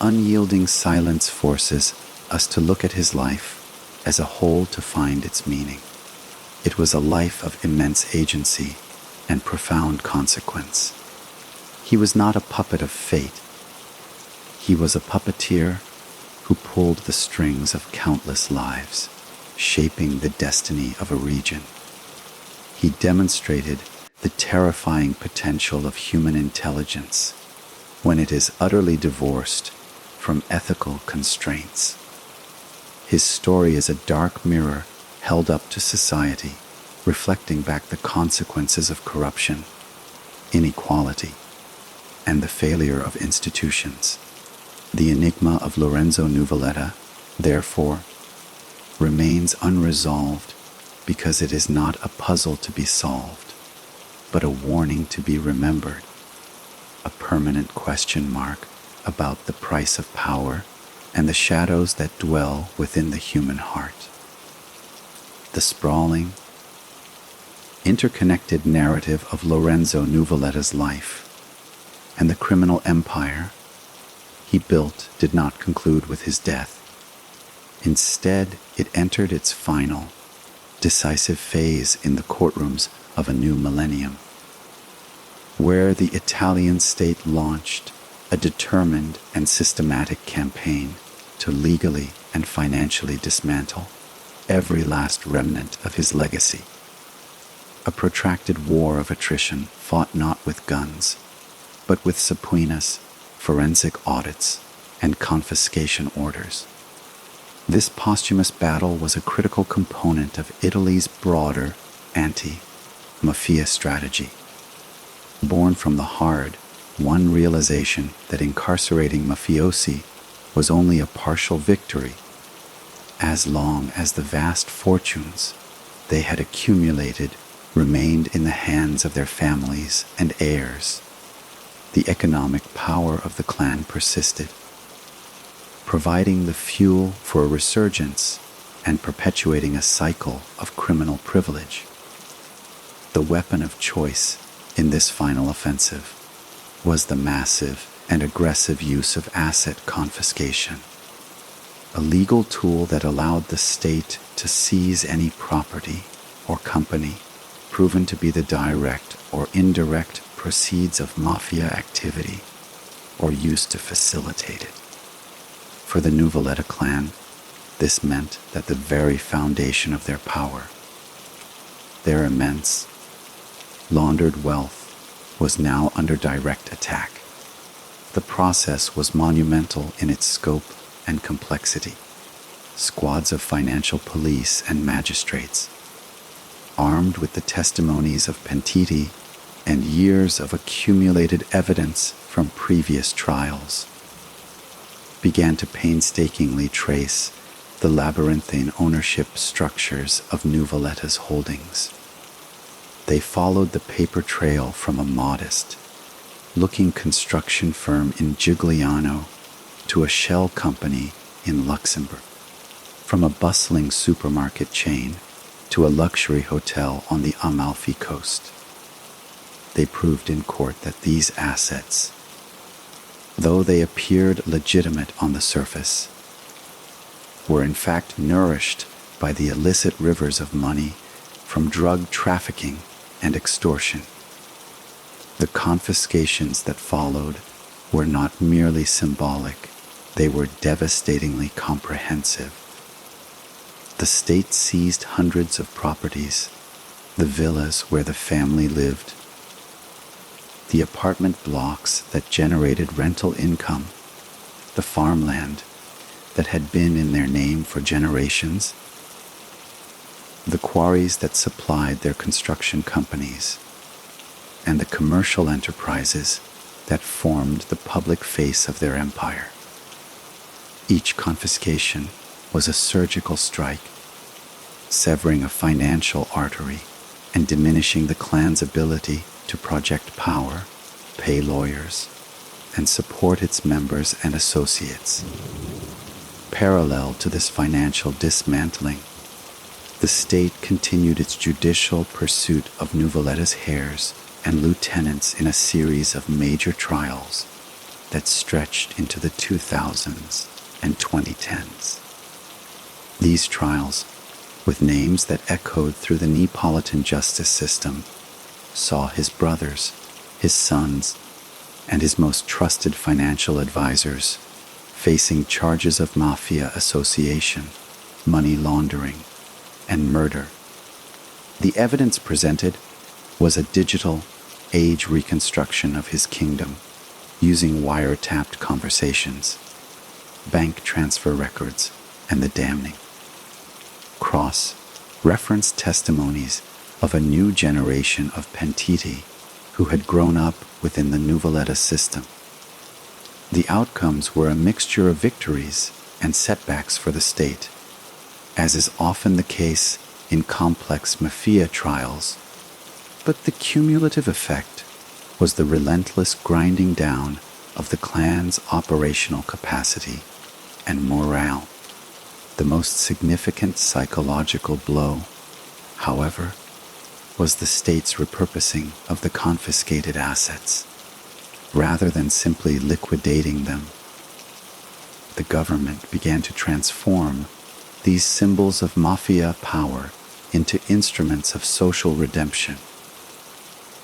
unyielding silence forces us to look at his life as a whole to find its meaning. It was a life of immense agency and profound consequence. He was not a puppet of fate. He was a puppeteer who pulled the strings of countless lives, shaping the destiny of a region. He demonstrated the terrifying potential of human intelligence when it is utterly divorced from ethical constraints. His story is a dark mirror held up to society, reflecting back the consequences of corruption, inequality, and the failure of institutions. The enigma of Lorenzo Nuvoletta, therefore, remains unresolved because it is not a puzzle to be solved, but a warning to be remembered, a permanent question mark about the price of power and the shadows that dwell within the human heart. the sprawling, interconnected narrative of Lorenzo Nuvoletta's life and the criminal empire he built did not conclude with his death. Instead, it entered its final, decisive phase in the courtrooms of a new millennium, where the Italian state launched a determined and systematic campaign to legally and financially dismantle every last remnant of his legacy. A protracted war of attrition fought not with guns, but with subpoenas, forensic audits, and confiscation orders. This posthumous battle was a critical component of Italy's broader anti-mafia strategy, born from the hard-won realization that incarcerating mafiosi was only a partial victory as long as the vast fortunes they had accumulated remained in the hands of their families and heirs. The economic power of the clan persisted, providing the fuel for a resurgence and perpetuating a cycle of criminal privilege. The weapon of choice in this final offensive was the massive and aggressive use of asset confiscation, a legal tool that allowed the state to seize any property or company proven to be the direct or indirect proceeds of mafia activity or used to facilitate it. For the Nuvoletta clan, this meant that the very foundation of their power, their immense, laundered wealth, was now under direct attack. The process was monumental in its scope and complexity. Squads of financial police and magistrates, armed with the testimonies of pentiti and years of accumulated evidence from previous trials, began to painstakingly trace the labyrinthine ownership structures of Nuvoletta's holdings. They followed the paper trail from a modest-looking construction firm in Giugliano to a shell company in Luxembourg, from a bustling supermarket chain to a luxury hotel on the Amalfi coast. They proved in court that these assets, though they appeared legitimate on the surface, were in fact nourished by the illicit rivers of money from drug trafficking and extortion. The confiscations that followed were not merely symbolic, they were devastatingly comprehensive. The state seized hundreds of properties, the villas where the family lived, the apartment blocks that generated rental income, the farmland that had been in their name for generations, the quarries that supplied their construction companies, and the commercial enterprises that formed the public face of their empire. Each confiscation was a surgical strike, severing a financial artery and diminishing the clan's ability to project power, pay lawyers, and support its members and associates. Parallel to this financial dismantling, the state continued its judicial pursuit of Nuvoletta's heirs and lieutenants in a series of major trials that stretched into the 2000s and 2010s. These trials, with names that echoed through the Neapolitan justice system, saw his brothers, his sons, and his most trusted financial advisors facing charges of mafia association, money laundering, and murder. The evidence presented was a digital age reconstruction of his kingdom using wiretapped conversations, bank transfer records, and the damning cross-reference testimonies of a new generation of pentiti who had grown up within the Nuvoletta system. The outcomes were a mixture of victories and setbacks for the state, as is often the case in complex mafia trials, but the cumulative effect was the relentless grinding down of the clan's operational capacity and morale, the most significant psychological blow however, was the state's repurposing of the confiscated assets. Rather than simply liquidating them, the government began to transform these symbols of mafia power into instruments of social redemption.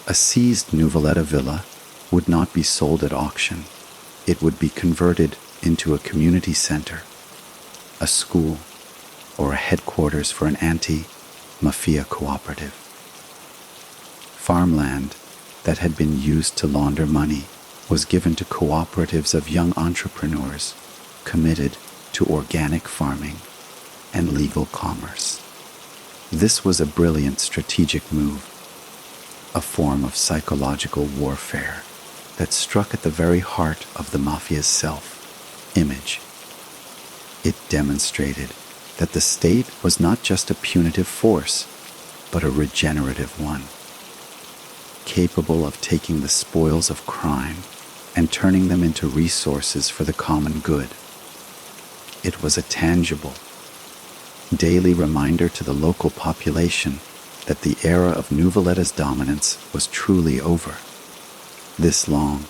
A seized Nuvoletta villa would not be sold at auction. It would be converted into a community center, a school, or a headquarters for an anti-mafia cooperative. Farmland that had been used to launder money was given to cooperatives of young entrepreneurs committed to organic farming and legal commerce. This was a brilliant strategic move, a form of psychological warfare that struck at the very heart of the mafia's self-image. It demonstrated that the state was not just a punitive force, but a regenerative one, capable of taking the spoils of crime and turning them into resources for the common good. It was a tangible, daily reminder to the local population that the era of Nuvoletta's dominance was truly over. This long,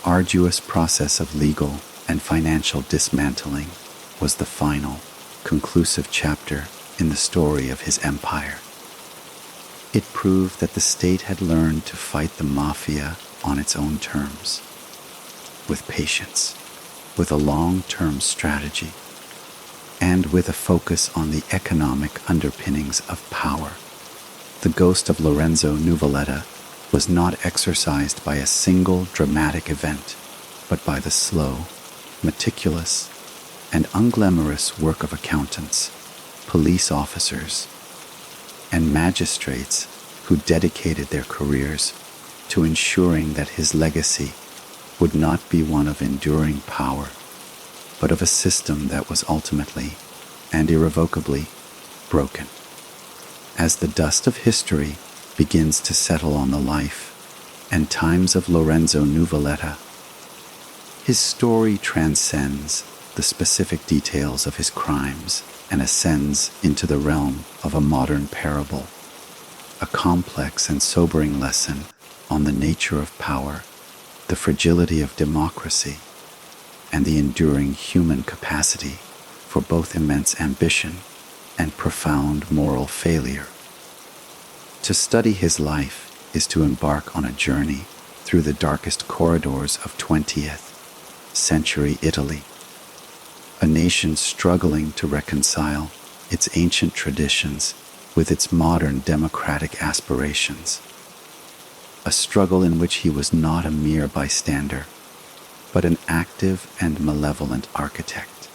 arduous process of legal and financial dismantling was the final, conclusive chapter in the story of his empire. It proved that the state had learned to fight the mafia on its own terms, with patience, with a long-term strategy, and with a focus on the economic underpinnings of power. The ghost of Lorenzo Nuvoletta was not exorcised by a single dramatic event, but by the slow, meticulous, and unglamorous work of accountants, police officers, and magistrates who dedicated their careers to ensuring that his legacy would not be one of enduring power, but of a system that was ultimately and irrevocably broken. As the dust of history begins to settle on the life and times of Lorenzo Nuvoletta, his story transcends the specific details of his crimes and ascends into the realm of a modern parable, a complex and sobering lesson on the nature of power, the fragility of democracy, and the enduring human capacity for both immense ambition and profound moral failure. To study his life is to embark on a journey through the darkest corridors of 20th century Italy, a nation struggling to reconcile its ancient traditions with its modern democratic aspirations, a struggle in which he was not a mere bystander, but an active and malevolent architect.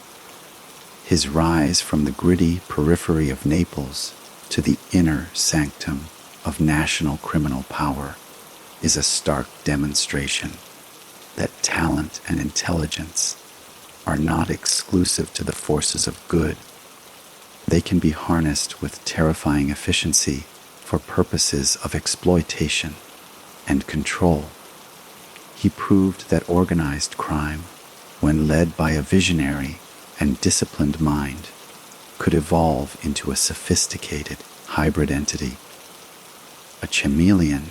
His rise from the gritty periphery of Naples to the inner sanctum of national criminal power is a stark demonstration that talent and intelligence are not exclusive to the forces of good. They can be harnessed with terrifying efficiency for purposes of exploitation and control. He proved that organized crime, when led by a visionary and disciplined mind, could evolve into a sophisticated hybrid entity, a chameleon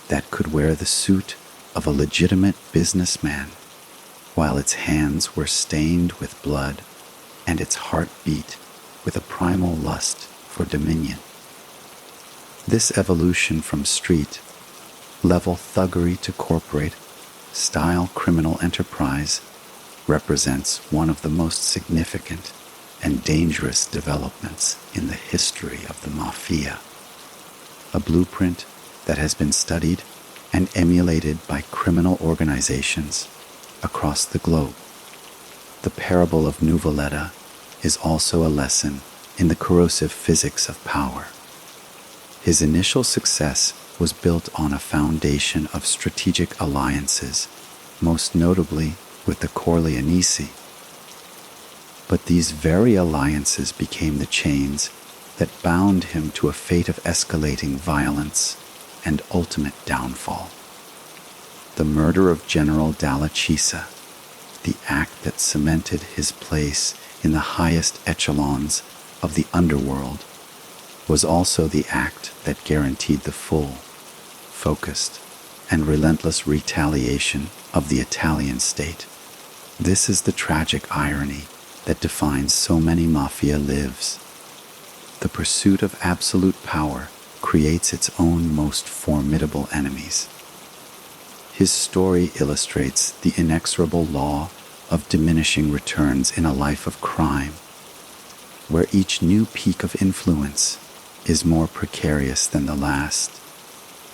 that could wear the suit of a legitimate businessman while its hands were stained with blood and its heart beat with a primal lust for dominion. This evolution from street-level thuggery to corporate-style criminal enterprise represents one of the most significant and dangerous developments in the history of the mafia, a blueprint that has been studied and emulated by criminal organizations across the globe. The parable of Nuvoletta is also a lesson in the corrosive physics of power. His initial success was built on a foundation of strategic alliances, most notably with the Corleonesi. But these very alliances became the chains that bound him to a fate of escalating violence and ultimate downfall. The murder of General Dalla, the act that cemented his place in the highest echelons of the underworld, was also the act that guaranteed the full, focused, and relentless retaliation of the Italian state. This is the tragic irony that defines so many mafia lives. The pursuit of absolute power creates its own most formidable enemies. His story illustrates the inexorable law of diminishing returns in a life of crime, where each new peak of influence is more precarious than the last,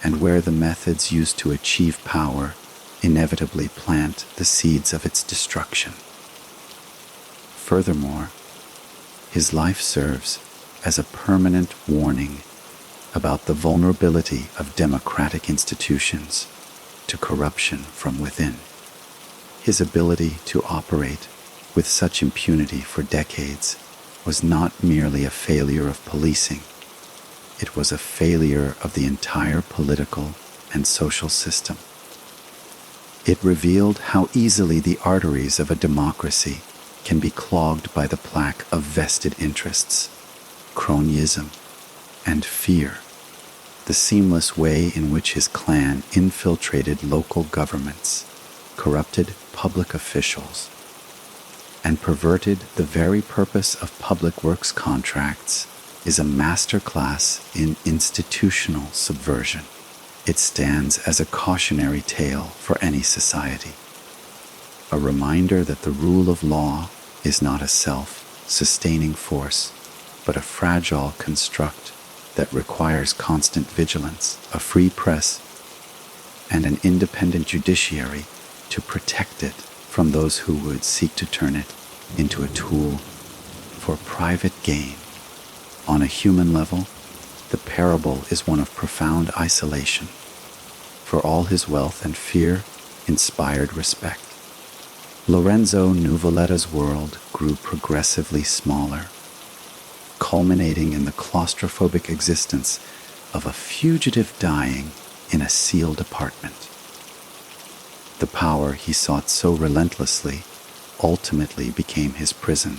and where the methods used to achieve power inevitably plant the seeds of its destruction. Furthermore, his life serves as a permanent warning about the vulnerability of democratic institutions to corruption from within. His ability to operate with such impunity for decades was not merely a failure of policing. It was a failure of the entire political and social system. It revealed how easily the arteries of a democracy can be clogged by the plaque of vested interests, cronyism, and fear, the seamless way in which his clan infiltrated local governments, corrupted public officials, and perverted the very purpose of public works contracts is a masterclass in institutional subversion. It stands as a cautionary tale for any society, a reminder that the rule of law is not a self-sustaining force, but a fragile construct that requires constant vigilance, a free press, and an independent judiciary to protect it from those who would seek to turn it into a tool for private gain. On a human level, the parable is one of profound isolation. For all his wealth and fear inspired respect. Lorenzo Nuvoletta's world grew progressively smaller, culminating in the claustrophobic existence of a fugitive dying in a sealed apartment. The power he sought so relentlessly ultimately became his prison,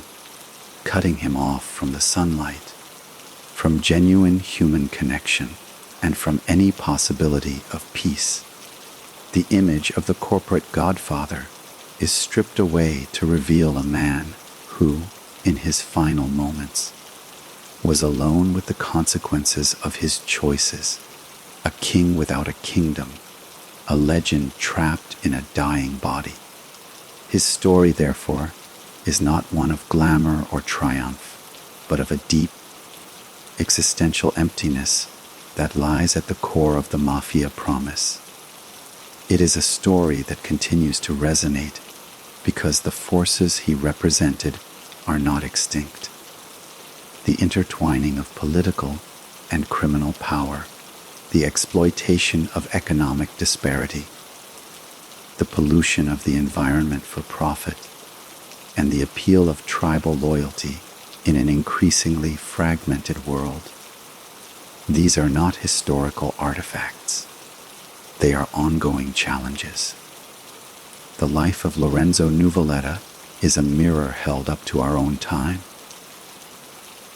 cutting him off from the sunlight, from genuine human connection, and from any possibility of peace. The image of the corporate godfather is stripped away to reveal a man who, in his final moments, was alone with the consequences of his choices, a king without a kingdom, a legend trapped in a dying body. His story, therefore, is not one of glamour or triumph, but of a deep, existential emptiness that lies at the core of the mafia promise. It is a story that continues to resonate because the forces he represented are not extinct. The intertwining of political and criminal power, the exploitation of economic disparity, the pollution of the environment for profit, and the appeal of tribal loyalty in an increasingly fragmented world. These are not historical artifacts. They are ongoing challenges. The life of Lorenzo Nuvoletta is a mirror held up to our own time,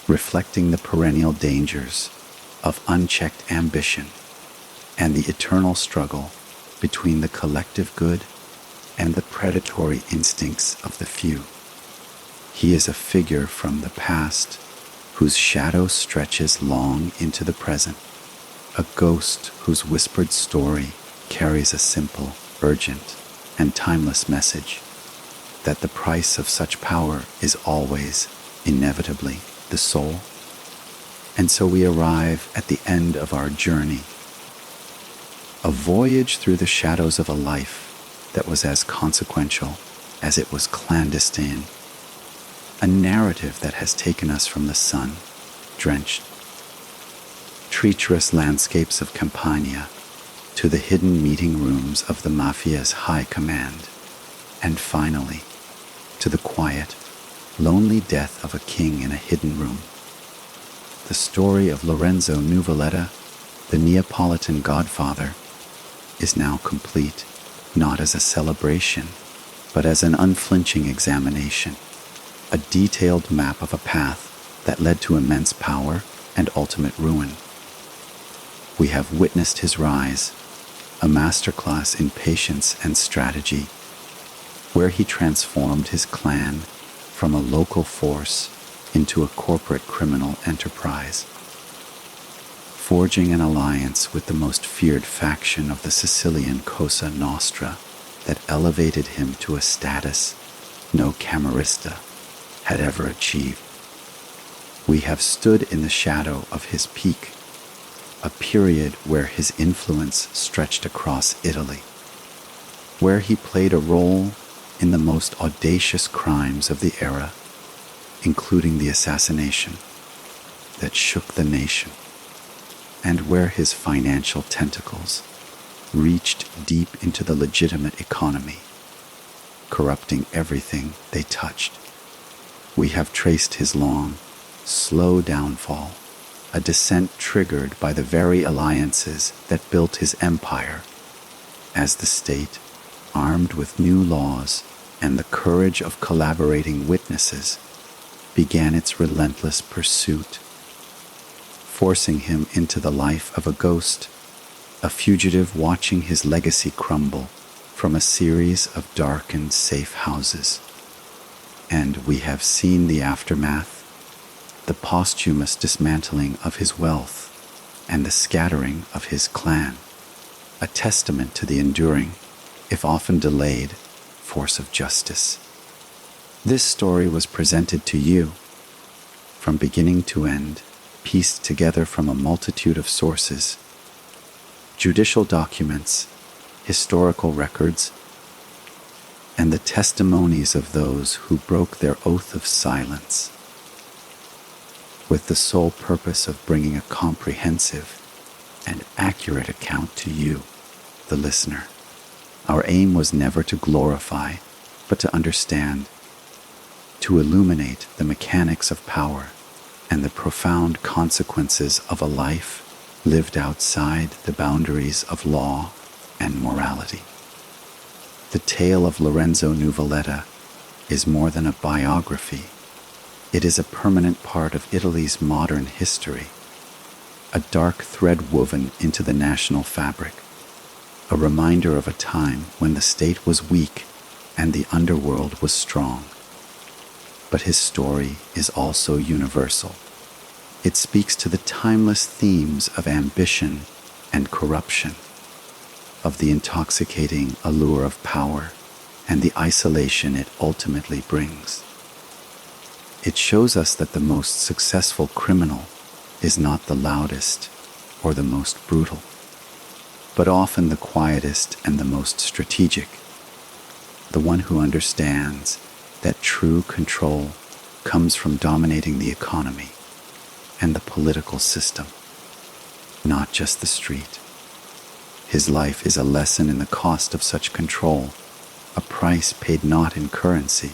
reflecting the perennial dangers of unchecked ambition and the eternal struggle between the collective good and the predatory instincts of the few. He is a figure from the past whose shadow stretches long into the present, a ghost whose whispered story carries a simple, urgent, and timeless message that the price of such power is always, inevitably, the soul. And so we arrive at the end of our journey, a voyage through the shadows of a life that was as consequential as it was clandestine, a narrative that has taken us from the sun-drenched, treacherous landscapes of Campania to the hidden meeting rooms of the mafia's high command, and finally, to the quiet, lonely death of a king in a hidden room. The story of Lorenzo Nuvoletta, the Neapolitan Godfather, is now complete, not as a celebration, but as an unflinching examination, a detailed map of a path that led to immense power and ultimate ruin. We have witnessed his rise, a masterclass in patience and strategy, where he transformed his clan from a local force into a corporate criminal enterprise, forging an alliance with the most feared faction of the Sicilian Cosa Nostra that elevated him to a status no Camorrista had ever achieved. We have stood in the shadow of his peak, a period where his influence stretched across Italy, where he played a role in the most audacious crimes of the era, including the assassination that shook the nation, and where his financial tentacles reached deep into the legitimate economy, corrupting everything they touched. We have traced his long, slow downfall, a descent triggered by the very alliances that built his empire, as the state, armed with new laws and the courage of collaborating witnesses, began its relentless pursuit, forcing him into the life of a ghost, a fugitive watching his legacy crumble from a series of darkened safe houses. And we have seen the aftermath, the posthumous dismantling of his wealth and the scattering of his clan, a testament to the enduring, if often delayed, force of justice. This story was presented to you, from beginning to end, pieced together from a multitude of sources: judicial documents, historical records, and the testimonies of those who broke their oath of silence, with the sole purpose of bringing a comprehensive and accurate account to you, the listener. Our aim was never to glorify, but to understand, to illuminate the mechanics of power and the profound consequences of a life lived outside the boundaries of law and morality. The tale of Lorenzo Nuvoletta is more than a biography. It is a permanent part of Italy's modern history, a dark thread woven into the national fabric, a reminder of a time when the state was weak and the underworld was strong. But his story is also universal. It speaks to the timeless themes of ambition and corruption, of the intoxicating allure of power and the isolation it ultimately brings. It shows us that the most successful criminal is not the loudest or the most brutal, but often the quietest and the most strategic, the one who understands that true control comes from dominating the economy and the political system, not just the street. His life is a lesson in the cost of such control, a price paid not in currency,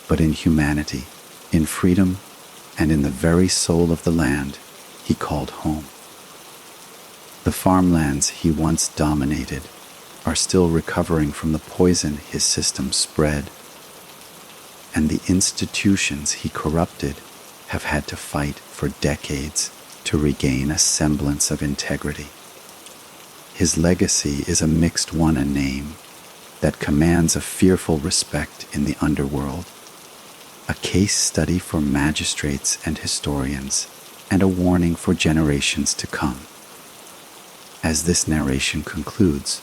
but in humanity, in freedom, and in the very soul of the land he called home. The farmlands he once dominated are still recovering from the poison his system spread, and the institutions he corrupted have had to fight for decades to regain a semblance of integrity. His legacy is a mixed one, a name that commands a fearful respect in the underworld, a case study for magistrates and historians, and a warning for generations to come. As this narration concludes,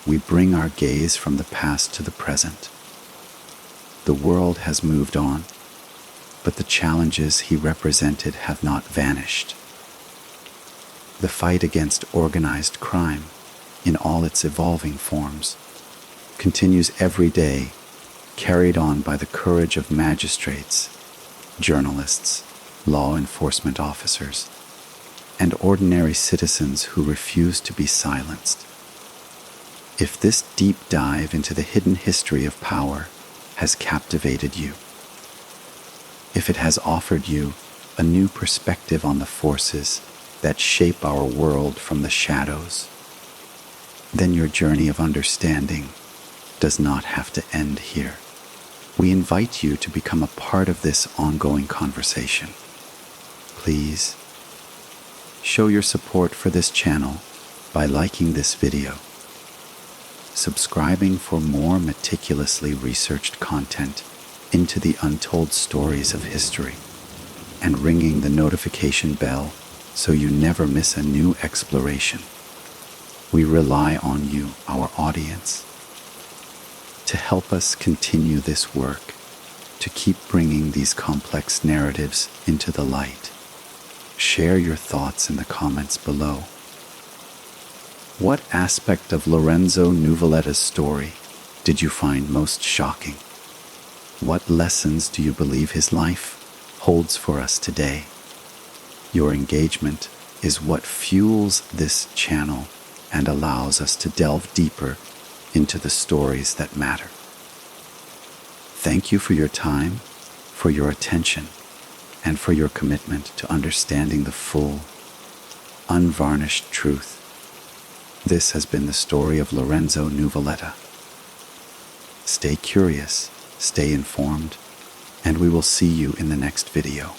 we bring our gaze from the past to the present. The world has moved on, but the challenges he represented have not vanished. The fight against organized crime, in all its evolving forms, continues every day, carried on by the courage of magistrates, journalists, law enforcement officers, and ordinary citizens who refuse to be silenced. If this deep dive into the hidden history of power has captivated you, if it has offered you a new perspective on the forces that shape our world from the shadows, then your journey of understanding does not have to end here. We invite you to become a part of this ongoing conversation. Please Show your support for this channel by liking this video, subscribing for more meticulously researched content into the untold stories of history, and ringing the notification bell so you never miss a new exploration. We rely on you, our audience, to help us continue this work, to keep bringing these complex narratives into the light. Share your thoughts in the comments below. What aspect of Lorenzo Nuvoletta's story did you find most shocking? What lessons do you believe his life holds for us today? Your engagement is what fuels this channel and allows us to delve deeper into the stories that matter. Thank you for your time, for your attention, and for your commitment to understanding the full, unvarnished truth. This has been the story of Lorenzo Nuvoletta. Stay curious, stay informed, and we will see you in the next video.